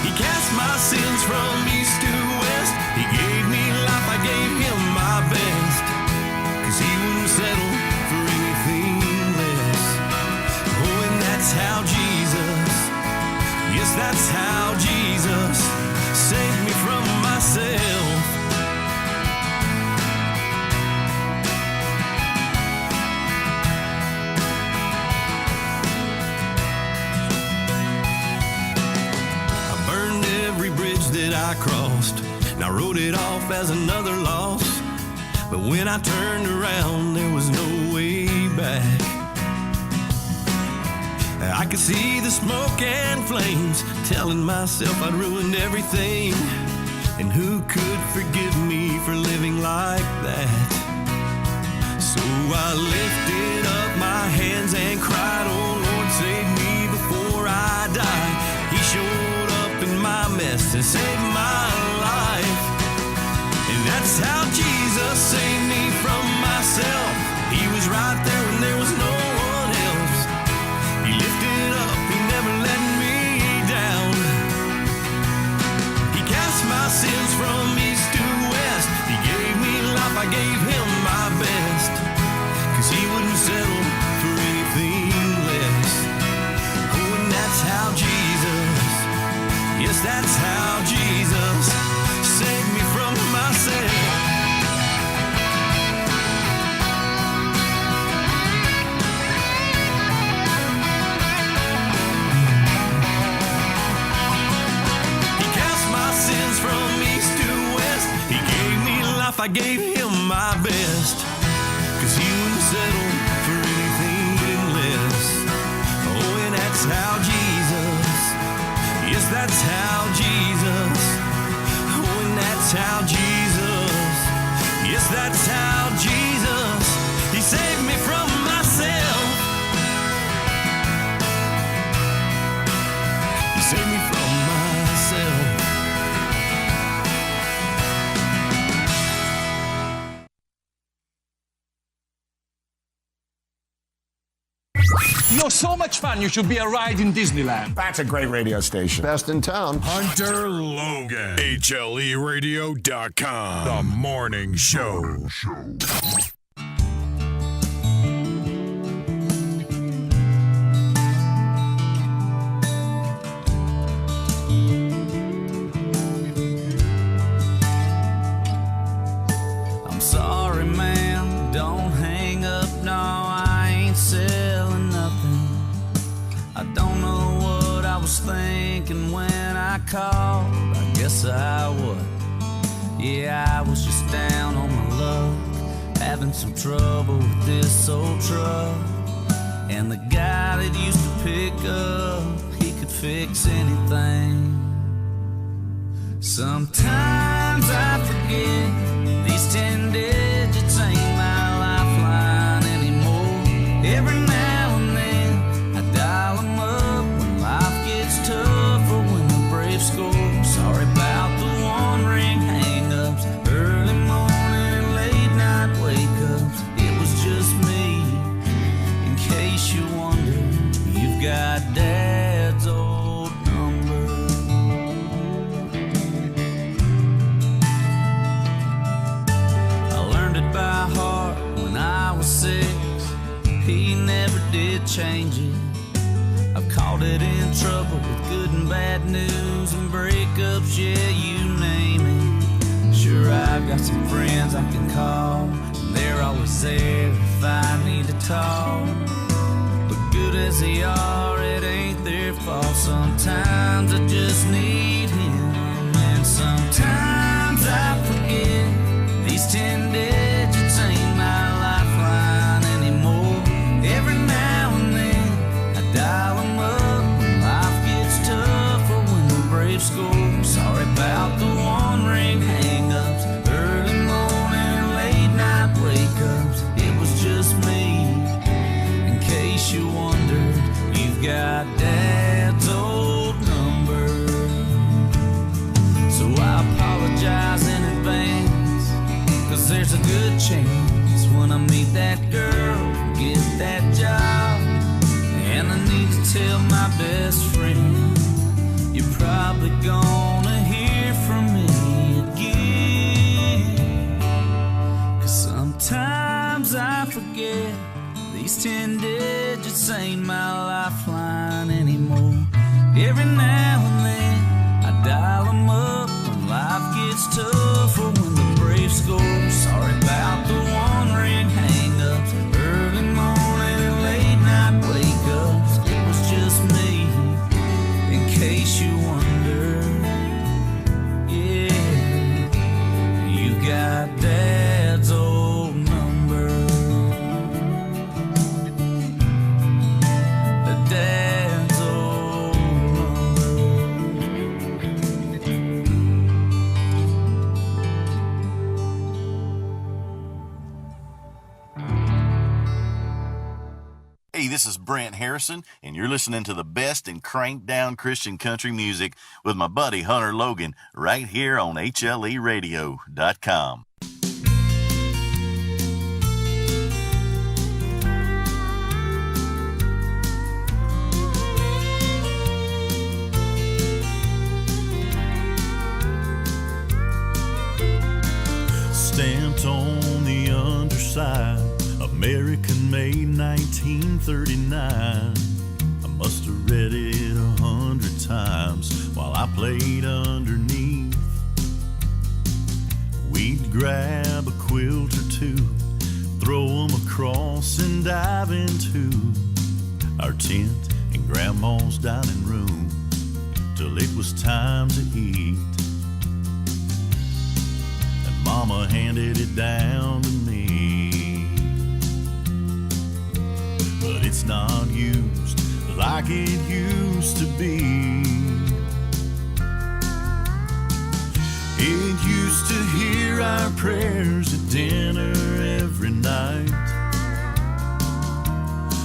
He cast my sins from east to west. He gave me life, I gave him my best. 'Cause he wouldn't settle for anything less. Oh, and that's how Jesus, yes, that's how Jesus saved me from myself. I burned every bridge I crossed, and I wrote it off as another loss. But when I turned around, there was no way back. I could see the smoke and flames, telling myself I'd ruined everything. And who could forgive me for living like that? So I lifted up my hands and cried, oh Lord, save me before I die. He showed up in my mess and saved my life. And that's how Jesus saved me from myself. He was right there when there was no one else. He lifted up, he never let me down. He cast my sins from east to west. He gave me life, I gave him my best. 'Cause he wouldn't settle for anything less. Oh, and that's how Jesus, yes, that's how Jesus saved me from myself. From east to west, he gave me life, I gave him my best. 'Cause he wouldn't settle for anything less. Oh, and that's how Jesus, yes, that's how Jesus. Oh, and that's how Jesus, yes, that's how Jesus, he saved me from myself. He saved me from myself. You're so much fun, you should be a ride in Disneyland. That's a great radio station. Best in town. Hunter Logan. HLERadio.com. The Morning Show. I'm sorry, ma'am, don't hang up, no, I ain't selling nothing. I don't know what I was thinking when I called, I guess I would. Yeah, I was just down on my luck, having some trouble with this old truck. And the guy that used to pick up, he could fix anything. Sometimes I forget these 10 digits ain't my lifeline anymore. Every now and then I dial them up when life gets tough or when the Braves score. Sorry about the one ring hang-ups, early morning and late night wake-ups. It was just me. In case you wonder, you've got Dad's old number. I learned it by heart when I was 6. He never did change it. I've caught it in trouble with good and bad news and breakups, yeah, you name it. Sure, I've got some friends I can call, and they're always there if I need to talk. But good as they are, it ain't their fault. Sometimes I just need him, and sometimes I forget these 10 digits ain't my lifeline anymore. Every now and then I dial them up when life gets tough or when the Braves score. Sorry about the one ring hang-ups, early morning and late night wake-ups. It was just me. In case you wondered, you've got Dad's old number. So I apologize in advance, 'cause there's a good chance when I meet that girl, get that job, and I need to tell my best friend, you're probably gonna hear from me again. 'Cause sometimes I forget these 10 digits ain't my lifeline anymore. Every now and then I dial them up when life gets tough or when the Braves score. Sorry about the one ring hang-ups, early morning and late night wake-ups. It was just me, in case you wonder. Brent Harrison, and you're listening to the best in crank down Christian country music with my buddy Hunter Logan right here on HLERadio.com. Stamped on the underside, American made 1939. I must have read it 100 times while I played underneath. We'd grab a quilt or two, throw them across and dive into our tent in Grandma's dining room till it was time to eat. Mama handed it down to me, but it's not used like it used to be. It used to hear our prayers at dinner every night,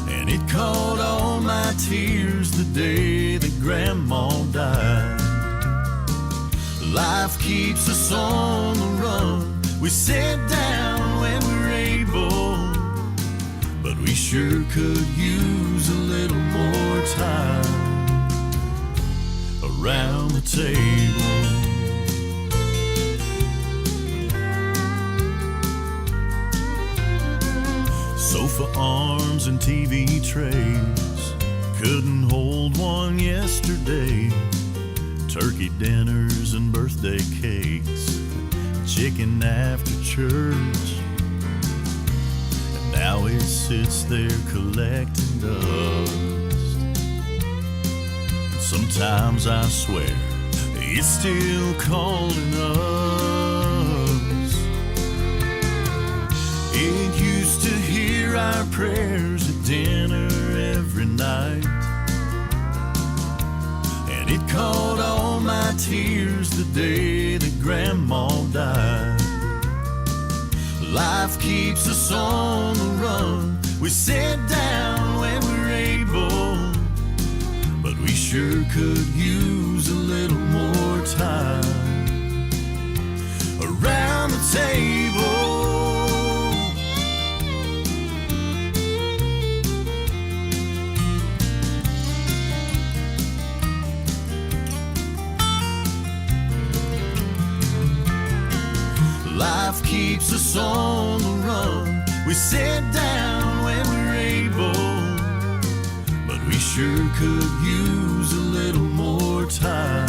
and it caught all my tears the day that Grandma died. Life keeps us on the run. We sit down when we're able, but we sure could use a little more time around the table. Sofa arms and TV trays couldn't hold one yesterday. Turkey dinners and birthday cakes, chicken after church, and now it sits there collecting dust. And sometimes I swear it's still calling us. It used to hear our prayers at dinner every night, it caught all my tears the day that Grandma died. Life keeps us on the run. We sit down when we're able, but we sure could use a little more time around the table. Life keeps us on the run. We sit down when we're able, but we sure could use a little more time.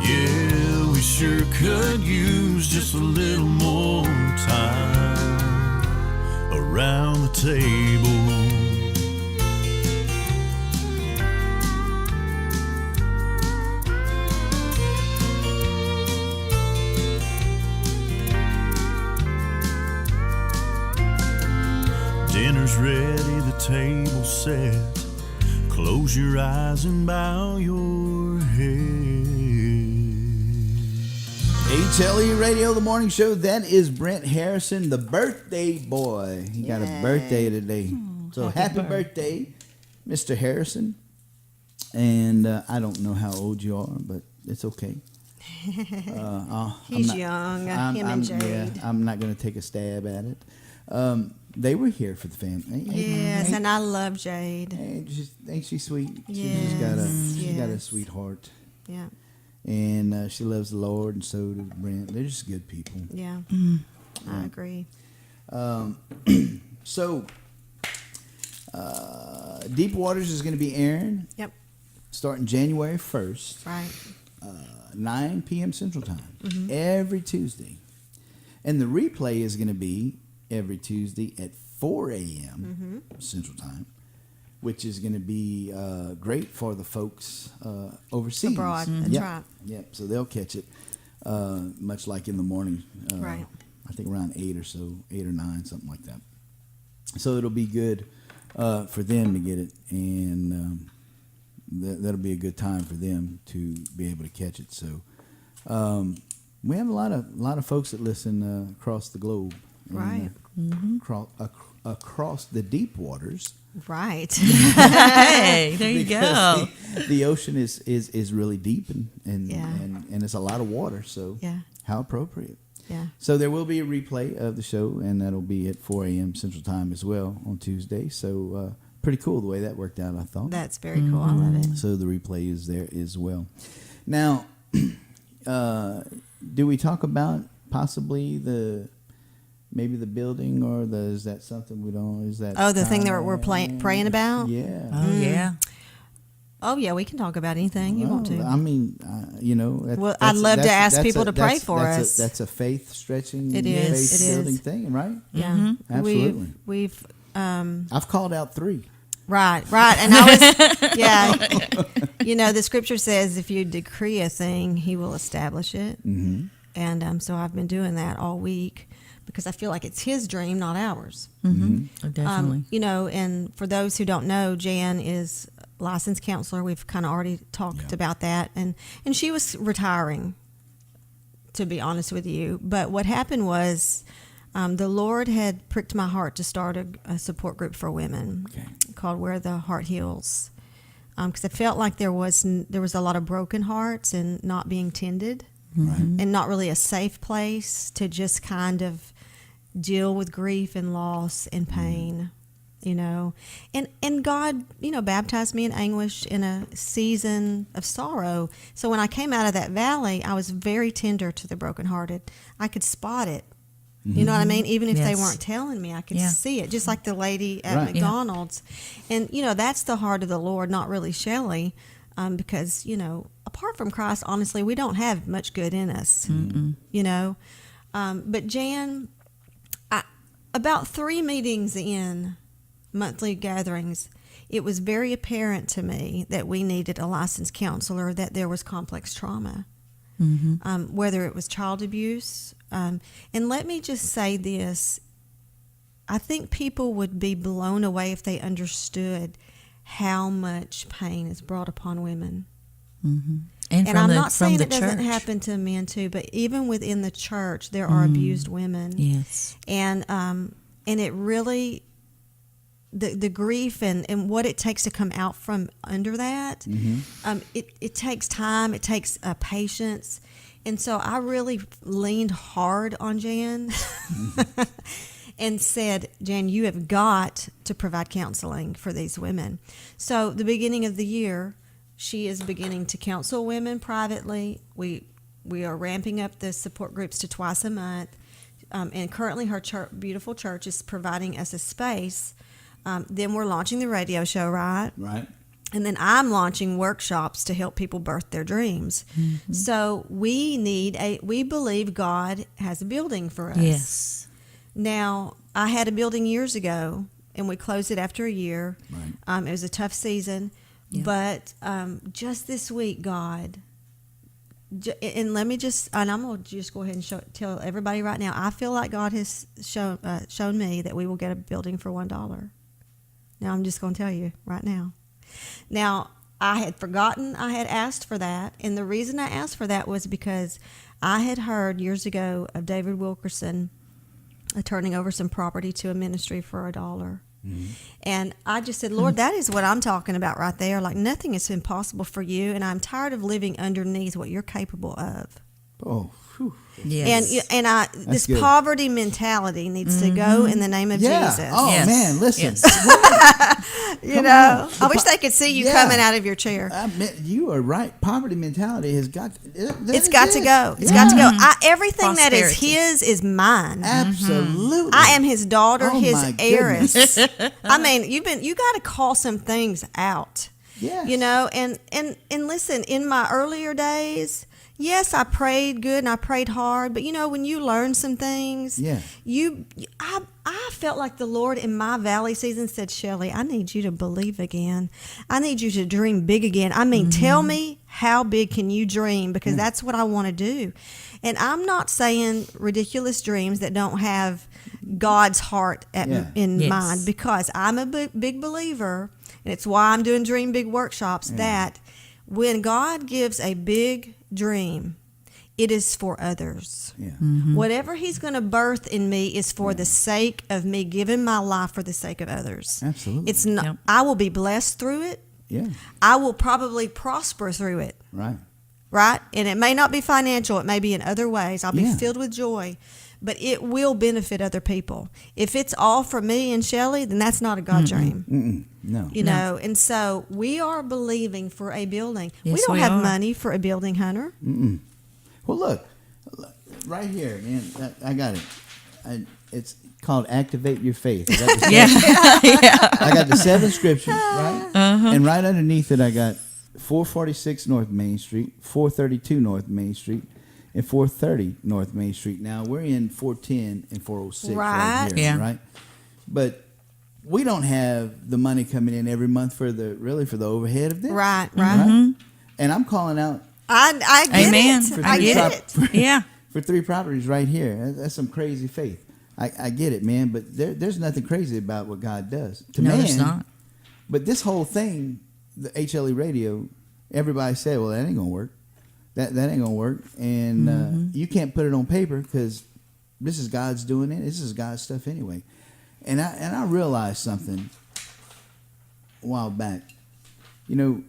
Yeah, we sure could use just a little more time around the table. Dinner's ready, the table's set. Close your eyes and bow your head. HLE Radio, the morning show. That is Brent Harrison, the birthday boy. He got a birthday today. So happy birthday, Mr. Harrison. And I don't know how old you are, but it's okay. He's young. Him and Jade. Yeah, I'm not going to take a stab at it. They were here for the family. Yes, and I love Jade. Ain't she sweet? Yes. She's got a sweetheart. Yeah. And she loves the Lord, and so does Brent. They're just good people. Yeah. I agree. So, Deep Waters is going to be airing. Yep. Starting January 1st. Right. 9 p.m. Central Time. Every Tuesday. And the replay is going to be every Tuesday at 4 a.m. Central Time, which is going to be great for the folks overseas. Abroad, that's right. Yep, so they'll catch it much like in the morning. Right. I think around 8 or so, 8 or 9, something like that. So it'll be good for them to get it, and that'll be a good time for them to be able to catch it. So we have a lot of folks that listen across the globe. And, right. across the deep waters. Right. Hey, there you go. The ocean is really deep and it's a lot of water. So how appropriate. Yeah. So there will be a replay of the show, and that'll be at 4 a.m. Central Time as well on Tuesday. So pretty cool the way that worked out, I thought. That's very cool. I love it. So the replay is there as well. Now, do we talk about possibly maybe the building, or is that something we don't? Is that the thing that we're praying about? Yeah. Oh yeah. Oh yeah, we can talk about anything you want to. I mean, well, I'd love to ask people to pray for us. That's a faith stretching, it is. faith building thing, right? Yeah, absolutely. We've I've called out 3. Right, and I was the scripture says if you decree a thing, He will establish it, and so I've been doing that all week because I feel like it's His dream, not ours. Oh, definitely. And for those who don't know, Jan is licensed counselor. We've kind of already talked about that, and she was retiring, to be honest with you. But what happened was the Lord had pricked my heart to start a support group for women called Where the Heart Heals, because I felt like there was a lot of broken hearts and not being tended, and not really a safe place to just kind of deal with grief and loss and pain. And God, baptized me in anguish in a season of sorrow. So when I came out of that valley, I was very tender to the brokenhearted. I could spot it. You know what I mean? Even if they weren't telling me, I could see it, just like the lady at McDonald's. And, that's the heart of the Lord, not really Shelly, because, apart from Christ, honestly, we don't have much good in us, But Jan, about 3 meetings in, monthly gatherings, it was very apparent to me that we needed a licensed counselor, that there was complex trauma, whether it was child abuse. And let me just say this. I think people would be blown away if they understood how much pain is brought upon women. And I'm not saying it doesn't happen to men too, but even within the church, there are abused women. Yes. And it really... The grief and what it takes to come out from under that, it takes time, it takes patience. And so I really leaned hard on Jan and said, Jan, you have got to provide counseling for these women. So the beginning of the year, she is beginning to counsel women privately. We are ramping up the support groups to twice a month. And currently her beautiful church is providing us a space. Then we're launching the radio show, right? Right. And then I'm launching workshops to help people birth their dreams. So we believe God has a building for us. Yes. Now, I had a building years ago, and we closed it after a year. Right. It was a tough season. Yeah. But just this week, God, and let me and I'm going to just go ahead and tell everybody right now, I feel like God has shown me that we will get a building for $1. Now, I'm just going to tell you right now. Now, I had forgotten I had asked for that, and the reason I asked for that was because I had heard years ago of David Wilkerson turning over some property to a ministry for $1. And I just said, Lord, that is what I'm talking about right there. Like, nothing is impossible for you, and I'm tired of living underneath what you're capable of. Oh, whew. Yes. And this good. Poverty mentality needs to go in the name of Jesus. Oh man, listen. I wish they could see you coming out of your chair. You are right. Poverty mentality has got. It's got to go. It's got to go. Everything that is His is mine. Absolutely. I am His daughter, His heiress. I mean, you got to call some things out. Yeah. And listen, in my earlier days. Yes, I prayed good and I prayed hard, but when you learn some things, I felt like the Lord in my valley season said, Shelly, I need you to believe again. I need you to dream big again. I mean, tell me how big can you dream, because that's what I want to do. And I'm not saying ridiculous dreams that don't have God's heart in mind, because I'm a big believer, and it's why I'm doing Dream Big workshops, that when God gives a big dream, it is for others. Yeah. Whatever he's going to birth in me is for the sake of me giving my life for the sake of others. Absolutely. It's not. I will be blessed through it. Yeah. I will probably prosper through it. Right. Right? And it may not be financial. It may be in other ways. I'll be Yeah. filled with joy. But it will benefit other people. If it's all for me and Shelly, then that's not a God dream. No. You know, and so we are believing for a building. Yes, we don't we have are. money for a building, Hunter. Well, look, right here, man. I got it. It's called Activate Your Faith. I got the I got the 7 scriptures, right? And right underneath it, I got 446 North Main Street, 432 North Main Street, and 430 North Main Street. Now, we're in 410 and 406 right here, Yeah. right? But we don't have the money coming in every month for the overhead of this. Right. And I'm calling out I get Amen. it. I I get get it. Yeah. for 3 properties right here. That's some crazy faith. I get it, man, but there's nothing crazy about what God does. To No, man, there's not. But this whole thing, the HLE radio, everybody said, well, that ain't going to work. That ain't going to work. And you can't put it on paper because this is God's doing it. This is God's stuff anyway. And I realized something a while back. You know,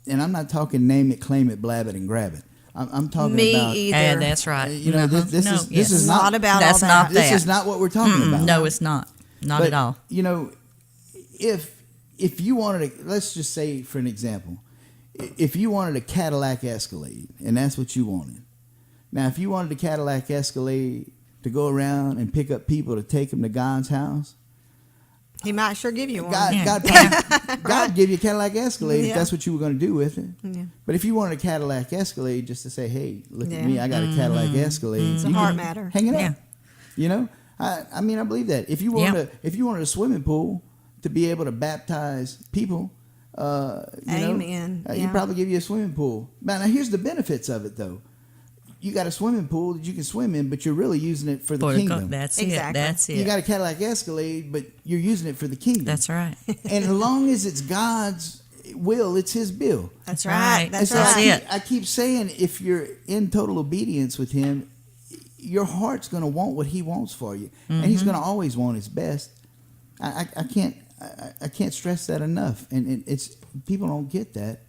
and I'm not talking name it, claim it, blab it, and grab it. I'm talking Me about either. And that's right. You know, this is not not about that's all not that. this that. is not what we're talking about. No, it's not. Not But, at all. You know, if you wanted to, let's just say for an example, if you wanted a Cadillac Escalade, and that's what you wanted. Now, if you wanted a Cadillac Escalade to go around and pick up people to take them to God's house, He might sure give you one. God give you a Cadillac Escalade if Yeah. that's what you were going to do with it. Yeah. But if you wanted a Cadillac Escalade just to say, hey, look Yeah. at me, I got a Cadillac Escalade. It's a you heart can matter. Hang it Yeah. up. You know, I mean, I believe that. If you wanted a swimming pool to be able to baptize people, Amen. He'd Yeah. probably give you a swimming pool. Now, here's the benefits of it, though. You got a swimming pool that you can swim in, but you're really using it for the kingdom. That's Exactly. it. That's it. You got a Cadillac Escalade, but you're using it for the kingdom. That's right. And as long as it's God's will, it's His bill. That's right. That's And so right. I keep saying, if you're in total obedience with Him, your heart's going to want what He wants for you, and He's going to always want His best. I can't stress that enough, and it's people don't get that.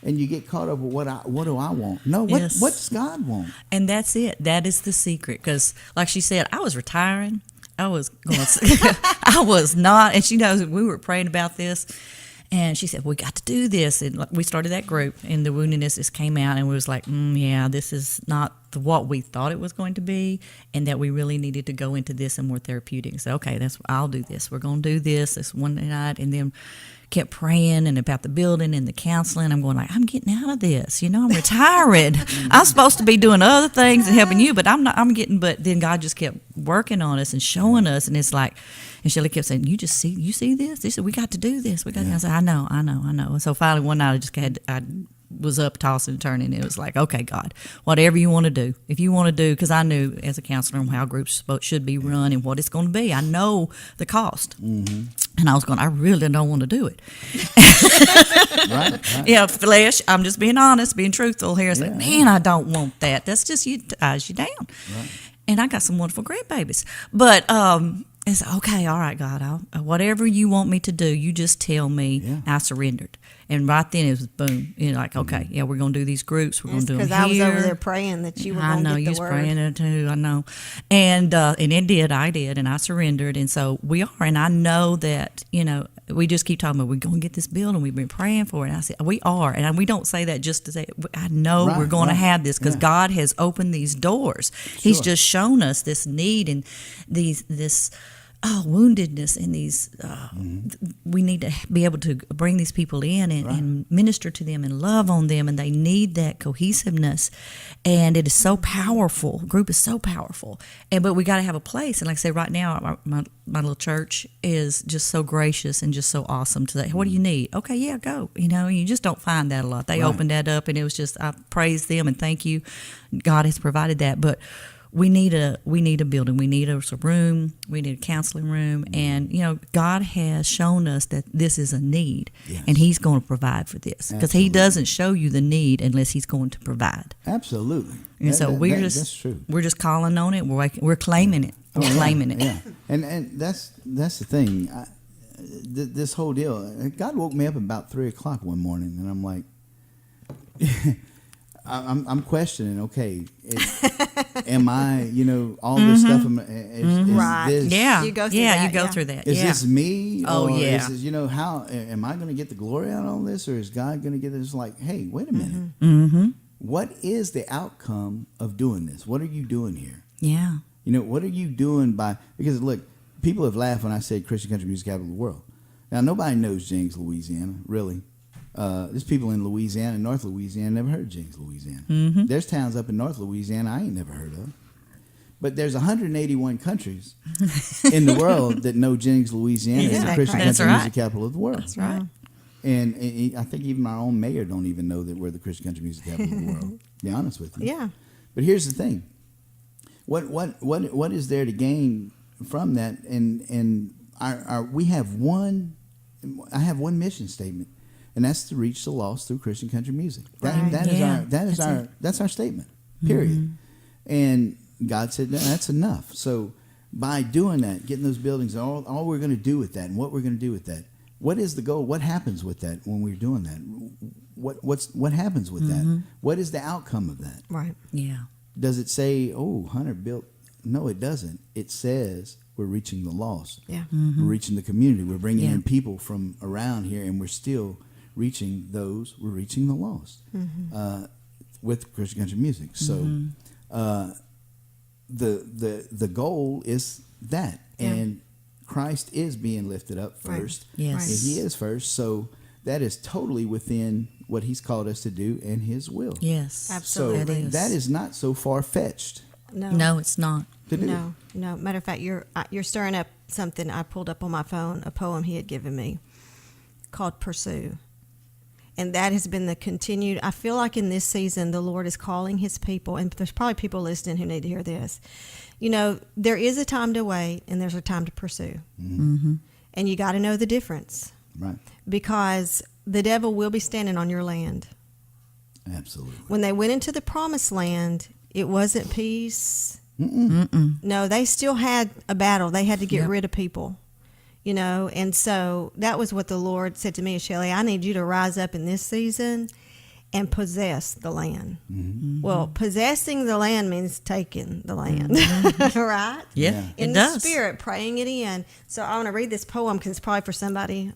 And you get caught up with what do I want? No, what does God want? And that's it. That is the secret. Because, like she said, I was retiring. I was going. I was not. And she knows we were praying about this. And she said, we got to do this. And we started that group, and the woundedness just came out, and we was like, yeah, this is not what we thought it was going to be, and that we really needed to go into this and more therapeutic. So, okay, I'll do this. We're going to do this one night. And then kept praying and about the building and the counseling. I'm going like, I'm getting out of this. You know, I'm retiring. I'm supposed to be doing other things and helping you, but I'm not. But then God just kept working on us and showing us, and it's like, and Shelly kept saying, you see this? He said, we got to do this. We got. I said, I know. And so finally one night I was up tossing and turning. It was like, okay, God, whatever you want to do. If you want to do, because I knew as a counselor how groups should be run and what it's going to be. I know the cost. And I was going, I really don't want to do it. Right. Yeah, flesh. I'm just being honest, being truthful here. It's like, man, I don't want that. That's just ties you down. Right. And I got some wonderful grandbabies. But it's okay, all right, God, whatever you want me to do, you just tell me. Yeah. I surrendered. And right then it was boom. You know, like, okay, yeah, we're going to do these groups. We're going to do them here. Because I was over there praying that you were going to get the word. I know, you was praying it too. I know. And it did. I did. And I surrendered. And so we are. And I know that, you know, we just keep talking about we're going to get this building. We've been praying for it. And I said, we are. And we don't say that just to say, I know we're going to have this because God has opened these doors. Sure. He's just shown us this need and this woundedness and these we need to be able to bring these people in and minister to them and love on them, and they need that cohesiveness, and it is so powerful. Group is so powerful, but we got to have a place. And like I say, right now my little church is just so gracious and just so awesome to that. What do you need? Okay, yeah, go. You know, you just don't find that a lot. They opened that up, and it was just, I praise them and thank you. God has provided that. But we need a building. We need a room. We need a counseling room. And, God has shown us that this is a need. Yes. And He's going to provide for this. Because He doesn't show you the need unless He's going to provide. Absolutely. And so that's true. We're just calling on it. We're claiming it. We're claiming it. Yeah. And that's the thing. This whole deal, God woke me up about 3 o'clock one morning, and I'm like, I'm questioning. Okay, am I? All this stuff. Is right? This, You go through that. Is this me? Oh, or yeah. Is this, how am I going to get the glory out of all this, or is God going to get this? Like, hey, wait a minute. Mm-hmm. What is the outcome of doing this? What are you doing here? Yeah. What are you doing because look, people have laughed when I said Christian country music capital of the world. Now, nobody knows Jennings, Louisiana, really. There's people in Louisiana, North Louisiana, never heard of Jennings, Louisiana. Mm-hmm. There's towns up in North Louisiana I ain't never heard of. But there's 181 countries in the world that know Jennings, Louisiana is the Christian country music capital of the world. That's right. And I think even our own mayor don't even know that we're the Christian country music capital of the world, to be honest with you. Yeah. But here's the thing. What is there to gain from that? And we have I have one mission statement, and that's to reach the lost through Christian country music. That's our statement. Period. Mm-hmm. And God said that's enough. So by doing that, getting those buildings, all we're going to do with that, and what we're going to do with that, what is the goal? What happens with that when we're doing that? What happens with that? What is the outcome of that? Right. Yeah. Does it say, Hunter built? No, it doesn't. It says we're reaching the lost. Yeah. We're reaching the community. We're bringing in people from around here, and we're still reaching those. We're reaching the lost with Christian country music. So the goal is that, and Christ is being lifted up first. Right. Yes. And He is first. So that is totally within what He's called us to do and His will. Yes. Absolutely. So that is not so far-fetched. No, it's not. No. Matter of fact, you're stirring up something I pulled up on my phone, a poem he had given me called Pursue. And that has been the continued, I feel like in this season, the Lord is calling His people, and there's probably people listening who need to hear this. There is a time to wait and there's a time to pursue. Mm-hmm. And you got to know the difference. Right. Because the devil will be standing on your land. Absolutely. When they went into the promised land, it wasn't peace. No, they still had a battle. They had to get rid of people, and so that was what the Lord said to me, Shelly, I need you to rise up in this season and possess the land. Mm-hmm. Well, possessing the land means taking the land, right? Yeah, in it the does. Spirit, praying it in. So I want to read this poem because it's probably for somebody.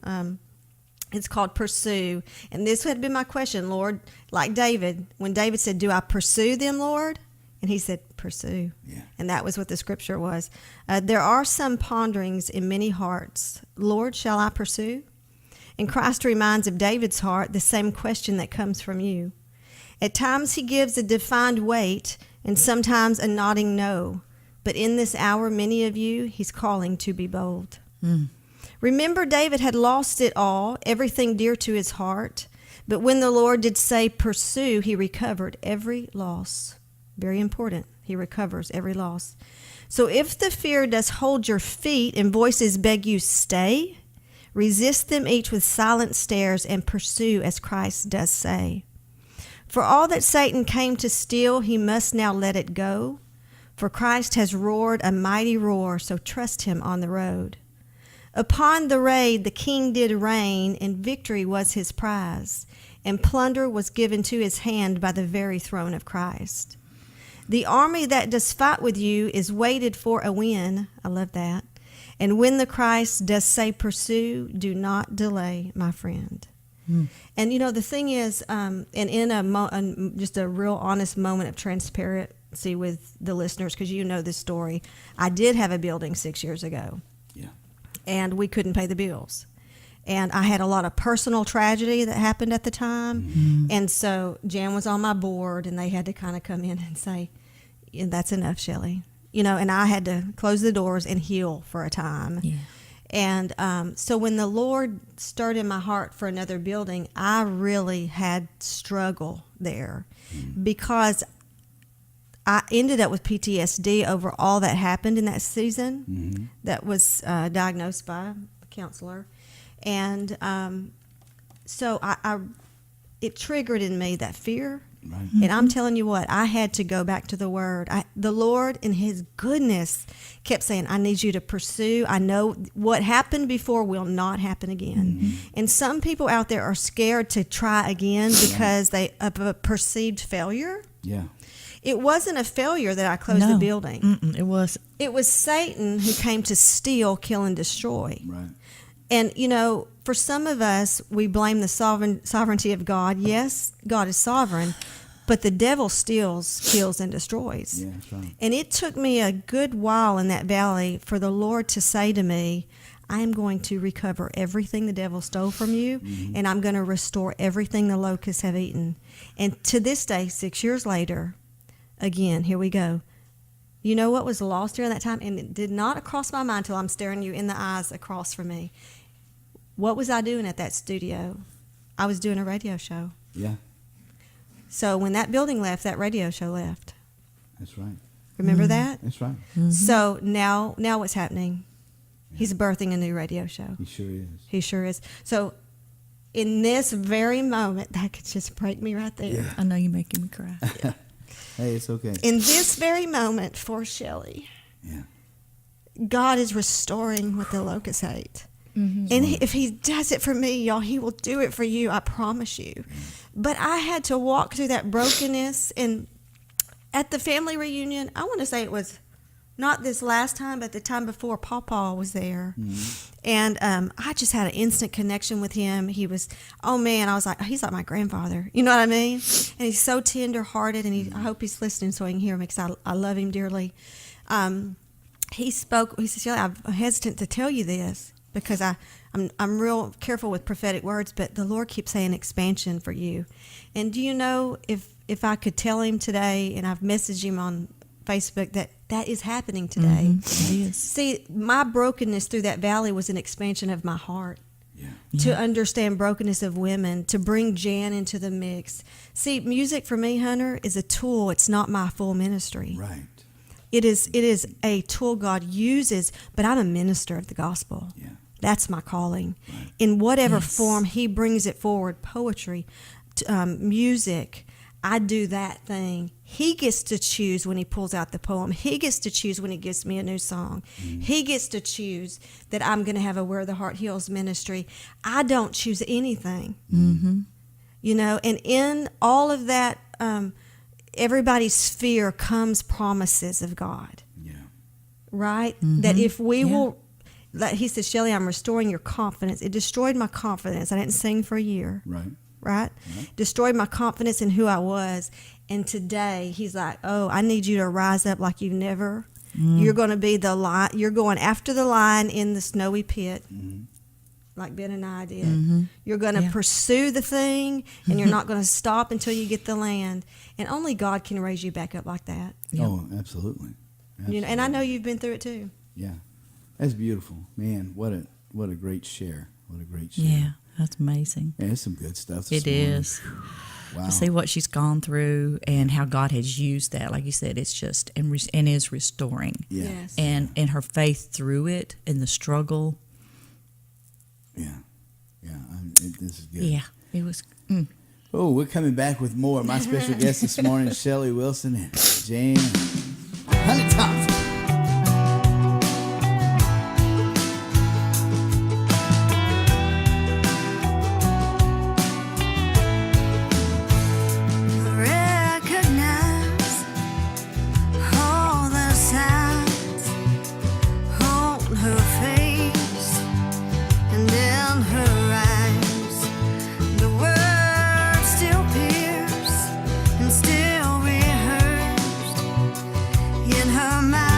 It's called Pursue. And this had been my question, Lord, like David, when David said, do I pursue them, Lord? And he said, pursue. Yeah. And that was what the scripture was. There are some ponderings in many hearts. Lord, shall I pursue? And Christ reminds of David's heart the same question that comes from you. At times He gives a defined wait and sometimes a nodding no. But in this hour, many of you, He's calling to be bold. Remember, David had lost it all, everything dear to his heart. But when the Lord did say pursue, he recovered every loss. Very important. He recovers every loss. So if the fear does hold your feet and voices beg you stay, resist them each with silent stares and pursue as Christ does say. For all that Satan came to steal, he must now let it go. For Christ has roared a mighty roar, so trust him on the road. Upon the raid the king did reign, and victory was his prize, and plunder was given to his hand by the very throne of Christ. The army that does fight with you is waited for a win. I love that. And when the Christ does say pursue, do not delay, my friend. And the thing is, and in just a real honest moment of transparency with the listeners, because you know this story, I did have a building 6 years ago. Yeah. And we couldn't pay the bills. And I had a lot of personal tragedy that happened at the time. Mm-hmm. And so Jan was on my board, and they had to kind of come in and say, that's enough, Shelly. And I had to close the doors and heal for a time. Yeah. And so when the Lord stirred in my heart for another building, I really had struggle there because I ended up with PTSD over all that happened in that season that was diagnosed by a counselor. And so it triggered in me that fear. Right. And I'm telling you what, I had to go back to the Word. The Lord, in His goodness, kept saying, I need you to pursue. I know what happened before will not happen again. And some people out there are scared to try again because of a perceived failure. Yeah. It wasn't a failure that I closed the building. It was. It was Satan who came to steal, kill, and destroy. Right. And, you know, for some of us, we blame the sovereignty of God. Yes, God is sovereign, but the devil steals, kills, and destroys. Yeah, that's right. And it took me a good while in that valley for the Lord to say to me, I am going to recover everything the devil stole from you, and I'm going to restore everything the locusts have eaten. And to this day, 6 years later, again, here we go. You know what was lost during that time? And it did not cross my mind until I'm staring you in the eyes across from me. What was I doing at that studio? I was doing a radio show. Yeah. So when that building left, that radio show left. That's right. Remember that? That's right. So now what's happening? Yeah. He's birthing a new radio show. He sure is. He sure is. So in this very moment, that could just break me right there. Yeah. I know you're making me cry. Yeah. Hey, it's okay. In this very moment for Shelly, God is restoring what the locusts ate. And if He does it for me, y'all, He will do it for you. I promise you. But I had to walk through that brokenness. And at the family reunion, I want to say it was not this last time, but the time before, Pawpaw was there. And I just had an instant connection with him. He was, oh man, I was like, he's like my grandfather. You know what I mean? And he's so tender-hearted, and I hope he's listening so he can hear me, because I love him dearly. He spoke, he said, Shelly, I'm hesitant to tell you this, because I'm real careful with prophetic words, but the Lord keeps saying expansion for you. And do you know, if I could tell him today, and I've messaged him on Facebook, that is happening today. It is. See, my brokenness through that valley was an expansion of my heart. To understand brokenness of women, to bring Jan into the mix. See, music for me, Hunter, is a tool. It's not my full ministry. Right. It is a tool God uses, but I'm a minister of the gospel. Yeah. That's my calling. Right. In whatever form He brings it forward, poetry, music, I do that thing. He gets to choose when He pulls out the poem. He gets to choose when He gives me a new song. He gets to choose that I'm going to have a Where the Heart Heals ministry. I don't choose anything. You know, and in all of that, everybody's fear comes promises of God. Yeah. Right? That if we will, like He said, Shelly, I'm restoring your confidence. It destroyed my confidence. I didn't sing for a year. Right? Destroyed my confidence in who I was. And today He's like, oh, I need you to rise up like you've never. You're going to be the lion. You're going after the lion in the snowy pit, like Ben and I did. You're going to pursue the thing, and you're not going to stop until you get the land. And only God can raise you back up like that. Oh, absolutely. You know, and I know you've been through it too. Yeah, that's beautiful, man. What a great share. What a great share. Yeah. That's amazing. Yeah, it's some good stuff. It is. Wow. To see what she's gone through and how God has used that, like you said, it's just and is restoring. Yes. And her faith through it and the struggle. Yeah. This is good. Yeah, it was. Oh, we're coming back with more. My special guest this morning is Shelly Wilson and Jane and Hunter Thompson. Her mind.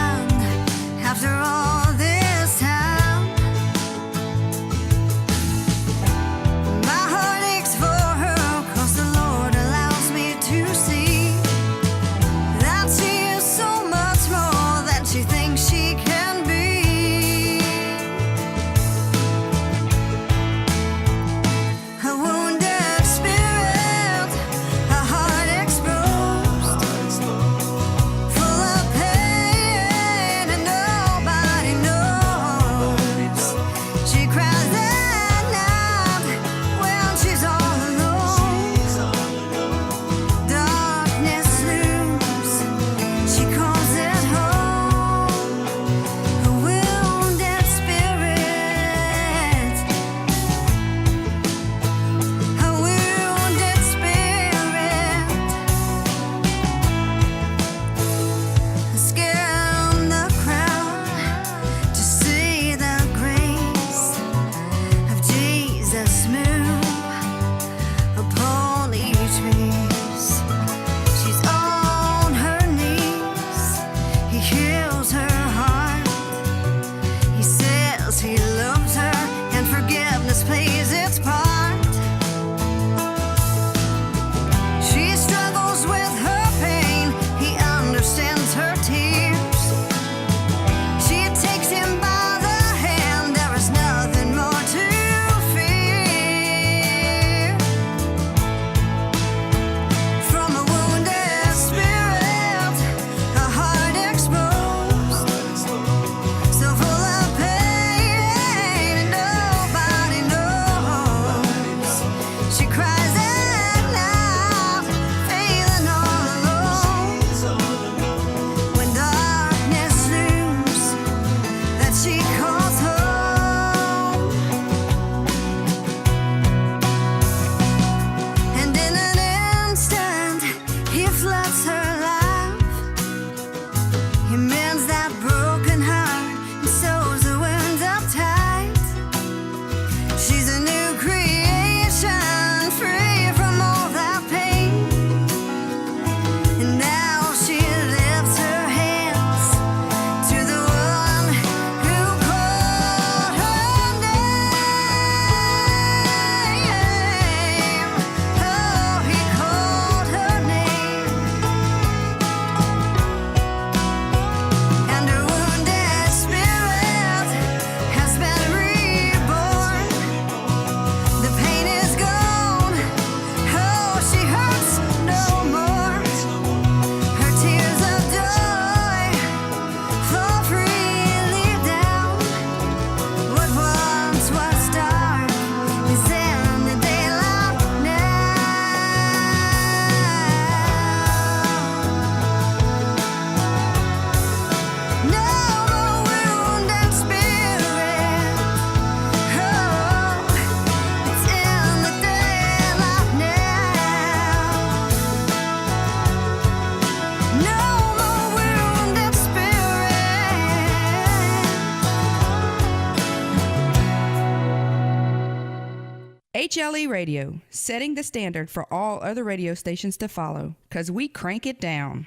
HLE Radio, setting the standard for all other radio stations to follow, 'cause we crank it down.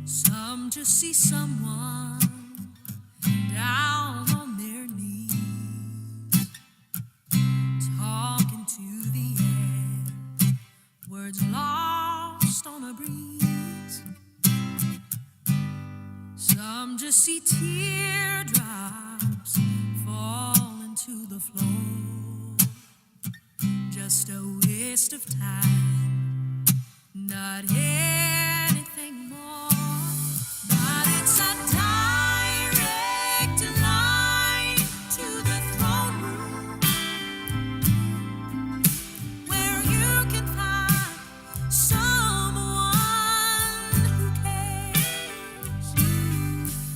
Some just see someone down on their knees, talking to the air, words lost on a breeze. Some just see teardrops falling to the floor, just a waste of time, not anything more. But it's a direct line to the throne room, where you can find someone who cares.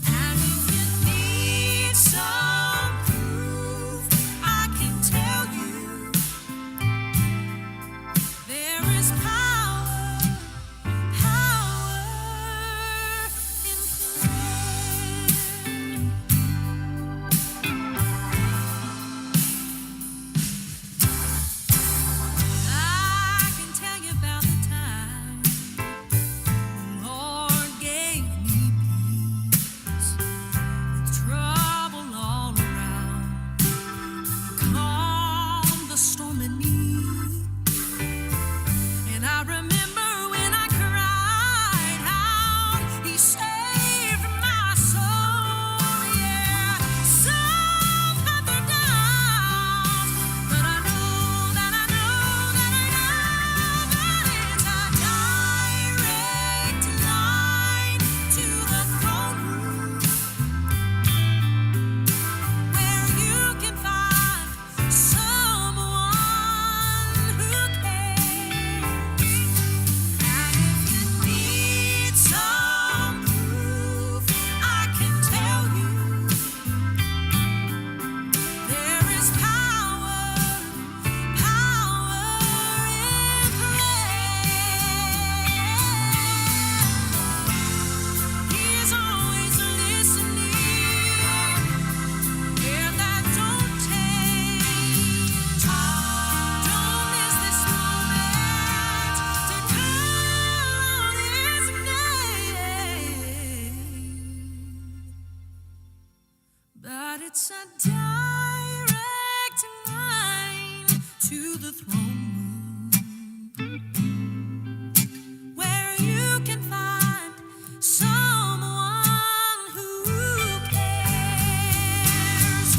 And if you need some proof, I can tell you there is power in I can tell you about the time the Lord gave me peace, with trouble all around, calmed the storm in me. And I remember when I cried out, He saved my soul. Yeah, some have their doubts, but I know that it's a direct line to the throne room, where you can find someone who cares. And if you need some proof, I can tell you there is power in prayer. He's always listening, and that don't take time. Don't miss this moment to call His name. But it's a direct line to the throne room, where you can find someone who cares.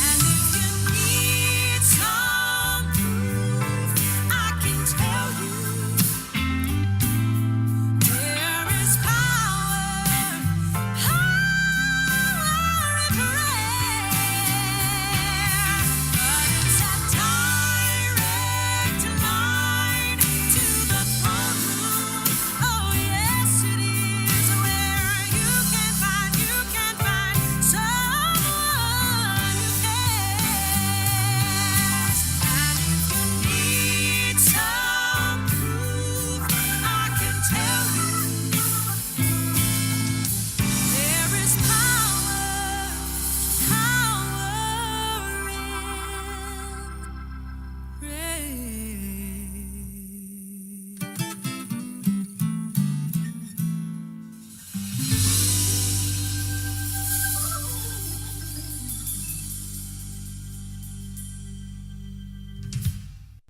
And if you need some proof, I can tell you there is power in prayer. But it's a direct line to the throne room. Oh yes, it is, where you can find someone who cares. And if you need some proof, I can tell you there is power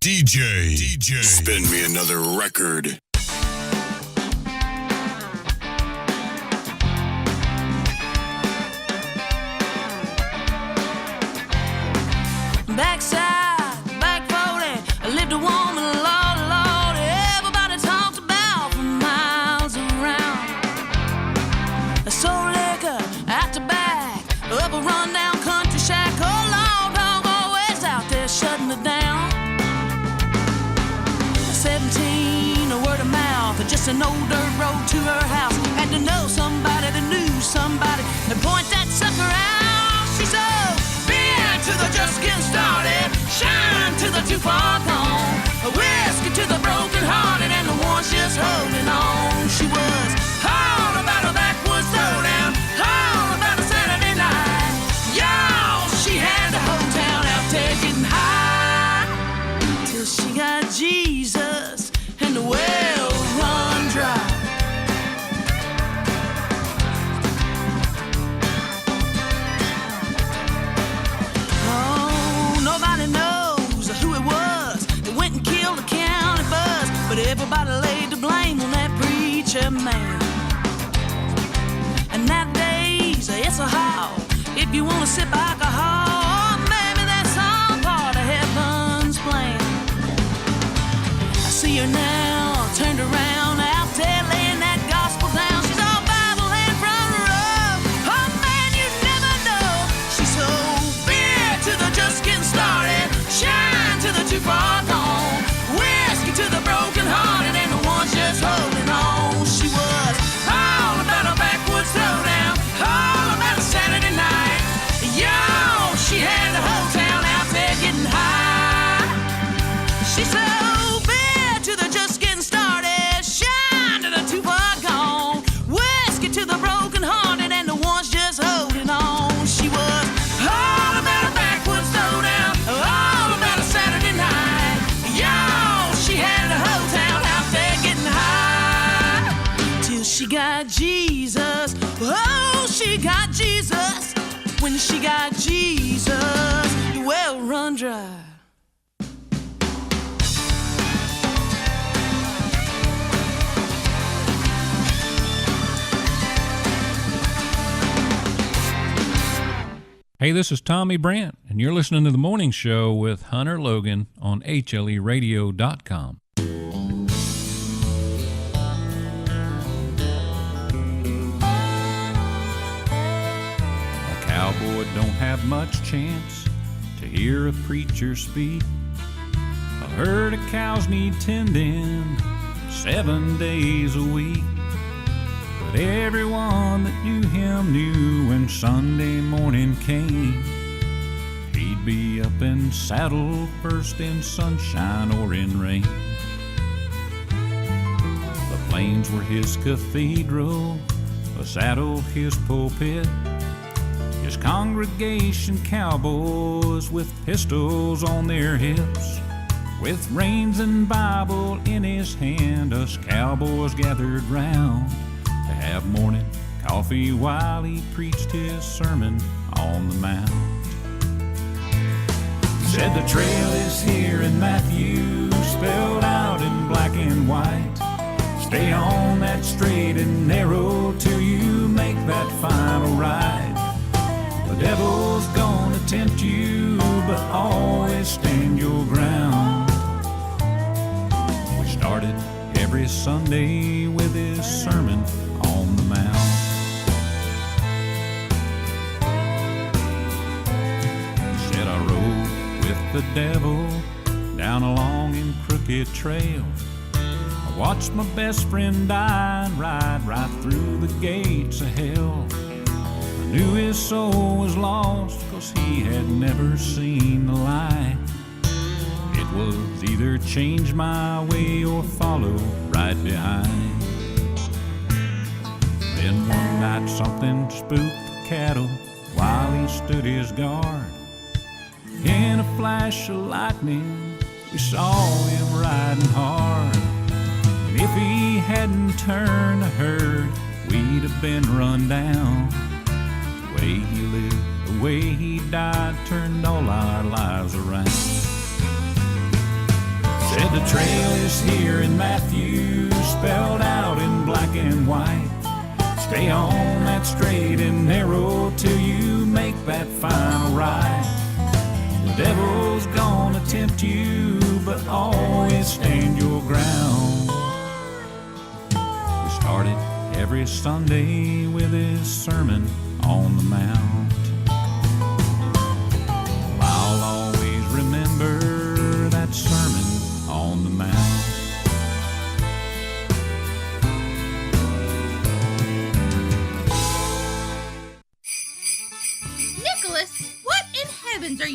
DJ, spin me another record. Backside, back folded, I lived a woman, Lord, Lord, everybody talked about for miles around. I sold liquor out the back, up a rundown country shack, oh Lord, dog, always out there shutting it down. 17, a word of mouth, just an old dirt road to her house. Had to know somebody that knew somebody to point that sucker out. She's so bitch to the just getting started. Shine to the too far gone. A whiskey to the broken hearted and the ones just holding on. She was all about a backwoods throwdown, all about a Saturday night. Y'all, she had the whole town out there getting high till she got Jesus and the well run dry. Nobody knows who it was that went and killed the county buzz, but everybody laid the blame on that preacher man. And nowadays it's a haul if you want to sip alcohol. Maybe that's all part of heaven's plan. I see her now, turned around, out there laying that gospel down. She's all Bible and from the road. Oh man, you never know. She's so big to the just getting started. Shine to the too far gone. Whiskey to the broken hearted and the ones just holding on. She was all about a backwoods throwdown, all about a Saturday night. Yo, she had the whole town out there getting high. She's so bad to the just getting started. Shine to the too far gone. Whiskey to the broken hearted and the ones just holding on. She was all about a backwoods throwdown, all about a Saturday night. Yo, she had the whole town out there getting high till she got Jesus. Oh, she got Jesus. When she got Jesus, the well run dry. Hey, this is Tommy Brandt, and you're listening to The Morning Show with Hunter Logan on HLERadio.com. A cowboy don't have much chance to hear a preacher speak. A herd of cows need tending 7 days a week. But everyone that knew him knew when Sunday morning came, he'd be up and saddled first in sunshine or in rain. The plains were his cathedral, the saddle his pulpit, his congregation cowboys with pistols on their hips. With reins and Bible in his hand, us cowboys gathered round to have morning coffee while he preached his sermon on the mount. Said the trail is here in Matthew, spelled out in black and white. Stay on that straight and narrow till you make that final ride. The devil's gonna tempt you, but always stand your ground. We started every Sunday with his sermon on the mount. Said I rode with the devil down a long and crooked trail. I watched my best friend die and ride right through the gates of hell. I knew his soul was lost 'cause he had never seen the light. It was either change my way or follow right behind. Then one night something spooked the cattle while he stood his guard. In a flash of lightning, we saw him riding hard. And if he hadn't turned the herd, we'd have been run down. The way he lived, the way he died, turned all our lives around. Said the trail is here in Matthew, spelled out in black and white. Stay on that straight and narrow till you make that final ride. The devil's gonna tempt you, but always stand your ground. We started every Sunday with his sermon on the mount. I'll always remember that sermon on the mount. Nicholas, what in heavens are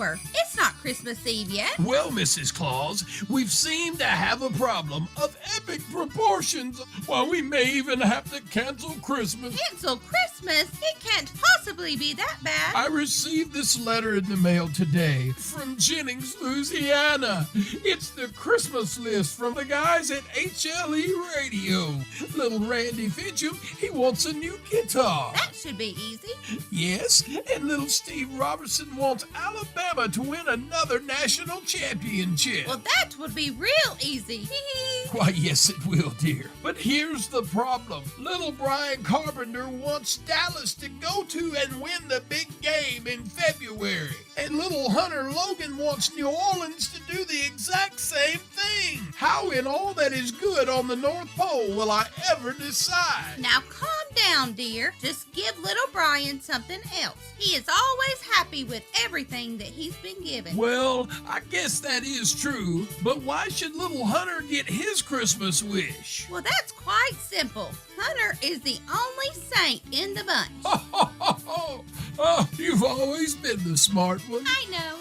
hour. It's not Christmas Eve yet. Well, Mrs. Claus, we've seemed to have a problem of epic proportions. Well, we may even have to cancel Christmas. Cancel Christmas? It can't possibly be that bad. I received this letter in the mail today from Jennings, Louisiana. It's the Christmas list from the guys at HLE Radio. Little Randy Fitchum, he wants a new guitar. That should be easy. Yes, and little Steve Robertson wants Alabama to win another national championship. Well, that would be real easy. Why, yes, it will, dear. But here's the problem. Little Brian Carpenter wants Dallas to go to and win the big game in February. And little Hunter Logan wants New Orleans to do the exact same thing. How in all that is good on the North Pole will I ever decide? Now calm down, dear. Just give little Brian something else. He is always happy with everything that he's been given. Well, I guess that is true, but why should little Hunter get his Christmas wish? Well, that's quite simple. Hunter is the only saint in the bunch. Oh, you've always been the smart one. I know.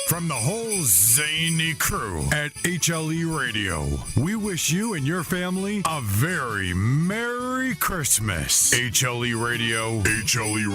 From the whole zany crew at HLE Radio, we wish you and your family a very Merry Christmas. HLE Radio, HLERadio.com.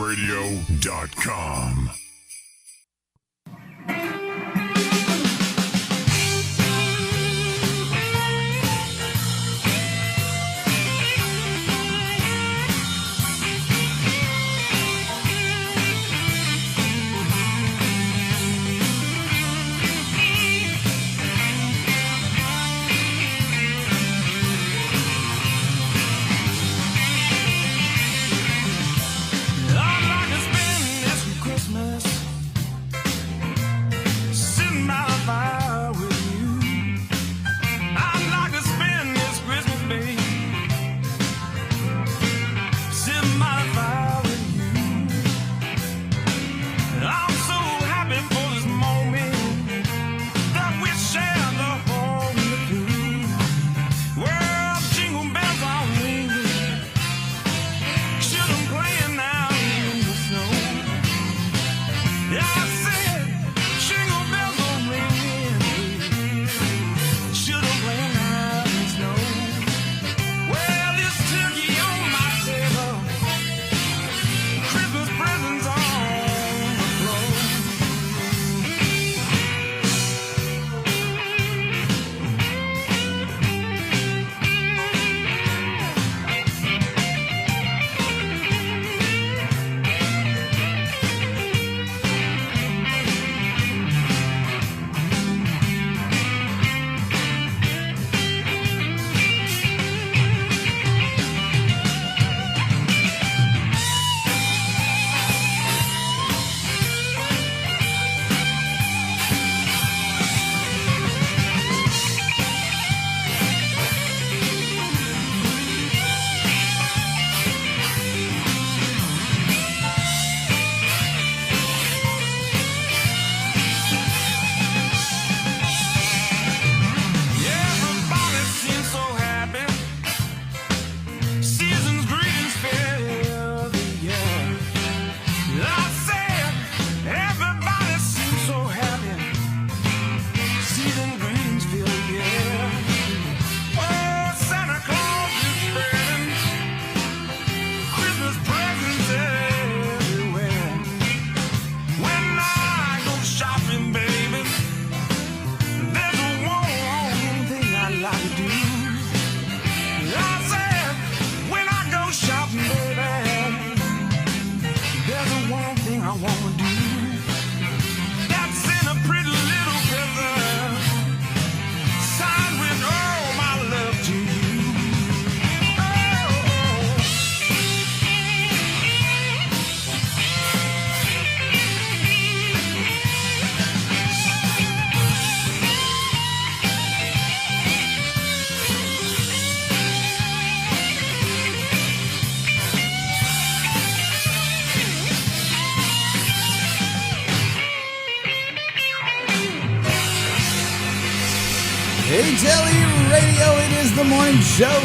HLE Radio, it is the morning show.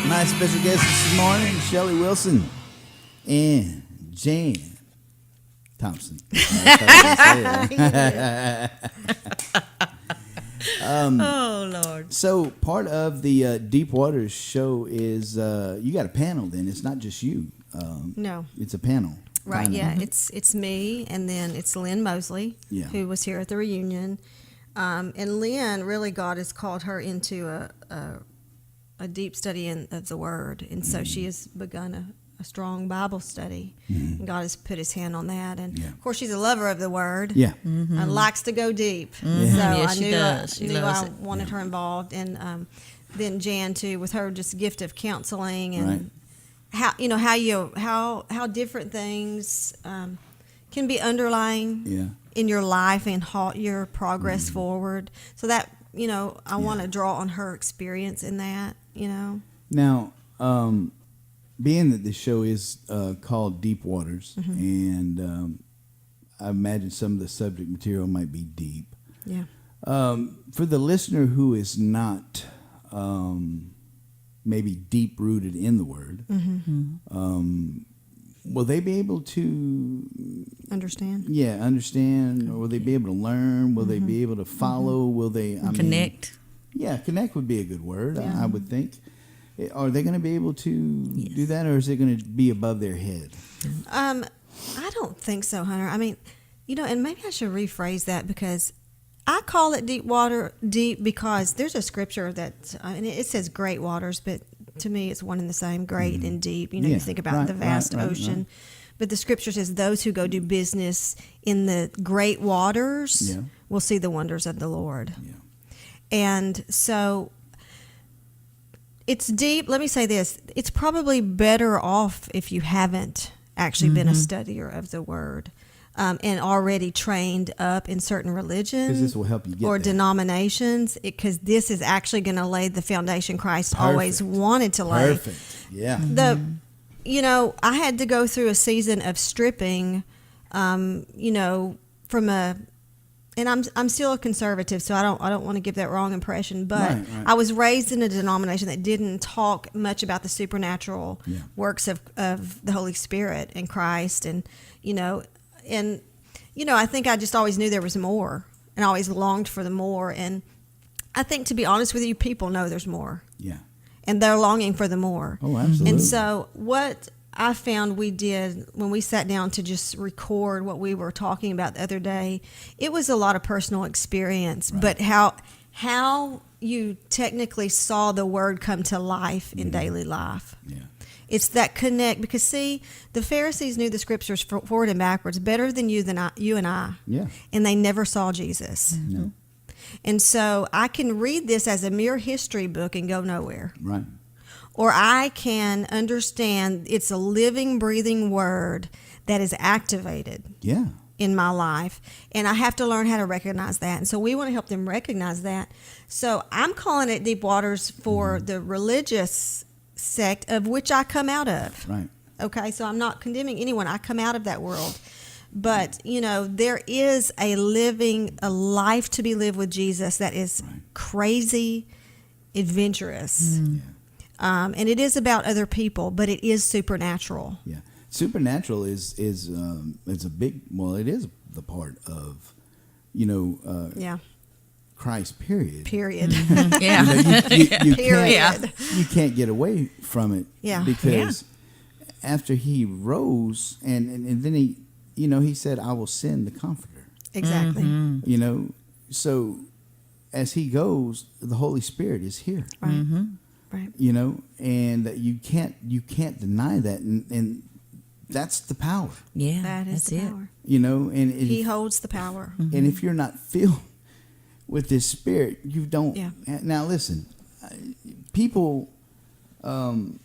My special guest this morning, Shelly Wilson and Jan Thompson. Oh, Lord. So part of the Deep Waters show is you got a panel. Then it's not just you. No, it's a panel. Right. Kinda. Yeah. It's me, and then it's Lynn Mosley, Yeah. who was here at the reunion. And Lynn, really, God has called her into a deep study of the Word, and so she has begun a strong Bible study. And God has put His hand on that, and of course, she's a lover of the Word. Yeah, and likes to go deep. Mhm. So Yes, I she knew does. She I loves it. wanted her involved, and then Jan too, with her just gift of counseling and. Right. How different things can be underlying in your life and halt your progress forward. So that I want to draw on her experience in that. Now, being that the show is called Deep Waters, and I imagine some of the subject material might be deep. Yeah. For the listener who is not maybe deep rooted in the Word, will they be able to understand? Yeah, understand, or will they be able to learn? Will they be able to follow? Will they Connect? Connect would be a good word. Yeah. I would think. Are they going to be able to do that, or is it going to be above their head? I don't think so, Hunter. I mean, and maybe I should rephrase that, because I call it deep because there's a scripture that, and it says great waters, but to me it's one and the same, great and deep. You think about the vast ocean. But the scripture says those who go do business in the great waters will see the wonders of the Lord. Yeah. And so it's deep. Let me say this. It's probably better off if you haven't actually been a studier of the Word. And already trained up in certain religions, because this will help you get or there. Denominations, because this is actually going to lay the foundation Christ always wanted to lay. Perfect. Yeah. I had to go through a season of stripping, from and I'm still a conservative, so I don't want to give that wrong impression. But Right. I was raised in a denomination that didn't talk much about the supernatural works of the Holy Spirit and Christ, and I think I just always knew there was more, and I always longed for the more. And I think, to be honest with you, people know there's more. Yeah. And they're longing for the more. Oh, absolutely. And so what I found we did when we sat down to just record what we were talking about the other day, it was a lot of personal experience, but how you technically saw the Word come to life in daily life. Yeah. It's that connect, because see, the Pharisees knew the scriptures forward and backwards better than you and I. Yeah. And they never saw Jesus. No. And so I can read this as a mere history book and go nowhere. Right. Or I can understand it's a living, breathing Word that is activated in my life. And I have to learn how to recognize that. And so we want to help them recognize that. So I'm calling it Deep Waters for the religious sect of which I come out of. Right. Okay, so I'm not condemning anyone. I come out of that world. But, there is a life to be lived with Jesus that is crazy, adventurous. And it is about other people, but it is supernatural. Yeah. Supernatural is a big, it is the part of, Christ, period. Yeah. You can't get away from it. Yeah. Because after He rose, and then He said, I will send the Comforter. Exactly. So as He goes, the Holy Spirit is here. Right. Right. And you can't deny that, and that's the power. Yeah, that is that's the it. power. And He holds the power. And if you're not filled with this Spirit, you don't. Yeah. Now listen, people, you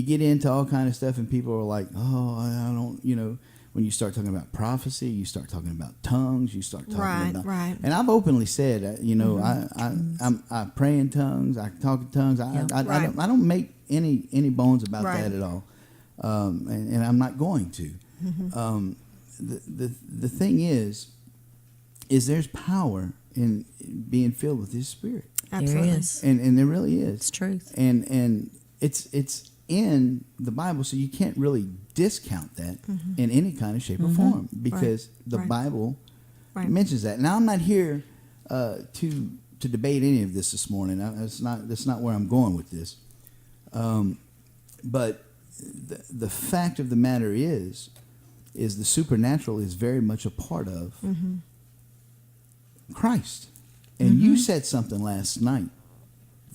get into all kind of stuff, and people are like, "Oh, I don't," When you start talking about prophecy, you start talking about tongues, you start talking about. Right. And I've openly said, I pray in tongues, I talk in tongues. I don't make any bones about that at all, and I'm not going to. The thing is there's power in being filled with His Spirit. Absolutely. There is. And there really is. It's truth. And in the Bible, so you can't really discount that in any kind of shape or form, because the Bible mentions that. Now, I'm not here to debate any of this morning. That's not where I'm going with this. But the fact of the matter is the supernatural is very much a part of Christ. And you said something last night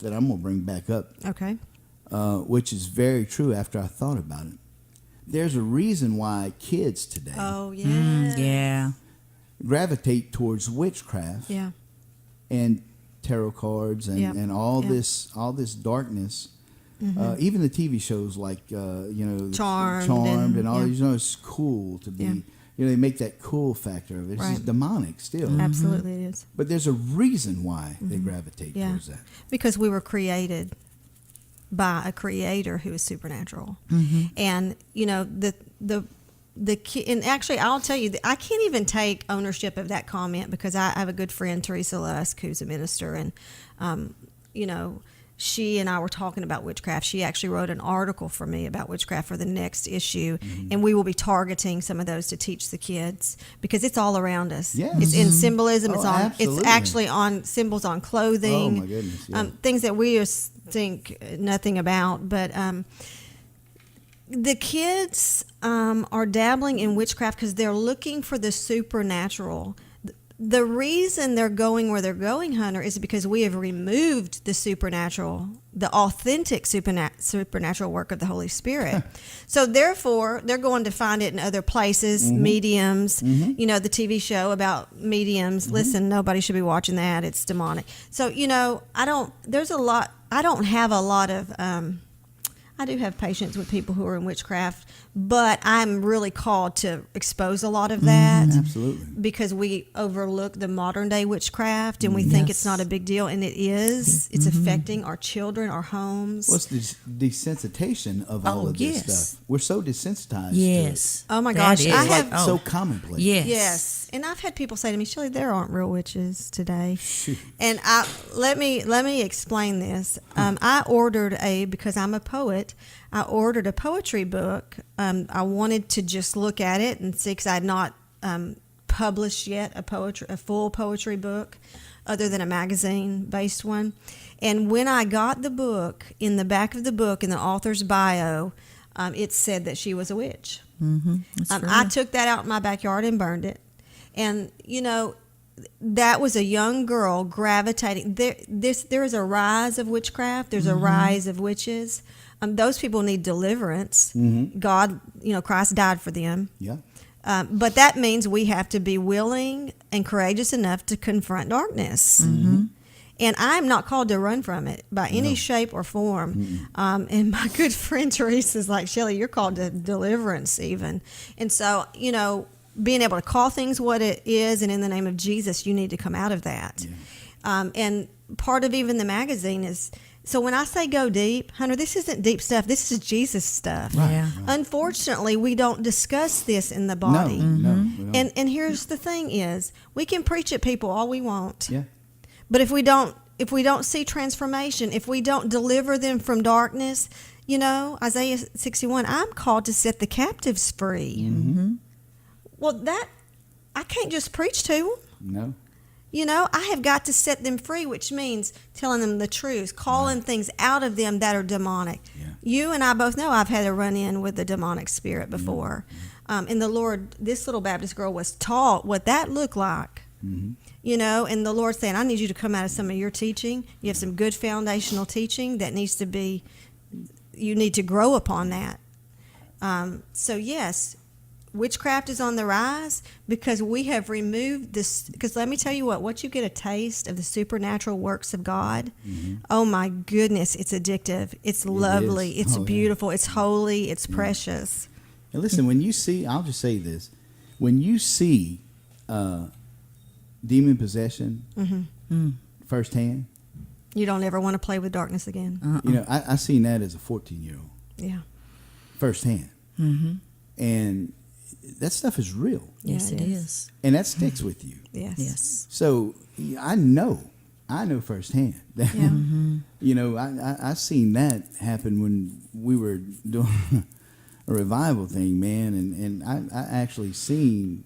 that I'm going to bring back up. Okay. Which is very true after I thought about it. There's a reason why kids today gravitate towards witchcraft and tarot cards and all this darkness. Even the TV shows like Charmed and all these. It's cool to be. They make that cool factor of it. It's just demonic still. Absolutely, it is. But there's a reason why they gravitate towards that. Because we were created by a creator who is supernatural. And the kid, and actually I'll tell you, I can't even take ownership of that comment, because I have a good friend, Teresa Lusk, who's a minister, and she and I were talking about witchcraft. She actually wrote an article for me about witchcraft for the next issue, and we will be targeting some of those to teach the kids, because it's all around us. Yes. It's in symbolism. Absolutely. It's actually on symbols on clothing. Oh my goodness! Yeah. Things that we just think nothing about, but the kids are dabbling in witchcraft because they're looking for the supernatural. The reason they're going where they're going, Hunter, is because we have removed the supernatural, the authentic supernatural work of the Holy Spirit. So therefore, they're going to find it in other places, mediums, the TV show about mediums. Listen, nobody should be watching that. It's demonic. So, I don't have a lot of, I do have patience with people who are in witchcraft, but I'm really called to expose a lot of that. Absolutely. Because we overlook the modern day witchcraft, and we think it's not a big deal, and it is. It's affecting our children, our homes. What's the desensitization of all of this stuff? We're so desensitized to it. Oh my gosh. I have so commonplace. Yes. And I've had people say to me, Shelly, there aren't real witches today. And let me explain this. I ordered because I'm a poet, I ordered a poetry book. I wanted to just look at it and see, because I had not published yet a full poetry book other than a magazine-based one. And when I got the book, in the back of the book, in the author's bio, it said that she was a witch. I took that out in my backyard and burned it. And, that was a young girl gravitating. There is a rise of witchcraft. There's a rise of witches. Those people need deliverance. God, Christ died for them. Yeah. But that means we have to be willing and courageous enough to confront darkness. And I'm not called to run from it by any shape or form. And my good friend Teresa's like, Shelly, you're called to deliverance even. And so, being able to call things what it is, and in the name of Jesus, you need to come out of that. And part of even the magazine is, so when I say go deep, Hunter, this isn't deep stuff. This is Jesus stuff. Right. Unfortunately, we don't discuss this in the body. No. And here's the thing is, we can preach at people all we want. Yeah. But if we don't see transformation, if we don't deliver them from darkness, Isaiah 61, I'm called to set the captives free. Well, I can't just preach to them. No. I have got to set them free, which means telling them the truth, calling things out of them that are demonic. You and I both know I've had a run-in with the demonic spirit before. And the Lord, this little Baptist girl was taught what that looked like. And the Lord's saying, I need you to come out of some of your teaching. You have some good foundational teaching that needs to be, you need to grow upon that. So yes, witchcraft is on the rise because we have removed this. Because let me tell you what you get a taste of the supernatural works of God, oh my goodness, it's addictive. It's lovely. It's beautiful. It's holy. It's precious. And listen, when you see, I'll just say this, when you see demon possession firsthand, you don't ever want to play with darkness again. I seen that as a 14-year-old. Yeah. Firsthand. And that stuff is real. Yes, it is. And that sticks with you. Yes. So I know I know firsthand. Yeah. You know, I seen that happen when we were doing a revival thing, man, and I actually seen.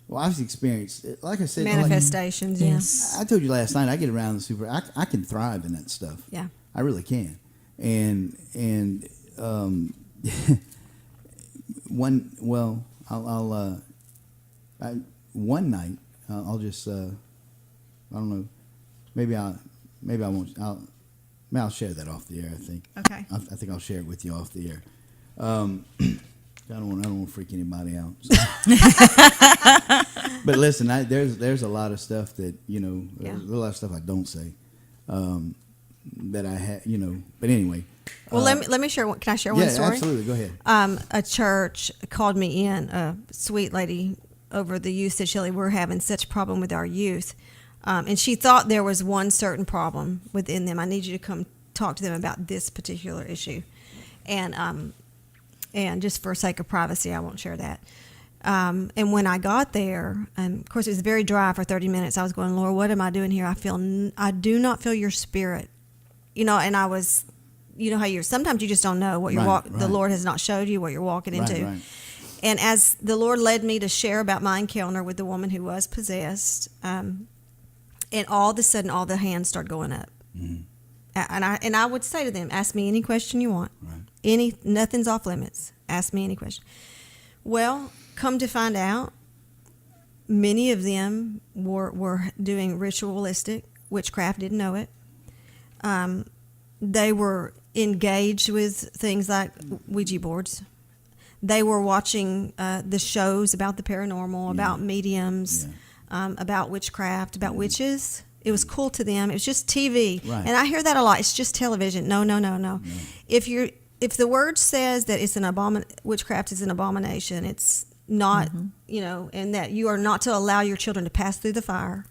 Well, I've experienced, like I said, manifestations. like, Yes. I told you last night. I get around the super. I can thrive in that stuff. Yeah. I really can. And one night I'll just I don't know. Maybe I won't. I'll share that off the air. I think. Okay. I think I'll share it with you off the air. I don't want to freak anybody out. So. But listen, there's a lot of stuff that there's a lot of stuff I don't say that I had, But anyway. Well, let me share. Can I share one story? Yeah, absolutely. Go ahead. A church called me in. A sweet lady over the youth said, "Shelly, we're having such a problem with our youth," and she thought there was one certain problem within them. I need you to come talk to them about this particular issue, and just for sake of privacy, I won't share that. And when I got there, of course, it was very dry for 30 minutes. I was going, Lord, what am I doing here? I do not feel your spirit, and I was. You know how sometimes you just don't know what the Lord has not showed you what you're walking into. Right. And as the Lord led me to share about my encounter with the woman who was possessed, and all of a sudden all the hands started going up. Mm-hmm. And I would say to them, ask me any question you want. Right. Nothing's off limits. Ask me any question. Well, come to find out, many of them were doing ritualistic witchcraft, didn't know it. They were engaged with things like Ouija boards. They were watching the shows about the paranormal, about mediums, about witchcraft, about witches. It was cool to them. It was just TV. Right. And I hear that a lot. It's just television. No. If the word says that it's witchcraft is an abomination, it's not, and that you are not to allow your children to pass through the fire,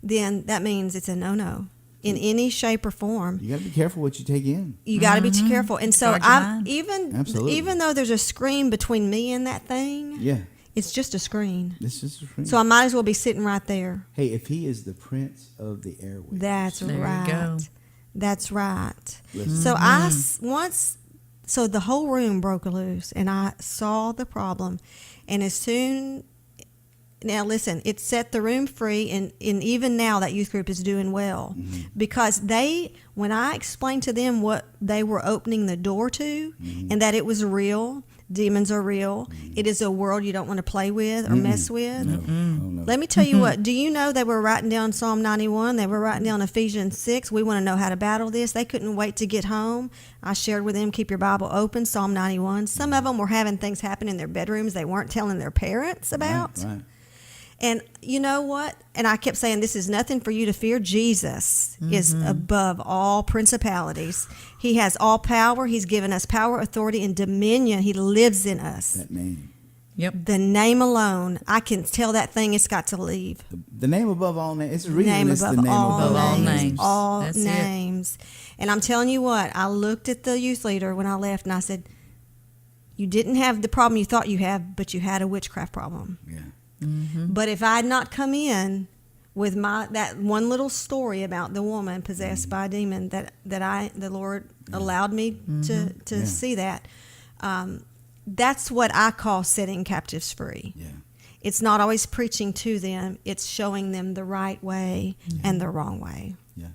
then that means it's a no. In any shape or form, you got to be careful what you take in. You got to be careful, and so even though there's a screen between me and that thing, it's just a screen. It's just a screen. So I might as well be sitting right there. Hey, if he is the prince of the airwaves, that's right. You go. That's right. Listen. So the whole room broke loose, and I saw the problem, and as soon. Now listen, it set the room free, and even now that youth group is doing well because when I explained to them what they were opening the door to and that it was real, demons are real, it is a world you don't want to play with or mess with. No. Let me tell you what, do you know they were writing down Psalm 91, they were writing down Ephesians 6, we want to know how to battle this. They couldn't wait to get home. I shared with them, keep your Bible open, Psalm 91. Some of them were having things happen in their bedrooms they weren't telling their parents about. Right. And you know what? And I kept saying, this is nothing for you to fear. Jesus is above all principalities. He has all power. He's given us power, authority, and dominion. He lives in us. That name. Yep. The name alone, I can tell that thing it's got to leave. The name above all names. It's really name above the name all above all names. All That's names. And I'm telling you what, I looked at the youth leader when I left and I said, you didn't have the problem you thought you had, but you had a witchcraft problem. Yeah. But if I had not come in with that one little story about the woman possessed by a demon that the Lord allowed me to see that, that's what I call setting captives free. Yeah. It's not always preaching to them; it's showing them the right way and the wrong way. Yeah.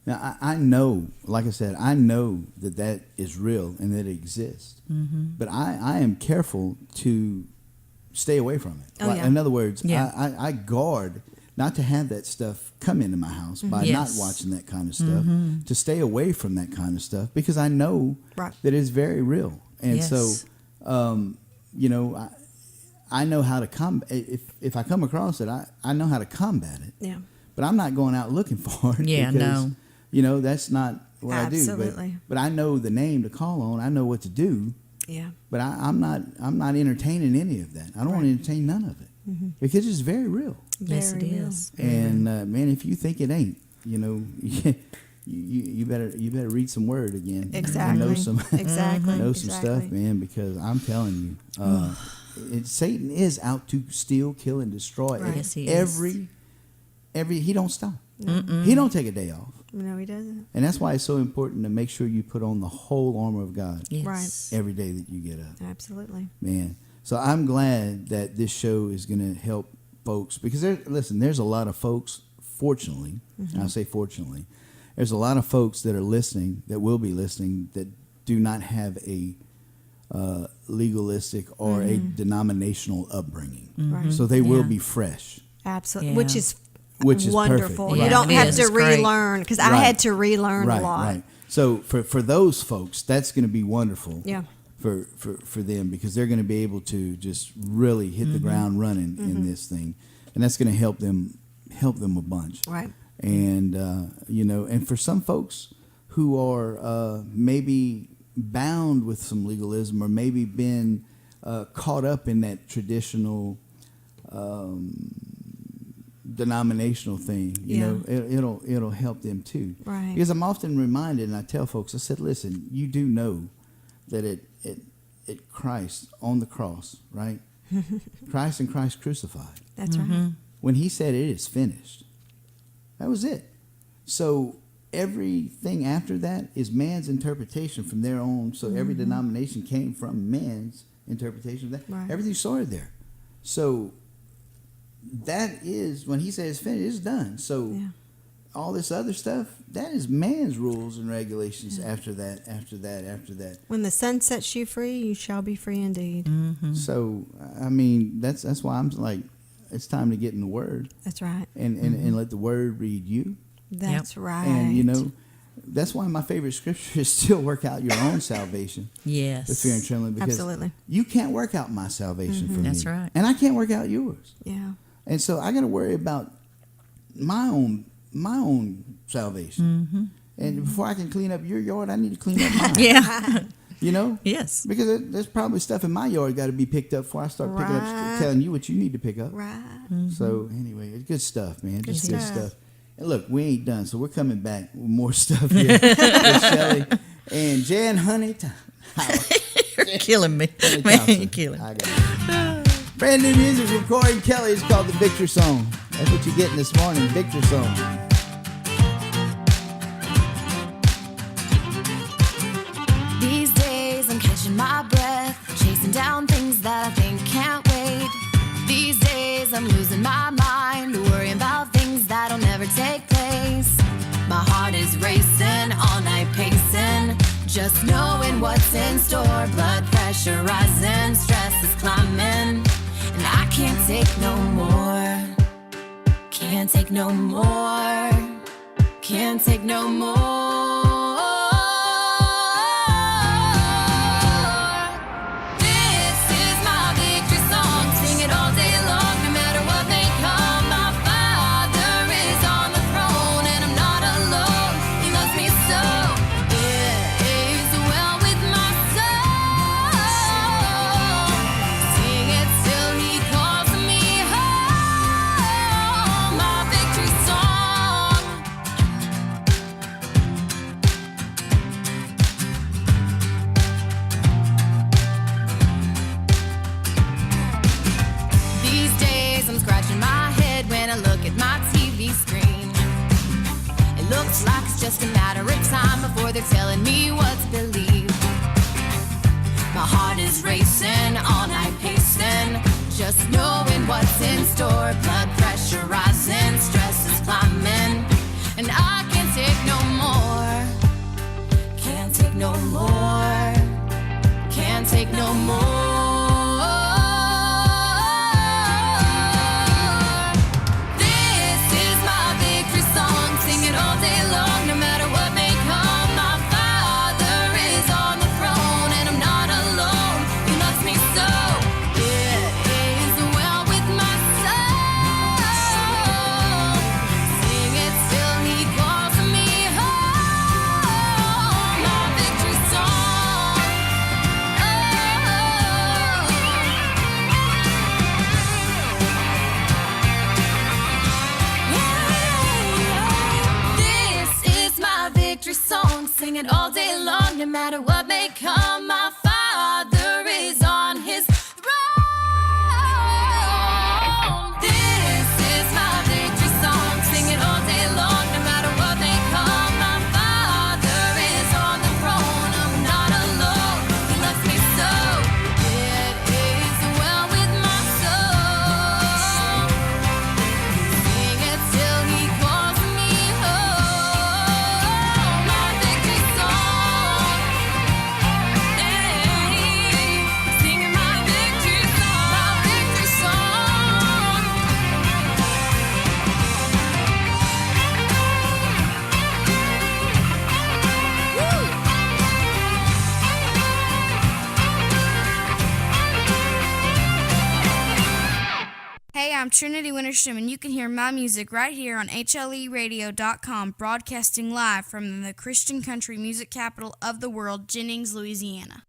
Now I know, like I said, I know that is real and that it exists. But I am careful to stay away from it. In other words, I guard not to have that stuff come into my house by not watching that kind of stuff, to stay away from that kind of stuff because I know that it's very real. And so, I know how to combat if I come across it, I know how to combat it. Yeah. But I'm not going out looking for it. Yeah, because, that's not what Absolutely. I do. But I know the name to call on. I know what to do. Yeah. But I'm not entertaining any of that. I don't want to entertain none of it because it's very real. Yes, it is. And man, if you think it ain't, you better read some word again. Exactly. Know some exactly. stuff, man. Because I'm telling you, Satan is out to steal, kill, and destroy. Right. Yes, he every he don't stop. He don't take a day off. No, he doesn't. And that's why it's so important to make sure you put on the whole armor of God Yes. every day that you get up. Absolutely. Man. So I'm glad that this show is going to help folks because there's a lot of folks, fortunately, and I say fortunately, there's a lot of folks that are listening, that will be listening, that do not have a legalistic or a denominational upbringing. Right. So they will be fresh. Absolutely. Yeah. Which is wonderful. Perfect. You Right. don't It have is. to It's great. relearn because I had to relearn a lot. Right. So for those folks, that's going to be wonderful. Yeah. For them because they're going to be able to just really hit the ground running in this thing, and that's going to help them a bunch. Right. And and for some folks who are maybe bound with some legalism or maybe been caught up in that traditional denominational thing, it'll help them too. Right. Because I'm often reminded, and I tell folks, I said, listen, you do know that it Christ on the cross, right? Christ and Christ crucified. That's right. When he said it is finished, that was it. So everything after that is man's interpretation from their own. So every denomination came from man's interpretation of that. Right. Everything started there. So that is when he said it's finished, it's done. So all this other stuff, that is man's rules and regulations after that. When the sun sets you free, you shall be free indeed. So I mean, that's why I'm like, it's time to get in the Word. That's right. And let the Word read you. That's right. And that's why my favorite scripture is still work out your own salvation. Yes. With fear and trembling, because Absolutely. you can't work out my salvation for me. That's right. And I can't work out yours. Yeah. And so I got to worry about my own salvation. And before I can clean up your yard, I need to clean up mine. Yeah. Yes. Because there's probably stuff in my yard got to be picked up before I start picking up, telling you what you need to pick up. Right. So anyway, it's good stuff, man. Just good stuff. And look, we ain't done, so we're coming back with more stuff here with Shelly and Jan Honey. You're killing me. Honey Man, Thompson. you're killing me. I got it. Brand new music from Corey and Kelly. It's called the Victor Song. That's what you're getting this morning, Victor Song. These days I'm catching my breath, chasing down things that I think can't wait. These days I'm losing my mind, worrying about things that'll never take place. My heart is racing, all night pacing, just knowing what's in store. Blood pressure rising, stress is climbing, and I can't take no more. Can't take no more. Can't take no more. Looks like it's just a matter of time before they're telling me what to believe. My heart is racing, all night pacing, just knowing what's in store. Blood pressure rising, stress is climbing, and I can't take no more. Can't take no more. Can't take no more. Song, sing it all day long, no matter what may come. My Father is on his throne. This is my victory song. I'm Trinity Winterstrom, and you can hear my music right here on HLERadio.com, broadcasting live from the Christian country music capital of the world, Jennings, Louisiana.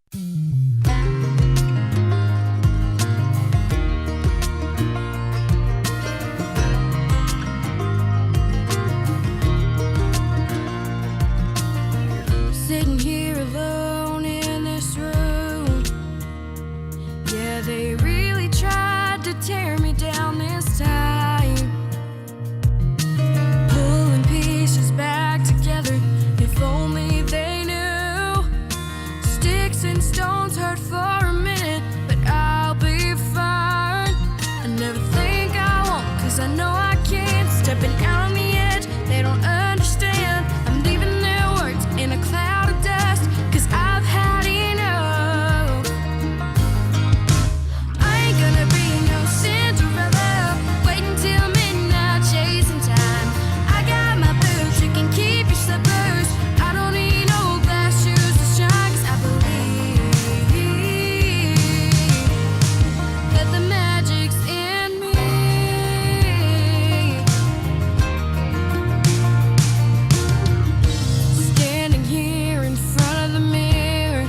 Sitting here alone in this room, yeah, they really tried to tear me down this time, pulling pieces back together. If only they knew, sticks and stones hurt for a minute, but I'll be fine. I never think I won't, 'cause I know I can't. Stepping out on the edge, they don't understand. I'm leaving their words in a cloud of dust, 'cause I've had enough. I ain't gonna be no Cinderella, waiting till midnight, chasing time. I got my boots, you can keep your slippers. I don't need no glass shoes to shine, 'cause I believe that the magic's in me. Standing here in front of the mirror,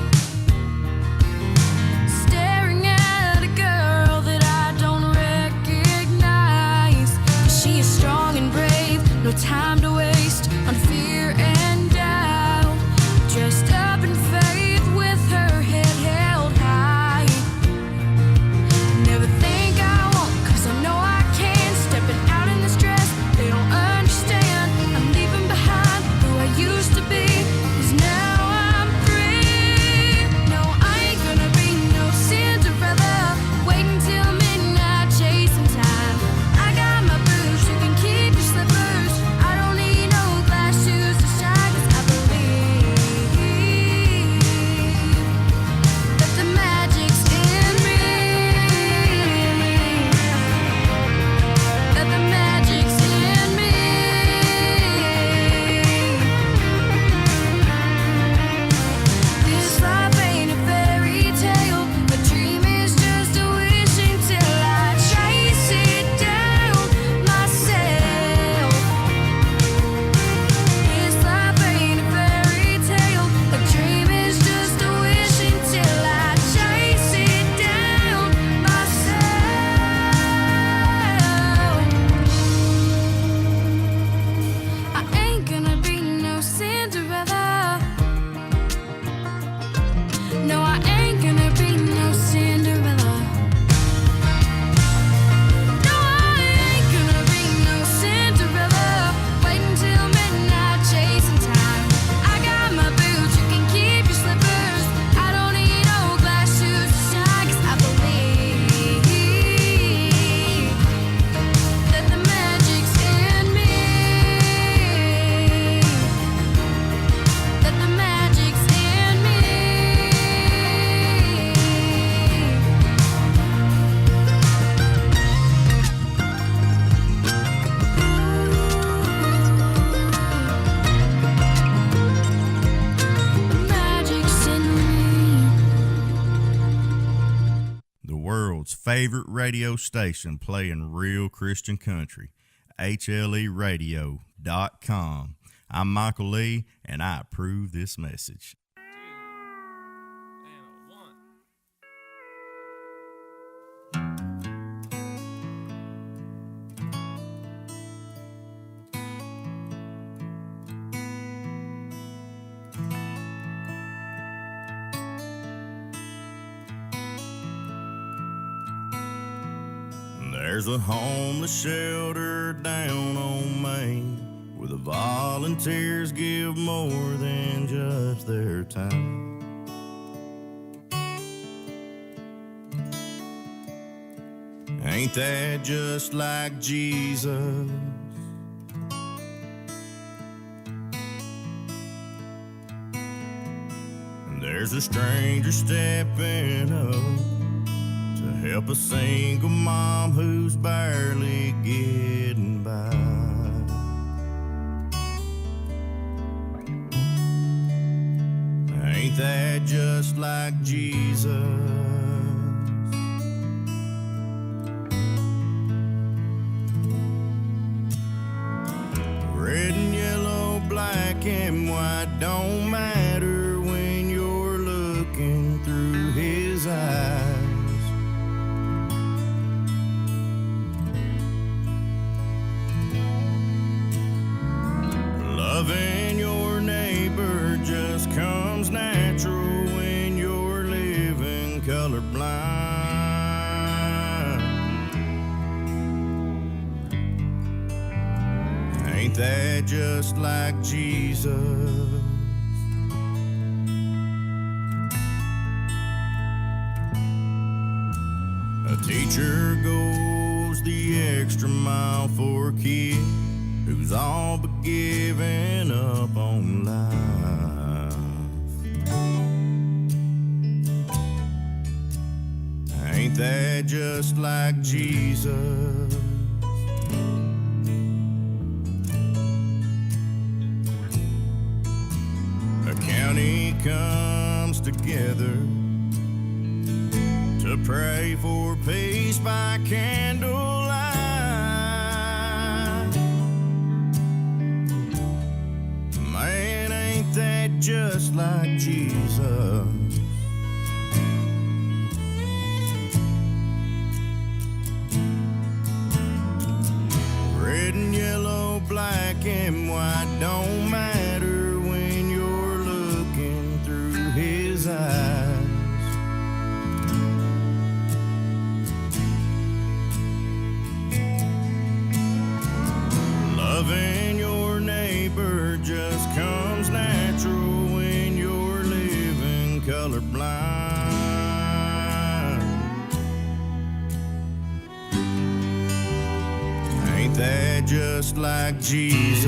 staring at a girl that I don't recognize. She is strong and brave, no time to waste on fear and doubt. Dressed up in faith with her head held high. Never think I won't, 'cause I know I can. Stepping out in this dress, they don't understand. I'm leaving behind who I used to be, 'cause now I'm free. No, I ain't gonna be no Cinderella, waiting till midnight, chasing time. I got my boots, you can keep your slippers. I don't need no glass shoes to shine, 'cause I believe that the magic's in me. That the magic's in me. This life ain't a fairy tale. A dream is just a wish until I chase it down myself. This life ain't a fairy tale. A dream is just a wish until I chase it down myself. I ain't gonna be no Cinderella. No, I ain't gonna be no Cinderella. No, I ain't gonna be no Cinderella, waiting till midnight, chasing time. I got my boots, you can keep your slippers. I don't need no glass shoes to shine, 'cause I believe that the magic's in me. That the magic's in me. The magic's in me. The world's favorite radio station playing real Christian country, HLERadio.com. I'm Michael Lee, and I approve this message. There's a homeless shelter down on Main where the volunteers give more than just their time. Ain't that just like Jesus? And there's a stranger stepping up to help a single mom who's barely getting by. Ain't that just like Jesus? black and white don't matter when you're looking through his eyes. Loving your neighbor just comes natural when you're living colorblind. Ain't that just like Jesus? A teacher goes the extra mile for a kid who's all but given up on life. Ain't that just like Jesus? A county comes together to pray for peace by candlelight. Man, ain't that just like Jesus? Red and yellow, black and white don't matter when you're looking through his eyes. Loving your neighbor just comes natural when you're living colorblind. Ain't that just like Jesus?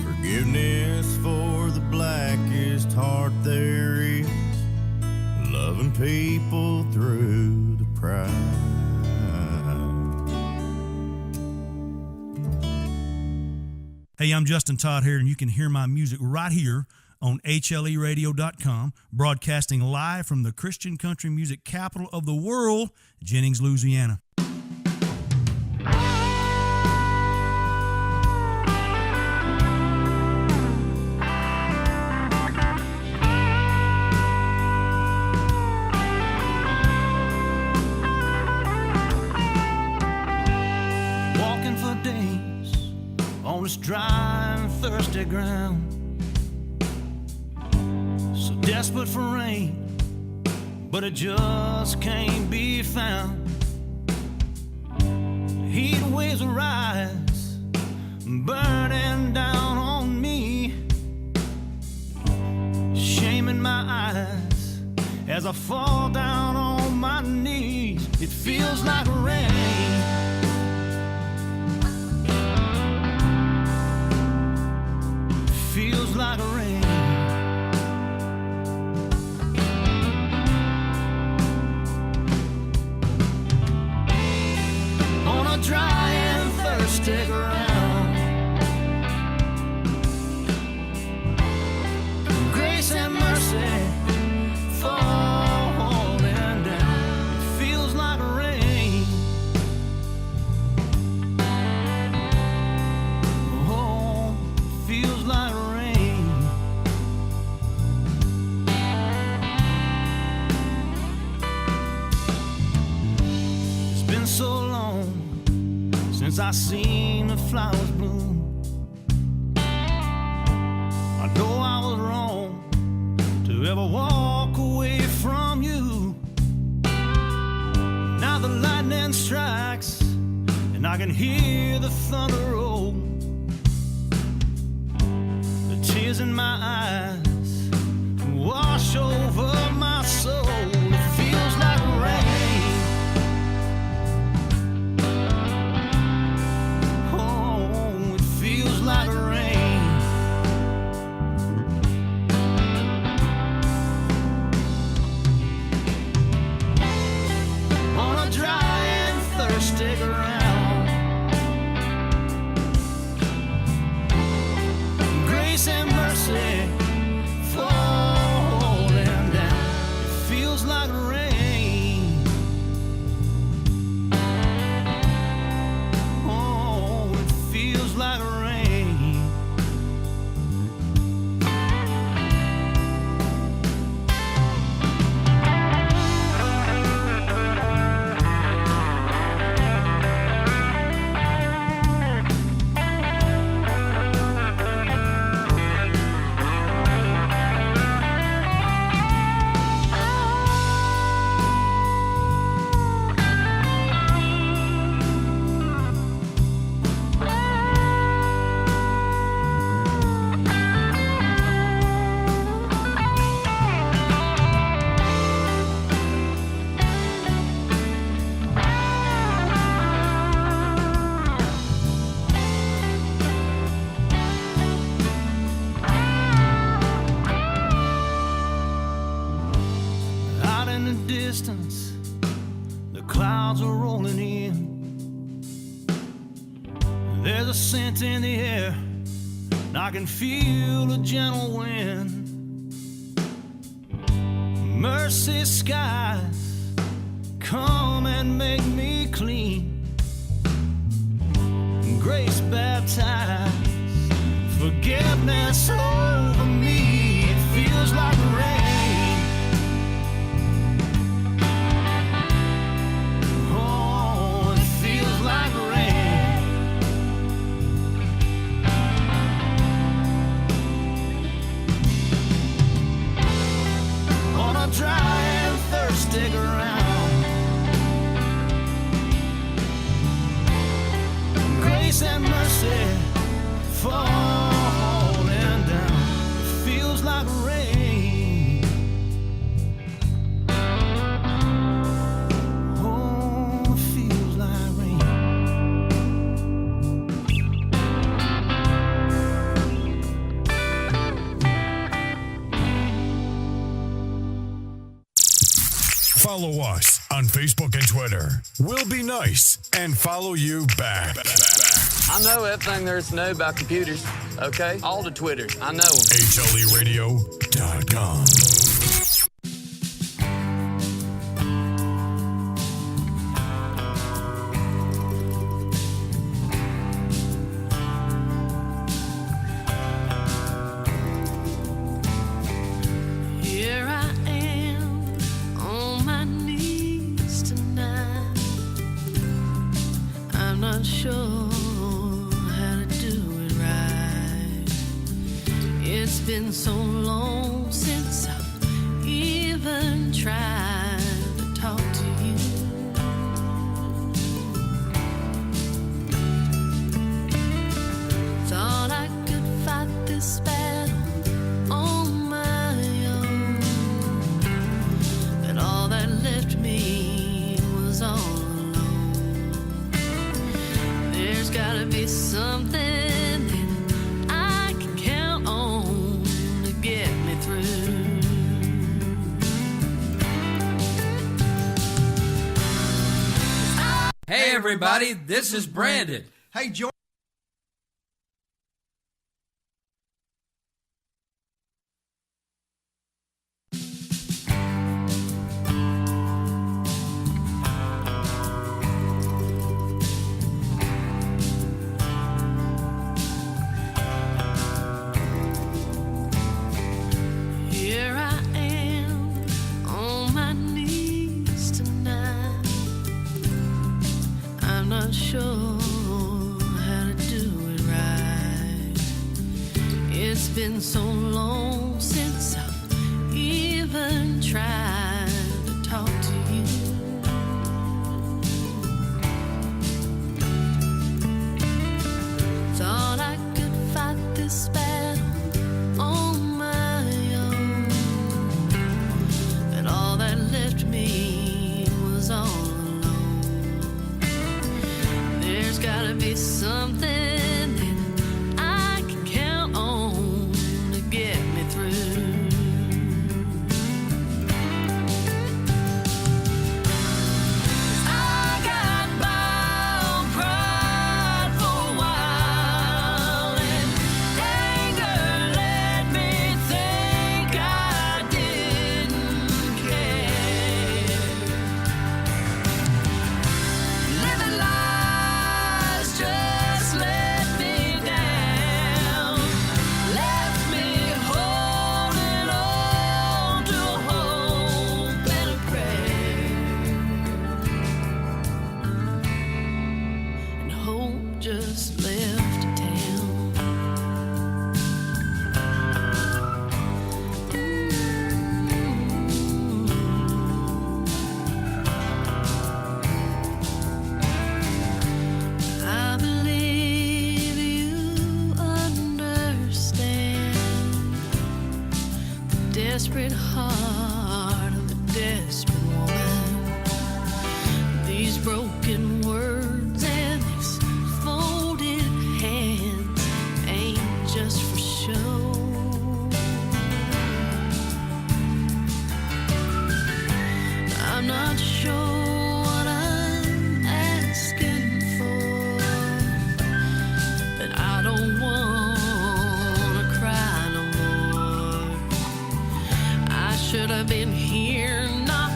Forgiveness for the blackest heart there is, loving people through the pride. Hey, I'm Justin Todd here, and you can hear my music right here on HLERadio.com, broadcasting live from the Christian country music capital of the world, Jennings, Louisiana. Walking for days on this dry and thirsty ground, so desperate for rain, but it just can't be found. Heat waves rise, burning down on me, shame in my eyes as I fall down on my knees. It feels like rain. Feels like rain. On a dry and thirsty ground, grace and mercy falling down. It feels like rain. Oh, it feels like rain. So long since I seen the flowers bloom. I know I was wrong to ever walk away from you. Now the lightning strikes and I can hear the thunder roll. The tears in my eyes wash over my soul. It feels like rain. Like rain. On a dry and thirsty ground, grace and mercy like rain. Out in the distance, the clouds are rolling in. There's a scent in the air, and I can feel a gentle wind. Mercy skies, come and make me clean. Grace baptized, forgiveness over me. It feels like rain. Oh, it feels like rain. On a dry and thirsty ground, grace and mercy falling down. It feels like rain. Oh, it feels like rain. Follow us on Facebook and Twitter. We'll be nice and follow you back. I know everything there is to know about computers, okay? All the Twitters, I know them. HLERadio.com. Here I am on my knees tonight. I'm not sure how to do it right. It's been so long since I've even tried to talk to you. Thought I could fight this battle on my own, but all that left me was all alone. There's gotta be something that I can count on to get me through. Hey, everybody, this is Brandon. Hey, George. Here I am on my knees tonight. I'm not sure how to do it right. It's been so long since I've even tried to talk to you. Thought I could fight this battle on my own, but all that left me was all alone. There's gotta be something that I can count on to get me through. desperate heart of a desperate woman. These broken words and these folded hands ain't just for show. I'm not sure what I'm asking for, but I don't wanna cry no more. I should have been here, not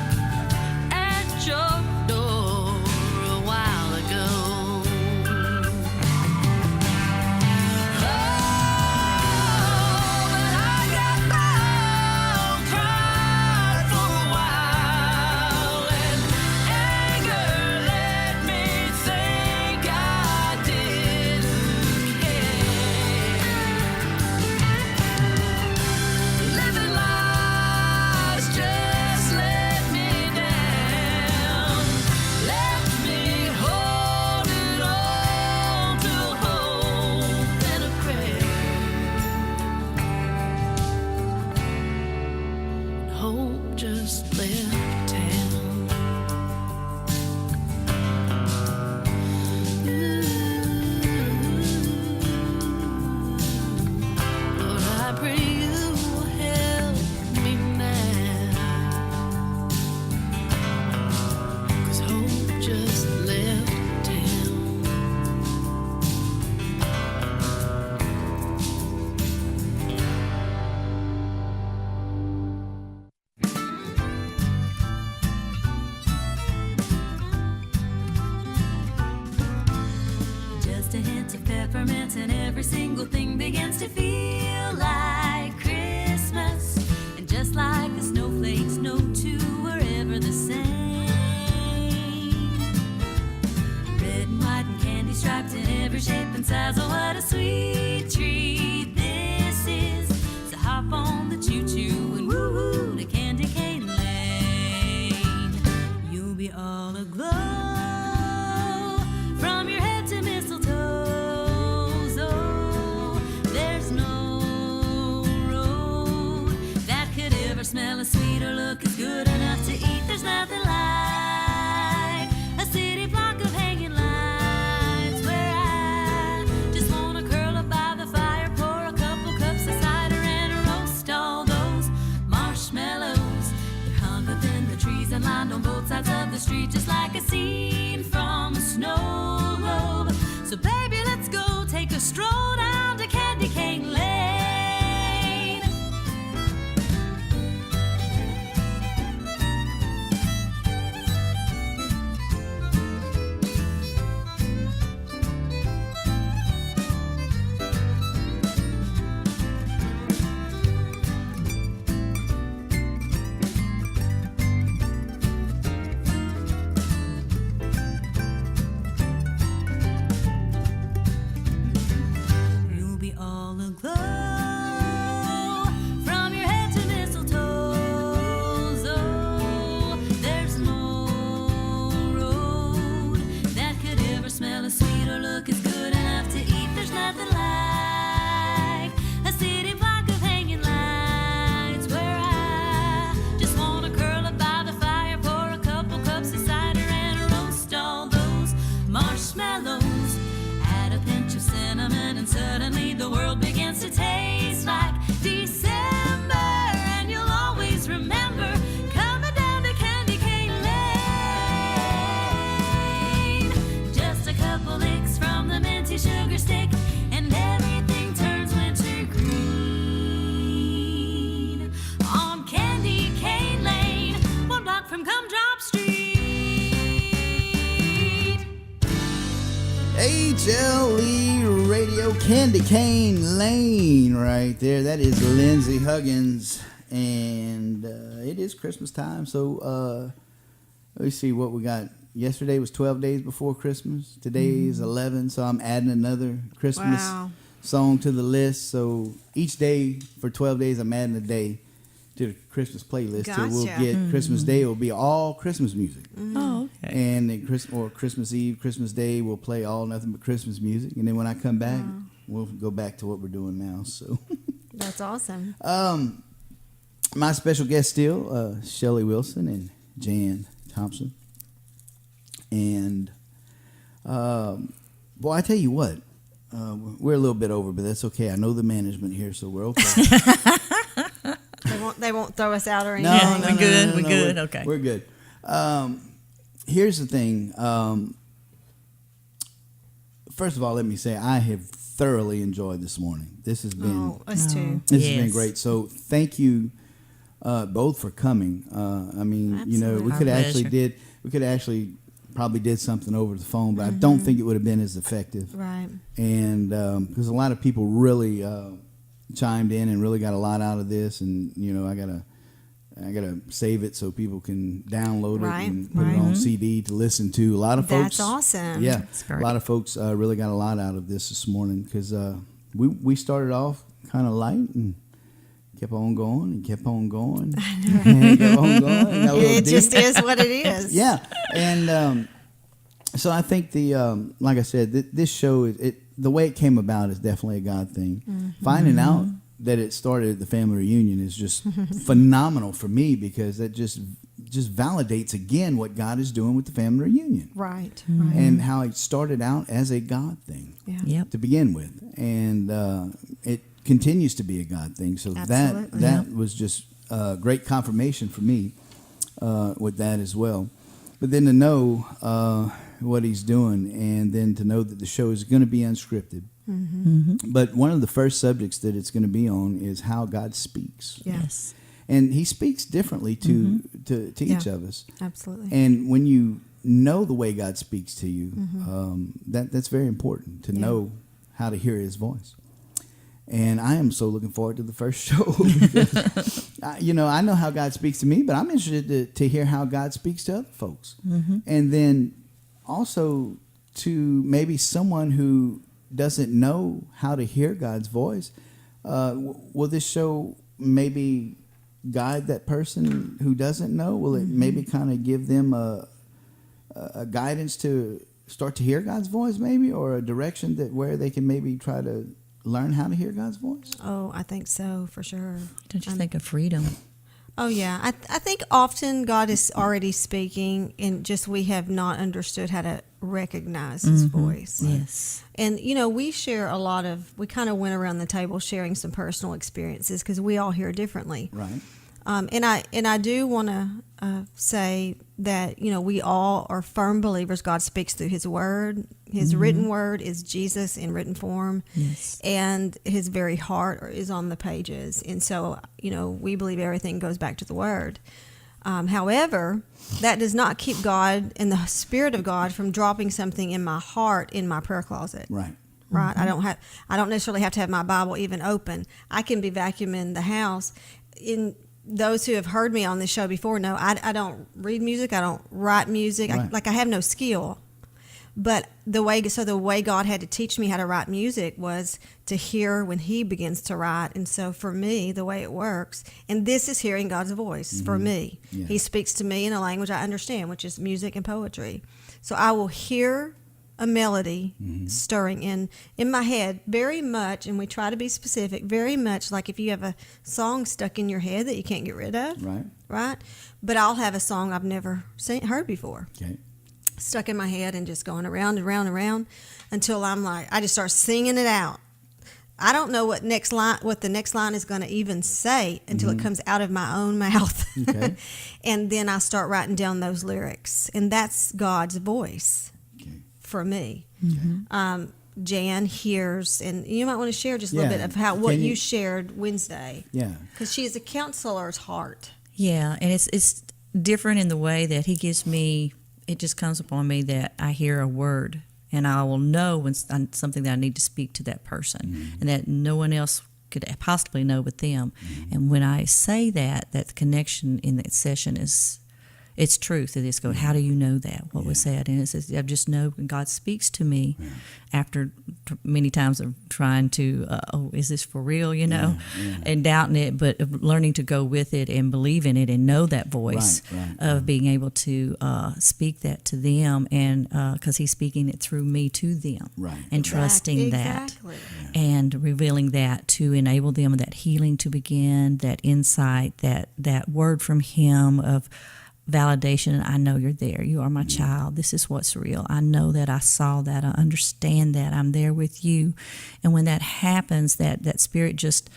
at your door a while ago. Oh, but I got bound, cried for a while, and anger let me think I didn't care. Living lies just let me down, left me holding on to hope and a prayer. Hope just left town. Lord, I pray you will help me now, 'cause hope just left town. Just a hint of peppermint and every single thing begins to feel like Christmas. And just like the snowflakes, no two are ever the same. Red and white and candy striped in every shape and size. Oh, what a sweet treat this is. So hop on the choo-choo and woo-woo to Candy Cane Lane. You'll be all aglow from your head to mistletoes. Oh, there's no road that could ever smell as sweet or look as good enough to eat. There's nothing like a city block of hanging lights where I just wanna curl up by the fire, pour a couple cups of cider and roast all those marshmallows. They're hung up in the trees and lined on both sides of the street, just like a scene from a snow globe. So baby, let's go take a stroll down to Candy Cane Lane. You'll be all aglow from your head to mistletoes. Oh, there's no road that could ever smell as sweet or look as good enough to eat. There's nothing like a city block of hanging lights where I just wanna curl up by the fire, pour a couple cups of cider and roast all those marshmallows. Add a pinch of cinnamon and suddenly the world begins to taste like December. And you'll always remember coming down to Candy Cane Lane. Just a couple licks from the minty sugar stick and everything turns wintergreen. On Candy Cane Lane, 1 block from Gumdrop Street. HLE Radio, Candy Cane Lane, right there. That is Lindsay Huggins, and it is Christmas time. So let me see what we got. Yesterday was 12 days before Christmas. Today is 11, so I'm adding another Christmas song to the list. So each day for 12 days, I'm adding a day to the Christmas playlist. Till we'll get Christmas Day. It will be all Christmas music. Oh, okay. And then Christmas Eve, Christmas Day, we'll play all nothing but Christmas music. And then when I come back, we'll go back to what we're doing now. So That's awesome. My special guest still, Shelly Wilson and Jan Thompson. And, boy, I tell you what, we're a little bit over, but that's okay. I know the management here, so we're okay. They won't throw us out or anything. No, we're good. no, We're good. Okay. We're good. Here's the thing. First of all, let me say I have thoroughly enjoyed this morning. This has been us too. This has been great. So thank you both for coming. I mean, Absolutely. you know, we Our could pleasure. probably did something over the phone, but I don't think it would have been as effective. Right. And because a lot of people really chimed in and really got a lot out of this, and you know, I gotta save it so people can download it and put it on CD to listen to. A lot of folks. That's awesome. Yeah, That's great. a lot of folks really got a lot out of this morning because we started off kind of light and kept on going and kept on going. And kept on going. And got a little It just deep. is what it is. Yeah, and so I think like I said, this show the way it came about is definitely a God thing. Finding out that it started at the family reunion is just phenomenal for me because that just validates again what God is doing with the family reunion. Right. And how it started out as a God thing Yep. to begin with, and it continues to be a God thing. So Absolutely. that was just great confirmation for me with that as well. But then to know what he's doing, and then to know that the show is going to be unscripted. But one of the first subjects that it's going to be on is how God speaks. Yes. And he speaks differently to each of us. Absolutely. And when you know the way God speaks to you, that's very important to know how to hear his voice. And I am so looking forward to the first show. I know how God speaks to me, but I'm interested to hear how God speaks to other folks. And then also to maybe someone who doesn't know how to hear God's voice, will this show maybe guide that person who doesn't know? Will it maybe kind of give them a guidance to start to hear God's voice, maybe, or a direction where they can maybe try to learn how to hear God's voice? Oh, I think so, for sure. Don't you think of freedom? Oh, yeah. I think often God is already speaking, and just we have not understood how to recognize his voice. Yes. And, we share we kind of went around the table sharing some personal experiences because we all hear differently. Right. And I do want to say that, we all are firm believers God speaks through his word. His written word is Jesus in written form. Yes. And his very heart is on the pages. And so, we believe everything goes back to the word. However, that does not keep God and the Spirit of God from dropping something in my heart in my prayer closet. Right. Right. I don't necessarily have to have my Bible even open. I can be vacuuming the house. In those who have heard me on this show before know I don't read music. I don't write music. Right. I have no skill. But the way God had to teach me how to write music was to hear when he begins to write. And so for me, the way it works, and this is hearing God's voice for me. Yeah. He speaks to me in a language I understand, which is music and poetry. So I will hear a melody stirring in my head very much, and we try to be specific, very much like if you have a song stuck in your head that you can't get rid of. Right? But I'll have a song I've never heard before. Okay. Stuck in my head and just going around and around and around until I just start singing it out. I don't know what the next line is going to even say until it comes out of my own mouth. Okay. And then I start writing down those lyrics, and that's God's voice for me. Jan hears, and you might want to share just a little bit of what you shared Wednesday. Yeah. Because she is a counselor's heart. Yeah, and it's different in the way that he gives me. It just comes upon me that I hear a word, and I will know when something that I need to speak to that person, and that no one else could possibly know but them. And when I say that connection in that session is It's truth. It is good. How do you know that? What was said? And it says, I just know when God speaks to me after many times of trying to, is this for real, you know, and doubting it, but learning to go with it and believe in it and know that voice of being able to speak that to them, and because he's speaking it through me to them, and trusting that and revealing that to enable them that healing to begin, that insight, that word from him of validation. I know you're there. You are my child. This is what's real. I know that. I saw that. I understand that. I'm there with you. And when that happens, that spirit just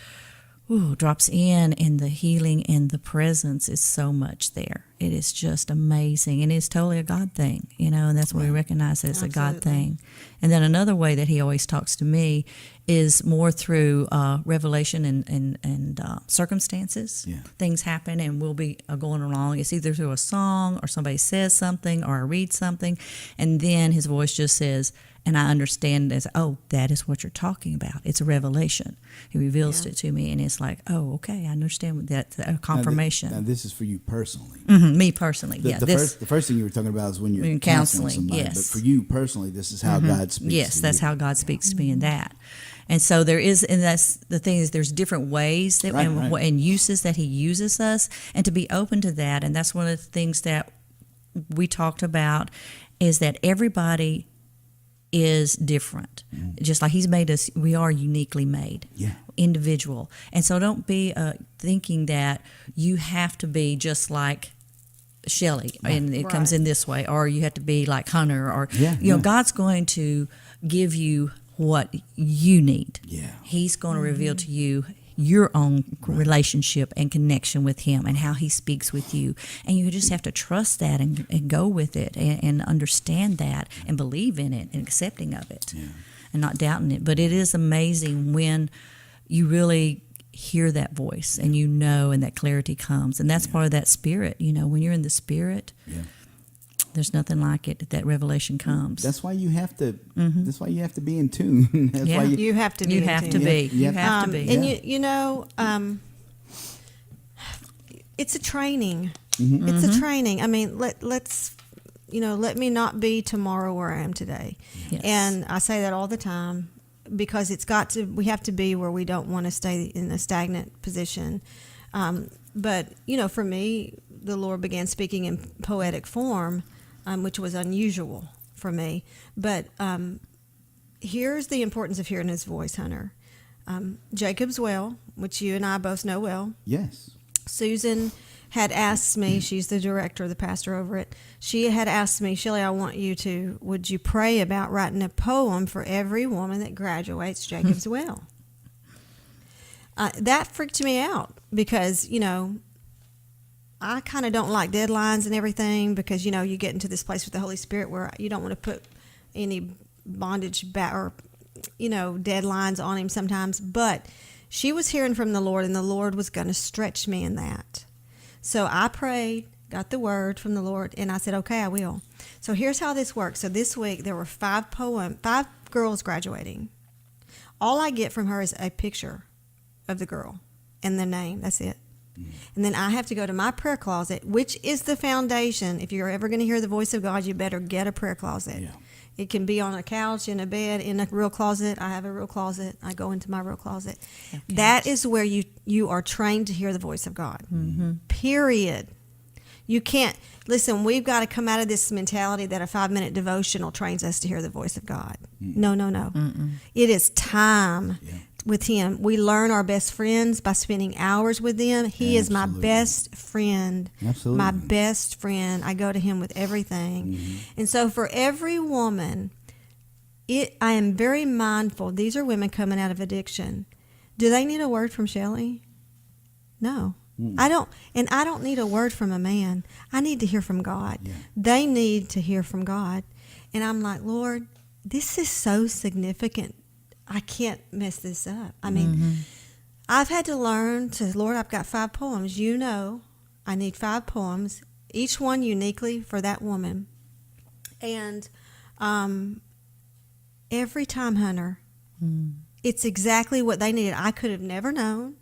drops in, and the healing and the presence is so much there. It is just amazing, and it's totally a God thing, you know, and that's when we recognize that it's a God thing. And then another way that he always talks to me is more through revelation and circumstances. Things happen, and we'll be going along. It's either through a song, or somebody says something, or I read something, and then his voice just says, and I understand as, that is what you're talking about. It's a revelation. He reveals it to me, and it's like, okay, I understand that confirmation. Now this is for you personally. Me personally, The first thing you were talking about is when you're counseling somebody. Yes. But for you personally, this is how God speaks. Yes, to that's you. how God speaks to me in that. And so there is, and that's the thing is, there's different ways that and uses that he uses us, and to be open to that. And that's one of the things that we talked about, is that everybody is different. Just like he's made us, we are uniquely made, individual. And so don't be thinking that you have to be just like Shelly, and it comes in this way, or you have to be like Hunter, or you know, God's going to give you what you need. He's going to reveal to you your own relationship and connection with him, and how he speaks with you, and you just have to trust that and go with it, and understand that, and believe in it, and accepting of it, and not doubting it. But it is amazing when you really hear that voice, and you know, and that clarity comes, and that's part of that spirit. You know, when you're in the spirit, there's nothing like it. That revelation comes. That's why you have to. That's why you have to be in tune. That's why you have to be. You have to be. You have to be. And you know, it's a training. It's a training. I mean, let's let me not be tomorrow where I am today. And I say that all the time, because we have to be where we don't want to stay in a stagnant position. But for me, the Lord began speaking in poetic form, which was unusual for me. But here's the importance of hearing his voice, Hunter. Jacob's Well, which you and I both know well. Yes. Susan had asked me, she's the director, the pastor over it. She had asked me, Shelly, would you pray about writing a poem for every woman that graduates Jacob's Well? That freaked me out, because, I kind of don't like deadlines and everything, because, you get into this place with the Holy Spirit where you don't want to put any bondage back or, deadlines on him sometimes. But she was hearing from the Lord, and the Lord was going to stretch me in that. So I prayed, got the word from the Lord, and I said, okay, I will. So here's how this works. So this week there were 5 girls graduating. All I get from her is a picture of the girl and the name. That's it. And then I have to go to my prayer closet, which is the foundation. If you're ever going to hear the voice of God, you better get a prayer closet. It can be on a couch, in a bed, in a real closet. I have a real closet. I go into my real closet. Okay. That is where you are trained to hear the voice of God. Period. You can't, listen, we've got to come out of this mentality that a 5-minute devotional trains us to hear the voice of God. No. It is time with him. We learn our best friends by spending hours with them. He is my best friend. Absolutely. My best friend. I go to him with everything. And so for every woman, I am very mindful. These are women coming out of addiction. Do they need a word from Shelly? No. I don't need a word from a man. I need to hear from God. They need to hear from God. And I'm like, Lord, this is so significant. I can't mess this up. I mean, I've had to learn Lord, I've got 5 poems. I need 5 poems, each one uniquely for that woman. And every time, Hunter, it's exactly what they needed. I could have never known.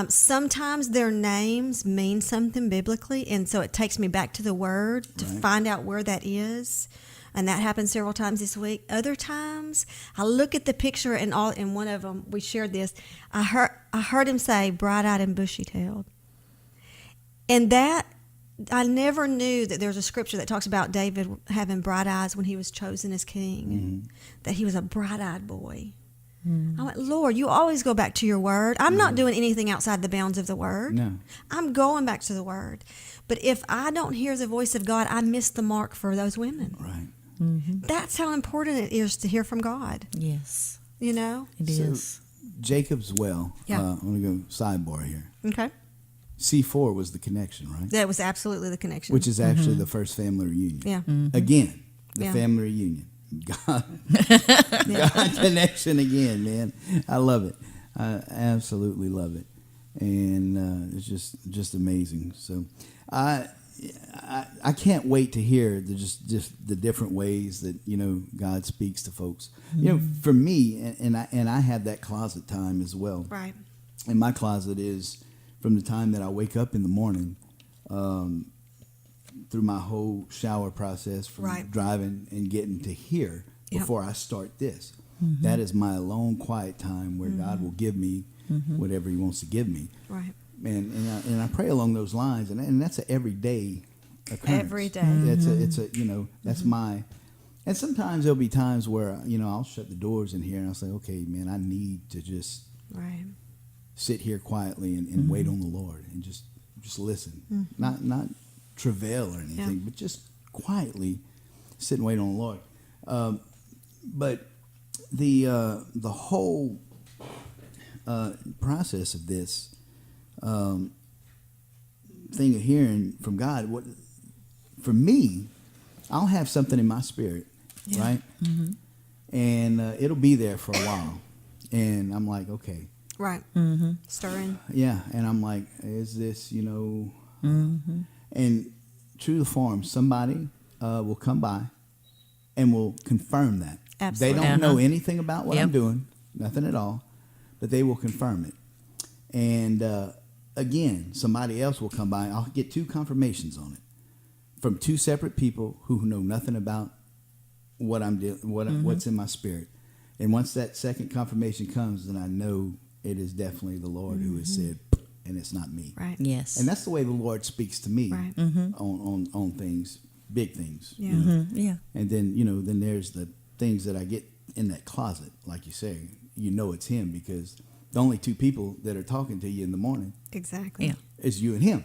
Sometimes their names mean something biblically, and so it takes me back to the Word to find out where that is. And that happened several times this week. Other times, I look at the picture, and one of them, we shared this. I heard him say, bright-eyed and bushy-tailed. And that, I never knew that there's a scripture that talks about David having bright eyes when he was chosen as king, that he was a bright-eyed boy. I went, Lord, you always go back to your word. I'm not doing anything outside the bounds of the word. No. I'm going back to the word. But if I don't hear the voice of God, I miss the mark for those women. Right. That's how important it is to hear from God. Yes. You know? It is. Jacob's well. Yeah. I'm going to go sidebar here. Okay. C4 was the connection, right? That was absolutely the connection. Which is actually the first family reunion. Yeah. Again, the Yeah. family reunion. God connection again, man. I love it. I absolutely love it, and it's just amazing. So, I can't wait to hear just the different ways that God speaks to folks. For me, and I have that closet time as well. Right. And my closet is from the time that I wake up in the morning. Through my whole shower process from driving and getting to here before I start this. That is my alone quiet time where God will give me whatever he wants to give me. Right. And I pray along those lines, and that's an everyday occurrence. Every day. It's a that's my, and sometimes there'll be times where I'll shut the doors in here and I'll say, okay, man, I need to just sit here quietly and wait on the Lord and just listen. Not travail or anything, but just quietly sit and wait on the Lord. But the whole process of this thing of hearing from God, for me, I'll have something in my spirit, right? And it'll be there for a while, and I'm like, okay, right, stirring, yeah, and I'm like, is this, And true to form, somebody will come by and will confirm that. Absolutely. They don't know anything about what I'm doing, nothing at all, but they will confirm it. And again, somebody else will come by. I'll get 2 confirmations on it from 2 separate people who know nothing about what I'm doing, what's in my spirit. And once that second confirmation comes, then I know it is definitely the Lord who has said, and it's not me. Right. Yes. And that's the way the Lord speaks to me on things, big things. Yeah. And then then there's the things that I get in that closet, like you say. It's him because the only 2 people that are talking to you in the morning, exactly, is you and him.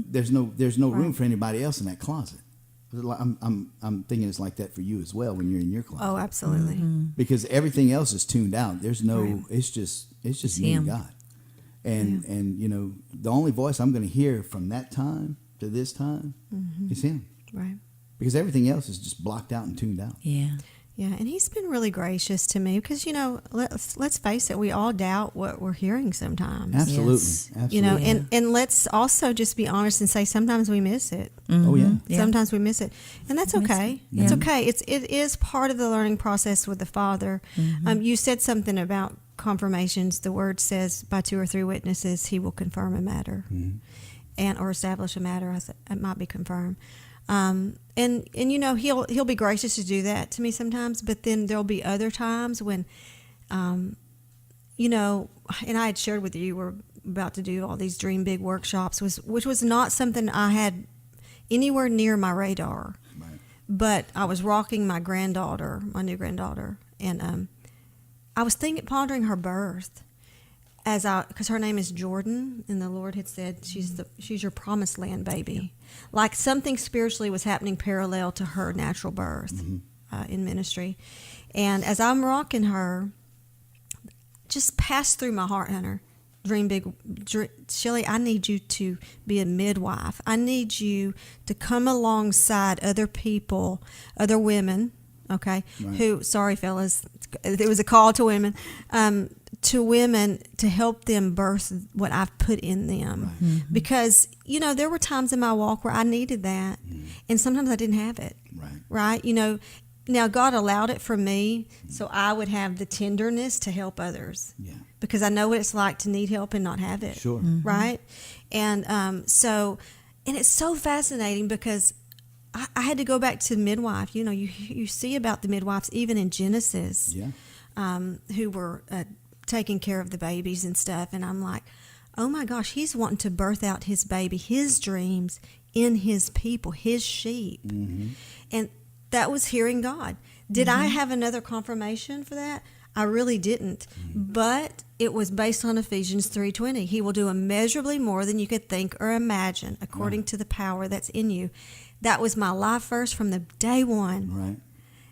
There's no room for anybody else in that closet. I'm thinking it's like that for you as well when you're in your closet. Oh, absolutely. Because everything else is tuned out. There's no. It's just me and God. And the only voice I'm going to hear from that time to this time is him. Right. Because everything else is just blocked out and tuned out. Yeah. Yeah, and he's been really gracious to me because let's face it, we all doubt what we're hearing sometimes. Absolutely. Yes. Absolutely. And let's also just be honest and say sometimes we miss it. Oh yeah. Sometimes we miss it, and that's okay. It's okay. It is part of the learning process with the Father. You said something about confirmations. The Word says, "By 2 or 3 witnesses, He will confirm a matter, and or establish a matter." It might be confirmed. And he'll be gracious to do that to me sometimes, but then there'll be other times when, and I had shared with you, we're about to do all these Dream Big workshops, which was not something I had anywhere near my radar. Right. But I was rocking my new granddaughter, and I was pondering her birth. Because her name is Jordan, and the Lord had said she's your promised land baby. Like something spiritually was happening parallel to her natural birth in ministry. And as I'm rocking her, just passed through my heart, Hunter, dream big. Shelly, I need you to be a midwife. I need you to come alongside other people, other women, okay, right. Sorry fellas, there was a call to women, to help them birth what I've put in them. Right. Mm-hmm. Because, there were times in my walk where I needed that, and sometimes I didn't have it. Right? now God allowed it for me so I would have the tenderness to help others. Yeah. Because I know what it's like to need help and not have it. Sure. Right? And so, and it's so fascinating because I had to go back to the midwife. You know, you see about the midwives even in Genesis, who were taking care of the babies and stuff. And I'm like, oh my gosh, he's wanting to birth out his baby, his dreams in his people, his sheep. And that was hearing God. Did I have another confirmation for that? I really didn't. But it was based on Ephesians 3:20. He will do immeasurably more than you could think or imagine according to the power that's in you. That was my life verse from the day one. Right.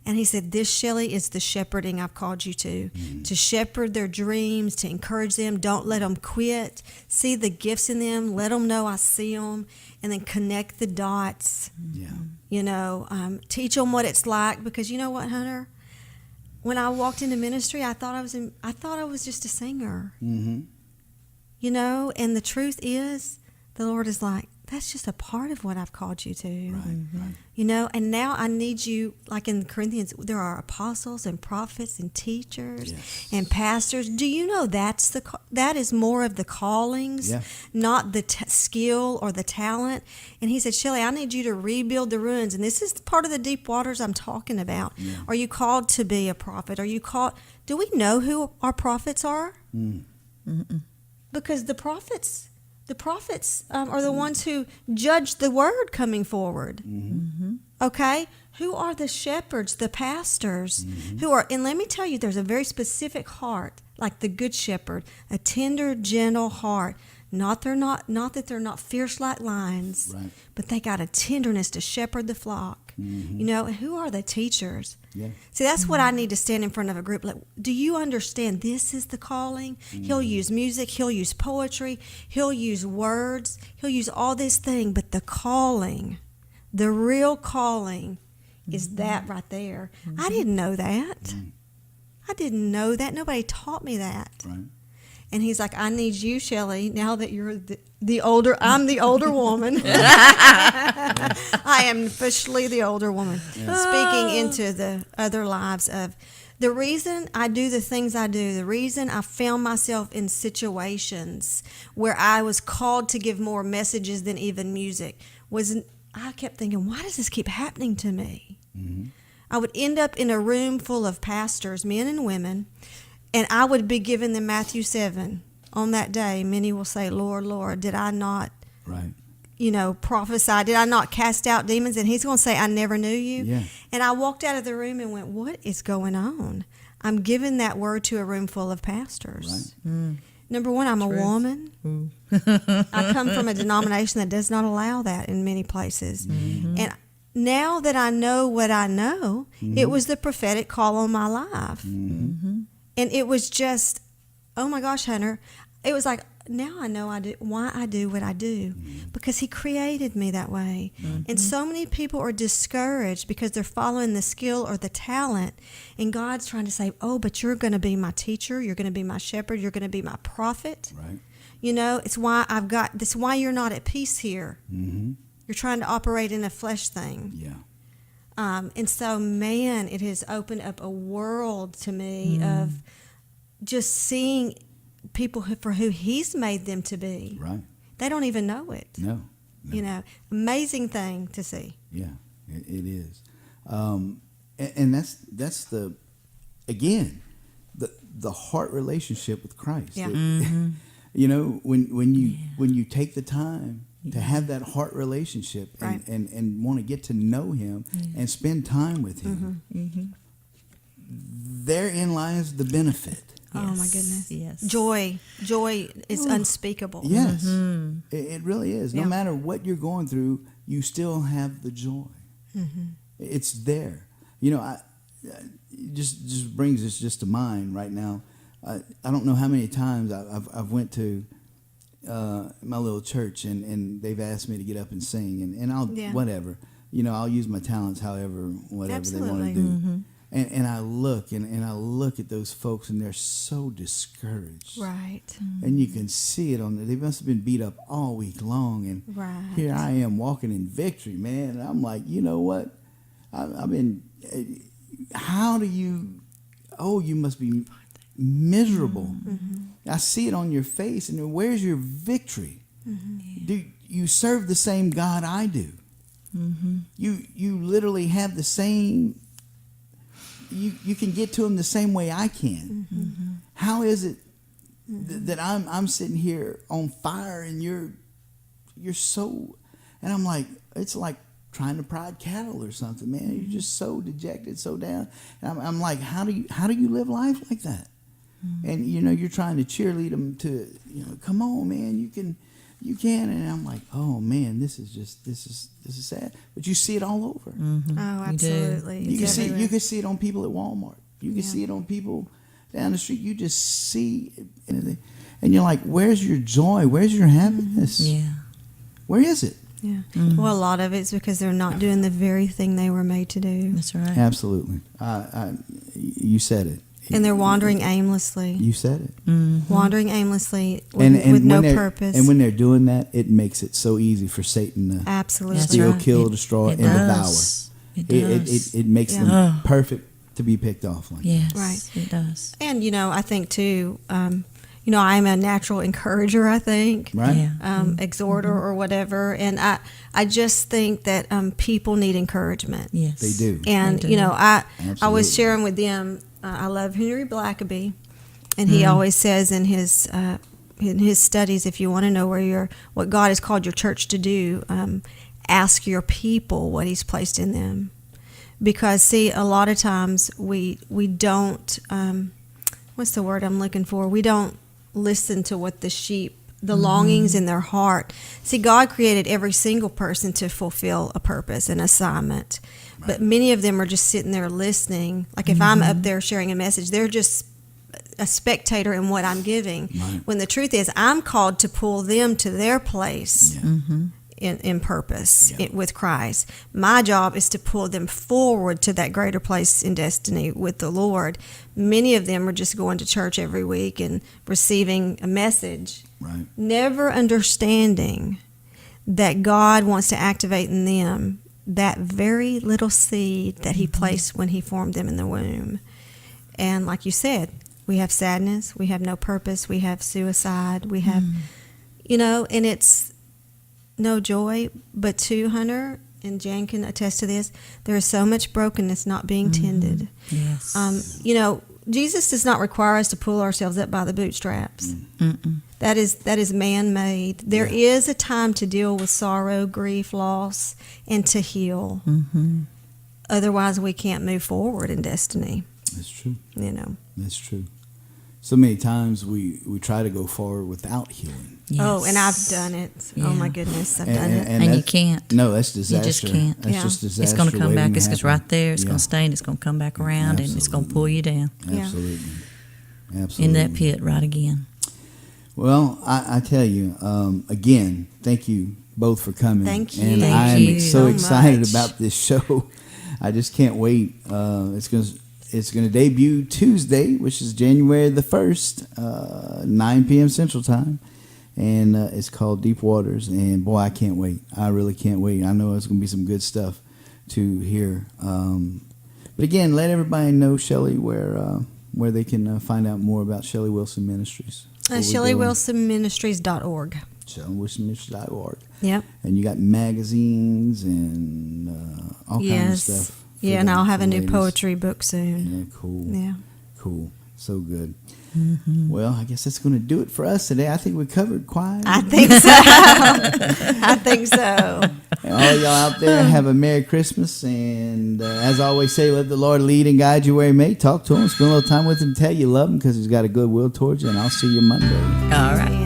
And he said, this, Shelly, is the shepherding I've called you to shepherd their dreams, to encourage them. Don't let them quit. See the gifts in them. Let them know I see them. And then connect the dots. Yeah. You know, teach them what it's like. Because you know what, Hunter? When I walked into ministry, I thought I was just a singer. You know, and the truth is, the Lord is like, that's just a part of what I've called you to. Right. You know, and now I need you, like in Corinthians, there are apostles and prophets and teachers and pastors. Do you know that is more of the callings, not the skill or the talent? And he said, Shelly, I need you to rebuild the ruins. And this is part of the deep waters I'm talking about. Are you called to be a prophet? Are you called? Do we know who our prophets are? Because the prophets are the ones who judge the word coming forward. Okay? Who are the shepherds, the pastors, who are, and let me tell you, there's a very specific heart, like the good shepherd, a tender, gentle heart. Not that they're not fierce like lions, but they got a tenderness to shepherd the flock. You know, and who are the teachers? See, that's what I need to stand in front of a group. Like, do you understand this is the calling? He'll use music, he'll use poetry, he'll use words, he'll use all this thing, but the calling, the real calling is that right there. I didn't know that. I didn't know that. Nobody taught me that. And he's like, I need you, Shelly, now that you're I'm the older woman. I am officially the older woman. Speaking into the other lives of the reason I do the things I do, the reason I found myself in situations where I was called to give more messages than even music was I kept thinking, why does this keep happening to me? I would end up in a room full of pastors, men and women, and I would be given the Matthew 7. On that day, many will say, Lord, Lord, did I not, prophesy? Did I not cast out demons? And he's going to say, I never knew you. And I walked out of the room and went, what is going on? I'm giving that word to a room full of pastors. Number one, I'm a woman. I come from a denomination that does not allow that in many places. And now that I know what I know, it was the prophetic call on my life. And it was just, oh my gosh, Hunter, it was like, now I know why I do what I do, because he created me that way. And so many people are discouraged because they're following the skill or the talent, and God's trying to say, oh, but you're going to be my teacher, you're going to be my shepherd, you're going to be my prophet. You know, it's why this why you're not at peace here. You're trying to operate in a flesh thing. And so, man, it has opened up a world to me of just seeing people for who he's made them to be. They don't even know it. No. You know, amazing thing to see. Yeah, it is. And that's the heart relationship with Christ. You know, when you take the time to have that heart relationship and want to get to know him and spend time with him, therein lies the benefit. Oh my goodness. Joy is unspeakable. Yes. It really is. No matter what you're going through, you still have the joy. It's there. You know, just brings us just to mind right now. I don't know how many times I've went to my little church and they've asked me to get up and sing and I'll whatever. You know, I'll use my talents however they want to do. And I look and I look at those folks and they're so discouraged. And you can see it they must have been beat up all week long, and here I am walking in victory, man. And I'm like, you know what? I've been, how do you? Oh, you must be miserable. I see it on your face. And where's your victory? Do you serve the same God I do? You literally have the same. You can get to him the same way I can. How is it that I'm sitting here on fire and you're so, and I'm like, it's like trying to prod cattle or something, man. You're just so dejected, so down. And I'm like, how do you live life like that? And you're trying to cheerlead them to, come on, man, you can. And I'm like, oh man, this is sad. But you see it all over. Oh, absolutely. You can see it on people at Walmart. You can see it on people down the street. You just see it, and you're like, where's your joy? Where's your happiness? Yeah. Where is it? Yeah. Well, a lot of it's because they're not doing the very thing they were made to do. That's right. Absolutely. You said it. And they're wandering aimlessly. You said it. Wandering aimlessly with no purpose. And when they're doing that, it makes it so easy for Satan to steal, kill, destroy, and devour. It does. It makes them perfect to be picked off like yes, that. Right. It does. And, I think, too, I'm a natural encourager, I think. Right. Yeah. Exhorter or whatever. And I just think that people need encouragement. Yes. They do. And, They do. I was sharing with them, I love Henry Blackaby, and he always says in his studies, if you want to know what God has called your church to do, ask your people what He's placed in them, because see, a lot of times we don't what's the word I'm looking for? We don't listen to what the sheep, the longings in their heart. See, God created every single person to fulfill a purpose, an assignment. But many of them are just sitting there listening. Like if I'm up there sharing a message, they're just a spectator in what I'm giving. Right. When the truth is, I'm called to pull them to their place in purpose with Christ. My job is to pull them forward to that greater place in destiny with the Lord. Many of them are just going to church every week and receiving a message, never understanding that God wants to activate in them that very little seed that He placed when He formed them in the womb. And like you said, we have sadness, we have no purpose, we have suicide, we have, and it's no joy. But too, Hunter, and Jan can attest to this, there is so much brokenness not being tended. Yes. Jesus does not require us to pull ourselves up by the bootstraps. That is man-made. There is a time to deal with sorrow, grief, loss, and to heal. Otherwise, we can't move forward in destiny. That's true. That's true. So many times we try to go forward without healing. Yes. Oh, and I've done it. Oh my goodness, I've done it. And you can't. No, that's disaster. You just can't. That's just disaster. It's going to come back. It's just right there. It's going to stay, and it's going to come back around, and it's going to pull you down. Absolutely. In that pit right again. Well, I tell you, again, thank you both for coming. Thank you. And Thank you so excited much. about this show. I just can't wait. It's going to debut Tuesday, which is January the 1st, 9 p.m. Central Time. And it's called Deep Waters. And, boy, I can't wait. I really can't wait. I know it's going to be some good stuff to hear. But, again, let everybody know, Shelly, where they can find out more about Shelly Wilson Ministries. ShellyWilsonMinistries.org. ShellyWilsonMinistries.org. Yep. And you got magazines and all kinds of stuff. Yeah, and I'll have a new poetry book soon. Yeah, cool. Yeah. Cool. So good. Well, I guess that's going to do it for us today. I think we covered quite. I think so. I think so. And all y'all out there, have a Merry Christmas. And as I always say, let the Lord lead and guide you where He may. Talk to Him, spend a little time with Him, tell you love Him because He's got a good will towards you. And I'll see you Monday. All right.